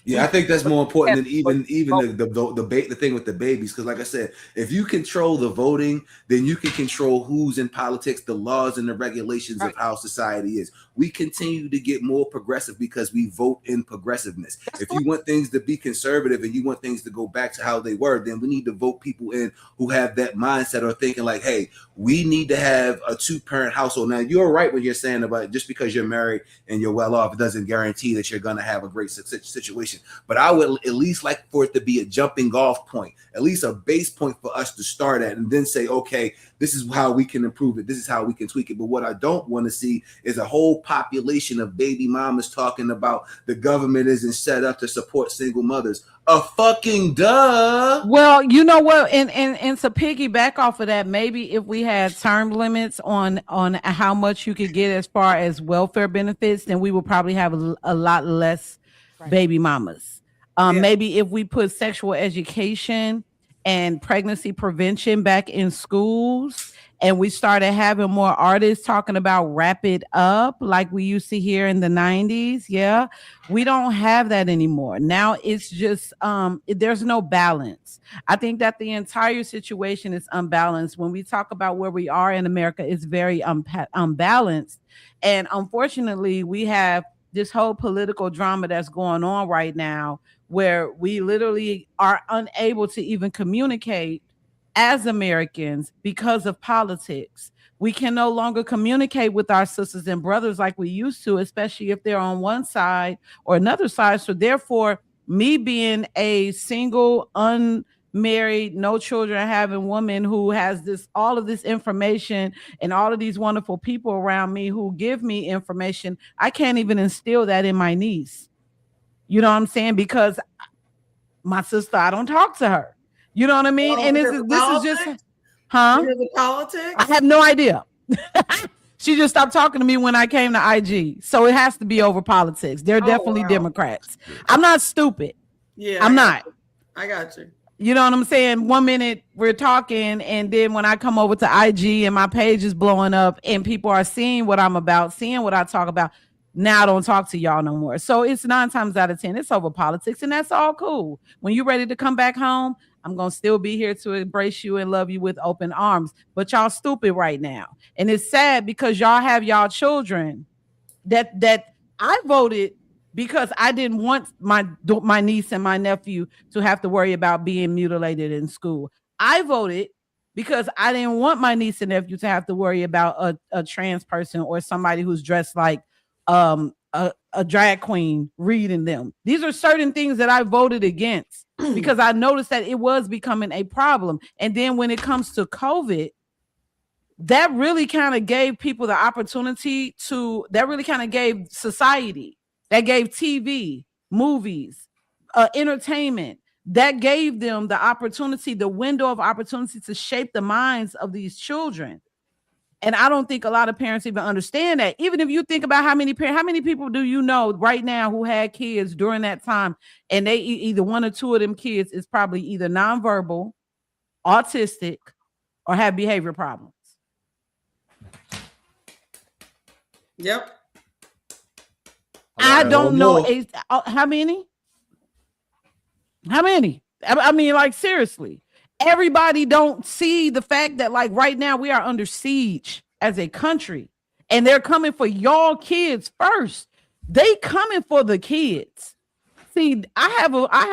Yeah, I think that's more important than even the thing with the babies. Because like I said, if you control the voting, then you can control who's in politics, the laws and the regulations of how society is. We continue to get more progressive because we vote in progressiveness. If you want things to be conservative and you want things to go back to how they were, then we need to vote people in who have that mindset or thinking like, hey, we need to have a 2-parent household. Now, you're right when you're saying about just because you're married and you're well off, it doesn't guarantee that you're going to have a great situation generation. But I would at least like for it to be a jumping off point, at least a base point for us to start at, and then say, okay, this is how we can improve it. This is how we can tweak it. But what I don't want to see is a whole population of baby mamas talking about the government isn't set up to support single mothers. A fucking duh. Well, you know what, and to piggyback off of that, maybe if we had term limits on how much you could get as far as welfare benefits, then we would probably have a lot less baby mamas. Maybe if we put sexual education and pregnancy prevention back in schools, and we started having more artists talking about wrap it up like we used to hear in the 90s. Yeah, we don't have that anymore. Now it's just there's no balance. I think that the entire situation is unbalanced. When we talk about where we are in America, it's very unbalanced. And unfortunately, we have this whole political drama that's going on right now, where we literally are unable to even communicate as Americans because of politics. We can no longer communicate with our sisters and brothers like we used to, especially if they're on one side or another side. So therefore, me being a single, unmarried, no children having woman who has all of this information and all of these wonderful people around me who give me information, I can't even instill that in my niece. You know what I'm saying? Because my sister, I don't talk to her. You know what I mean? And this is just, The politics? I have no idea. She just stopped talking to me when I came to IG. So it has to be over politics. They're definitely Democrats. I'm not stupid. Yeah, I'm not. I got you. You know what I'm saying? 1 minute we're talking, and then when I come over to IG and my page is blowing up and people are seeing what I'm about, seeing what I talk about, now I don't talk to y'all no more. So it's 9 times out of 10, it's over politics, and that's all cool. When you're ready to come back home, I'm going to still be here to embrace you and love you with open arms. But y'all stupid right now. And it's sad because y'all have y'all children that I voted because I didn't want my niece and my nephew to have to worry about being mutilated in school. I voted because I didn't want my niece and nephew to have to worry about a trans person or somebody who's dressed like a drag queen reading them. These are certain things that I voted against because I noticed that it was becoming a problem. And then when it comes to COVID, that really kind of gave people the opportunity that really kind of gave society, that gave TV, movies, entertainment, that gave them the opportunity, the window of opportunity to shape the minds of these children. And I don't think a lot of parents even understand that. Even if you think about how many people do you know right now who had kids during that time, and they either one or two of them kids is probably either nonverbal, autistic, or have behavior problems. Yep. I don't know how many. I mean, like, seriously. Everybody don't see the fact that, like, right now we are under siege as a country, and they're coming for y'all kids first. They coming for the kids. See, I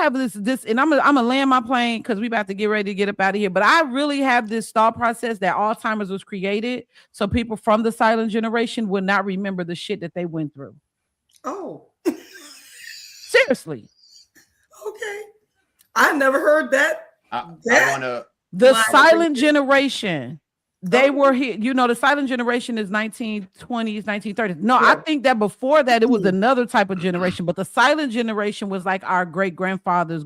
have this, and I'm gonna land my plane because we about to get ready to get up out of here. But I really have this thought process that Alzheimer's was created so people from the silent generation would not remember the shit that they went through. Oh, seriously. Okay, I never heard that. The silent generation, they were here. You know, the silent generation is 1920s, 1930s. No, yeah. I think that before that it was another type of generation, but the silent generation was like our great grandfathers.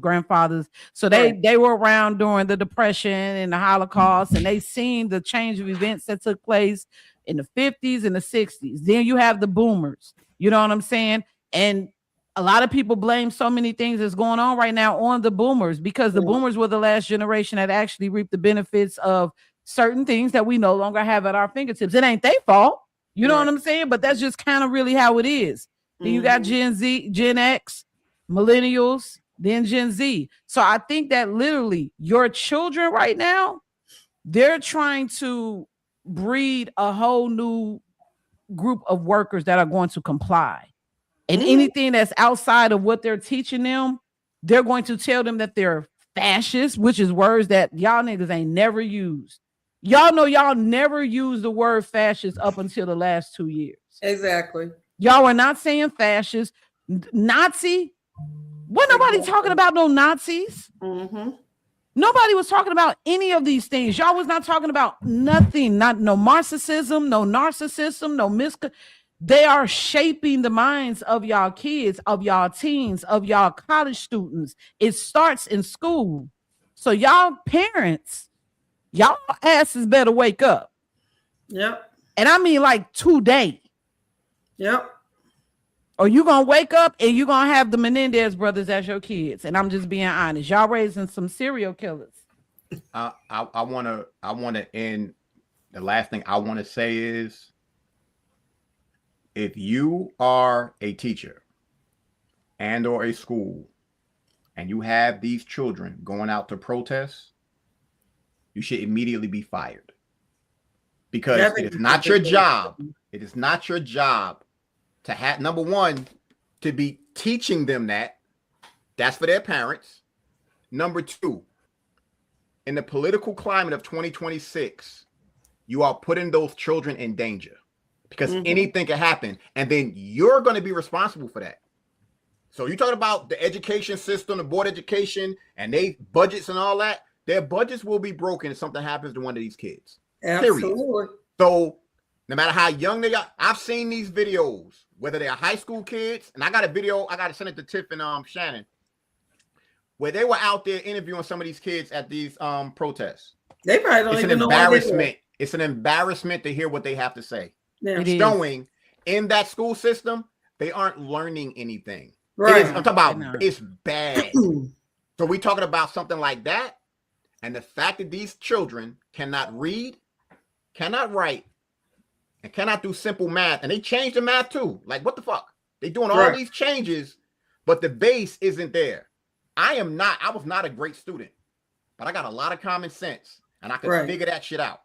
So they were around during the Depression and the Holocaust, and they seen the change of events that took place in the 50s and the 60s. Then you have the boomers. You know what I'm saying? And a lot of people blame so many things that's going on right now on the boomers because the boomers were the last generation that actually reaped the benefits of certain things that we no longer have at our fingertips. It ain't their fault. You know what I'm saying? But that's just kind of really how it is. Then you got Gen Z, Gen X, millennials, then Gen Z. So I think that literally your children right now, they're trying to breed a whole new group of workers that are going to comply. And anything that's outside of what they're teaching them, they're going to tell them that they're fascist, which is words that y'all niggas ain't never used. Y'all know y'all never used the word fascist up until the last 2 years. Exactly. Y'all are not saying fascist. Nazi, Wasn't nobody talking about no Nazis. Mm-hmm. Nobody was talking about any of these things. Y'all was not talking about nothing. Not no narcissism, no They are shaping the minds of y'all kids, of y'all teens, of y'all college students. It starts in school. So y'all parents, y'all asses better wake up. Yep. And I mean like today. Yep. Or you gonna wake up and you gonna have the Menendez brothers as your kids. And I'm just being honest. Y'all raising some serial killers. I wanna end. The last thing I want to say is, if you are a teacher and or a school and you have these children going out to protest, you should immediately be fired. Because it is not your job. It is not your job to have, number one, to be teaching them that. That's for their parents. Number two, in the political climate of 2026, you are putting those children in danger because anything can happen. And then you're going to be responsible for that. So you talking about the education system, the board education, and they budgets and all that. Their budgets will be broken if something happens to one of these kids. Absolutely. Period. So no matter how young they are, I've seen these videos, whether they're high school kids, and I got a video, I got to send it to Tiff and Shannon, where they were out there interviewing some of these kids at these protests. They probably don't even know what they do. It's an embarrassment to hear what they have to say. Yeah. Showing in that school system, they aren't learning anything. Right. I'm talking about it's bad. So we talking about something like that, and the fact that these children cannot read, cannot write, and cannot do simple math, and they changed the math too. Like, what the fuck? They doing all these changes, but the base isn't there. I was not a great student, but I got a lot of common sense, and I can figure that shit out.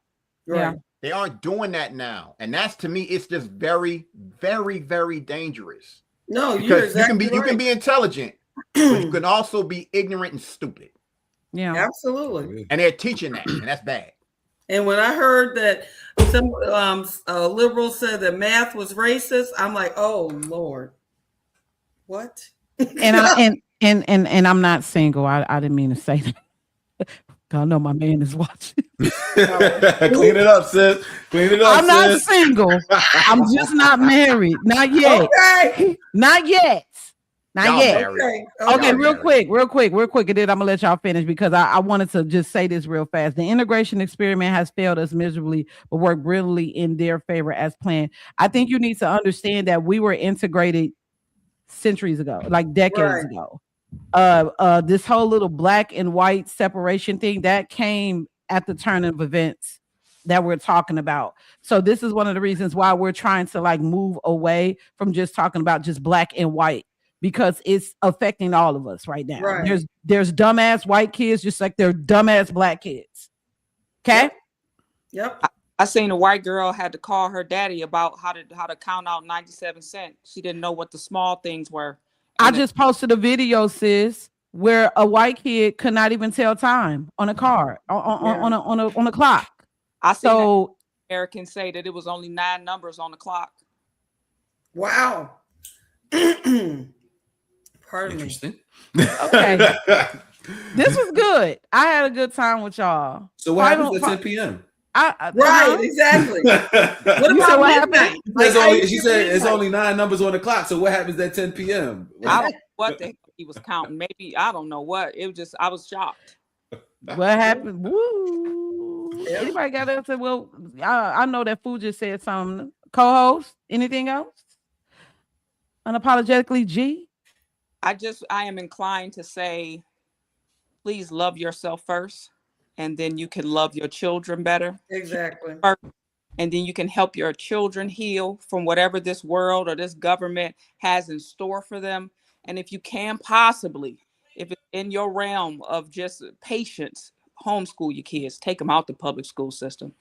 Right. They aren't doing that now, and that's, to me, it's just very, very, very dangerous. No, because you can be intelligent, but you can also be ignorant and stupid. Yeah, absolutely. And they're teaching that, and that's bad. And when I heard that some liberals said that math was racist, I'm like, oh Lord, what? And I'm not single. I didn't mean to say that. I know my man is watching. Clean it up, sis. Clean it up. I'm not single. I'm just not married. Not yet. Okay. Not yet. Not yet. Okay, real quick. And then I'm gonna let y'all finish because I wanted to just say this real fast. The integration experiment has failed us miserably, but worked brilliantly in their favor as planned. I think you need to understand that we were integrated centuries ago, like decades ago. This whole little black and white separation thing that came at the turn of events that we're talking about. So this is one of the reasons why we're trying to like move away from just talking about just black and white, because it's affecting all of us right now. There's dumbass white kids just like they're dumbass black kids. Okay. Yep. I seen a white girl had to call her daddy about how to count out 97 cents. She didn't know what the small things were. I just posted a video, sis, where a white kid could not even tell time on a car, on a clock. I seen Americans say that it was only 9 numbers on the clock. Wow. Pardon me. Okay. This was good. I had a good time with y'all. So what happens at 10 p.m.? Exactly. What about what happened? She said it's only 9 numbers on the clock. So what happens at 10 p.m.? I don't know what the hell he was counting. Maybe I don't know what. It was just I was shocked. What happened? Woo. Anybody got to say? Well, I know that Food just said something. Co-host, anything else? Unapologetically, G. I am inclined to say, please love yourself first. And then you can love your children better. Exactly. And then you can help your children heal from whatever this world or this government has in store for them. And if you can possibly, if it's in your realm of just patience, homeschool your kids, take them out the public school system.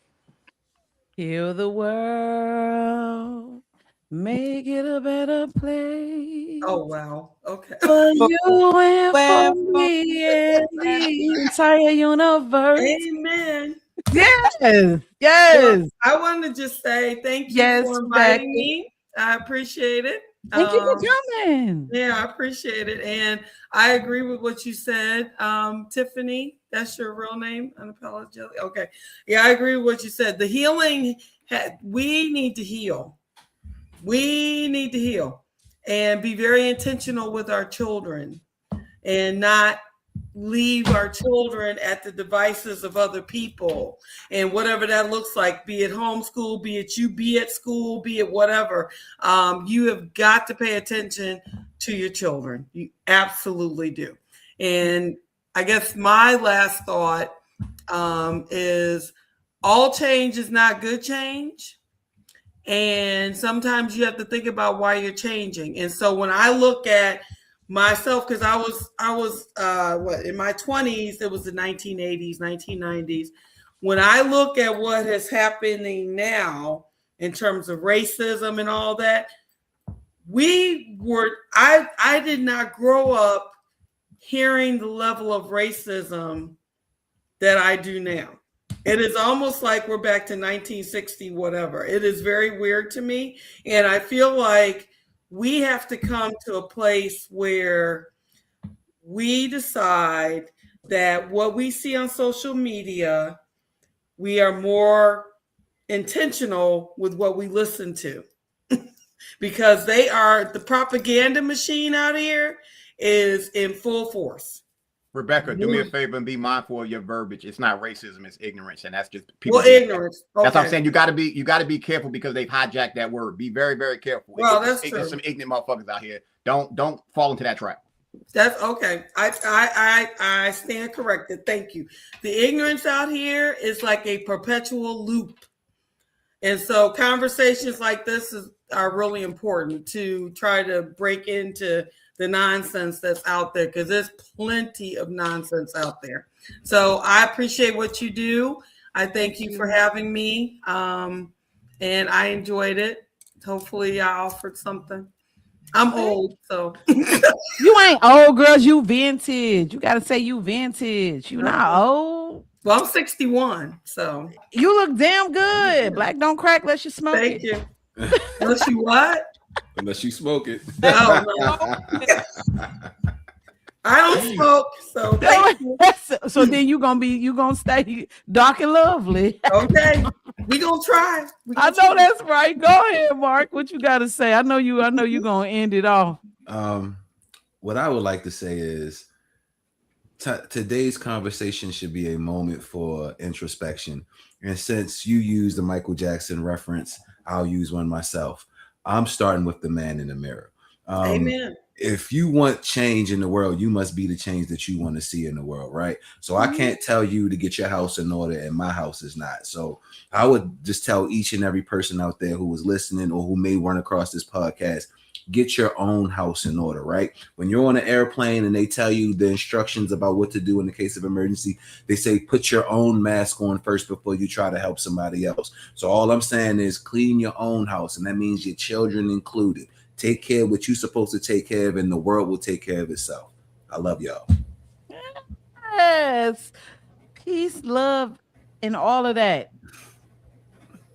Heal the world, make it a better place. Oh, wow. Okay. For you and for me and the entire universe. Amen. Yes. Well, I wanted to just say thank you for inviting me. I appreciate it. Thank you for coming. Yeah, I appreciate it. And I agree with what you said. Tiffany, that's your real name? Unapologetic. Okay. Yeah, I agree with what you said. The healing, we need to heal. We need to heal and be very intentional with our children and not leave our children at the devices of other people and whatever that looks like, be it homeschool, be it you be at school, be it whatever. You have got to pay attention to your children. You absolutely do. And I guess my last thought is all change is not good change. And sometimes you have to think about why you're changing. And so when I look at myself, because I was in my 20s, it was the 1980s, 1990s. When I look at what is happening now in terms of racism and all that, I did not grow up hearing the level of racism that I do now. It is almost like we're back to 1960, whatever. It is very weird to me. And I feel like we have to come to a place where we decide that what we see on social media, we are more intentional with what we listen to. Because the propaganda machine out here is in full force. Rebecca, do me a favor and be mindful of your verbiage. It's not racism, it's ignorance, and that's just people. Well, ignorance. Okay. That's what I'm saying. You got to be careful because they've hijacked that word. Be very, very careful. Well, that's true. There's some ignorant motherfuckers out here. Don't fall into that trap. That's okay. I stand corrected. Thank you. The ignorance out here is like a perpetual loop, and so conversations like this are really important to try to break into the nonsense that's out there, because there's plenty of nonsense out there. So I appreciate what you do. I thank you for having me. And I enjoyed it. Hopefully I offered something. I'm old, so. You ain't old, girls. You vintage. You got to say you vintage. You not old. Well, I'm 61, so. You look damn good. Black don't crack unless you smoke Thank it. you. Unless you what? Unless you smoke it. Oh, no. I don't smoke, so thank you. So then you gonna stay dark and lovely. Okay, we gonna try. I know that's right. Go ahead, Mark. What you got to say? I know you gonna end it off. What I would like to say is today's conversation should be a moment for introspection. And since you used the Michael Jackson reference, I'll use one myself. I'm starting with the man in the mirror. Amen. If you want change in the world, you must be the change that you want to see in the world, right? So I can't tell you to get your house in order, and my house is not. So I would just tell each and every person out there who is listening or who may run across this podcast, get your own house in order, right? When you're on an airplane and they tell you the instructions about what to do in the case of emergency, they say put your own mask on first before you try to help somebody else. So all I'm saying is clean your own house, and that means your children included. Take care of what you're supposed to take care of, and the world will take care of itself. I love y'all. Yes. Peace, love, and all of that.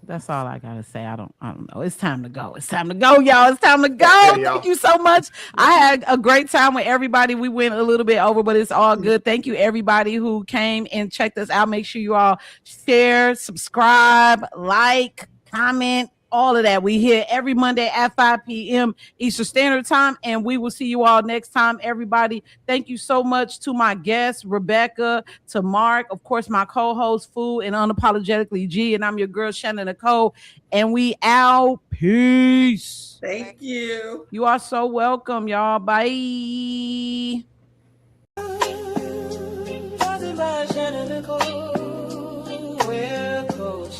That's all I gotta say. I don't know. It's time to go. It's time to go, y'all. It's time to go. Yeah, Thank you so much. I had a great time with everybody. We went a little bit over, but it's all good. Thank you, everybody who came and checked us out. Make sure you all share, subscribe, like, comment, all of that. We here every Monday at 5 p.m. Eastern Standard Time, and we will see you all next time, everybody. Thank you so much to my guests, Rebecca, to Mark, of course, my co-host, Food and Unapologetically G, and I'm your girl, Shannon Nicole, and we out. Peace. Thank you. You are so welcome, y'all. Bye. Shannon Nicole, where Coach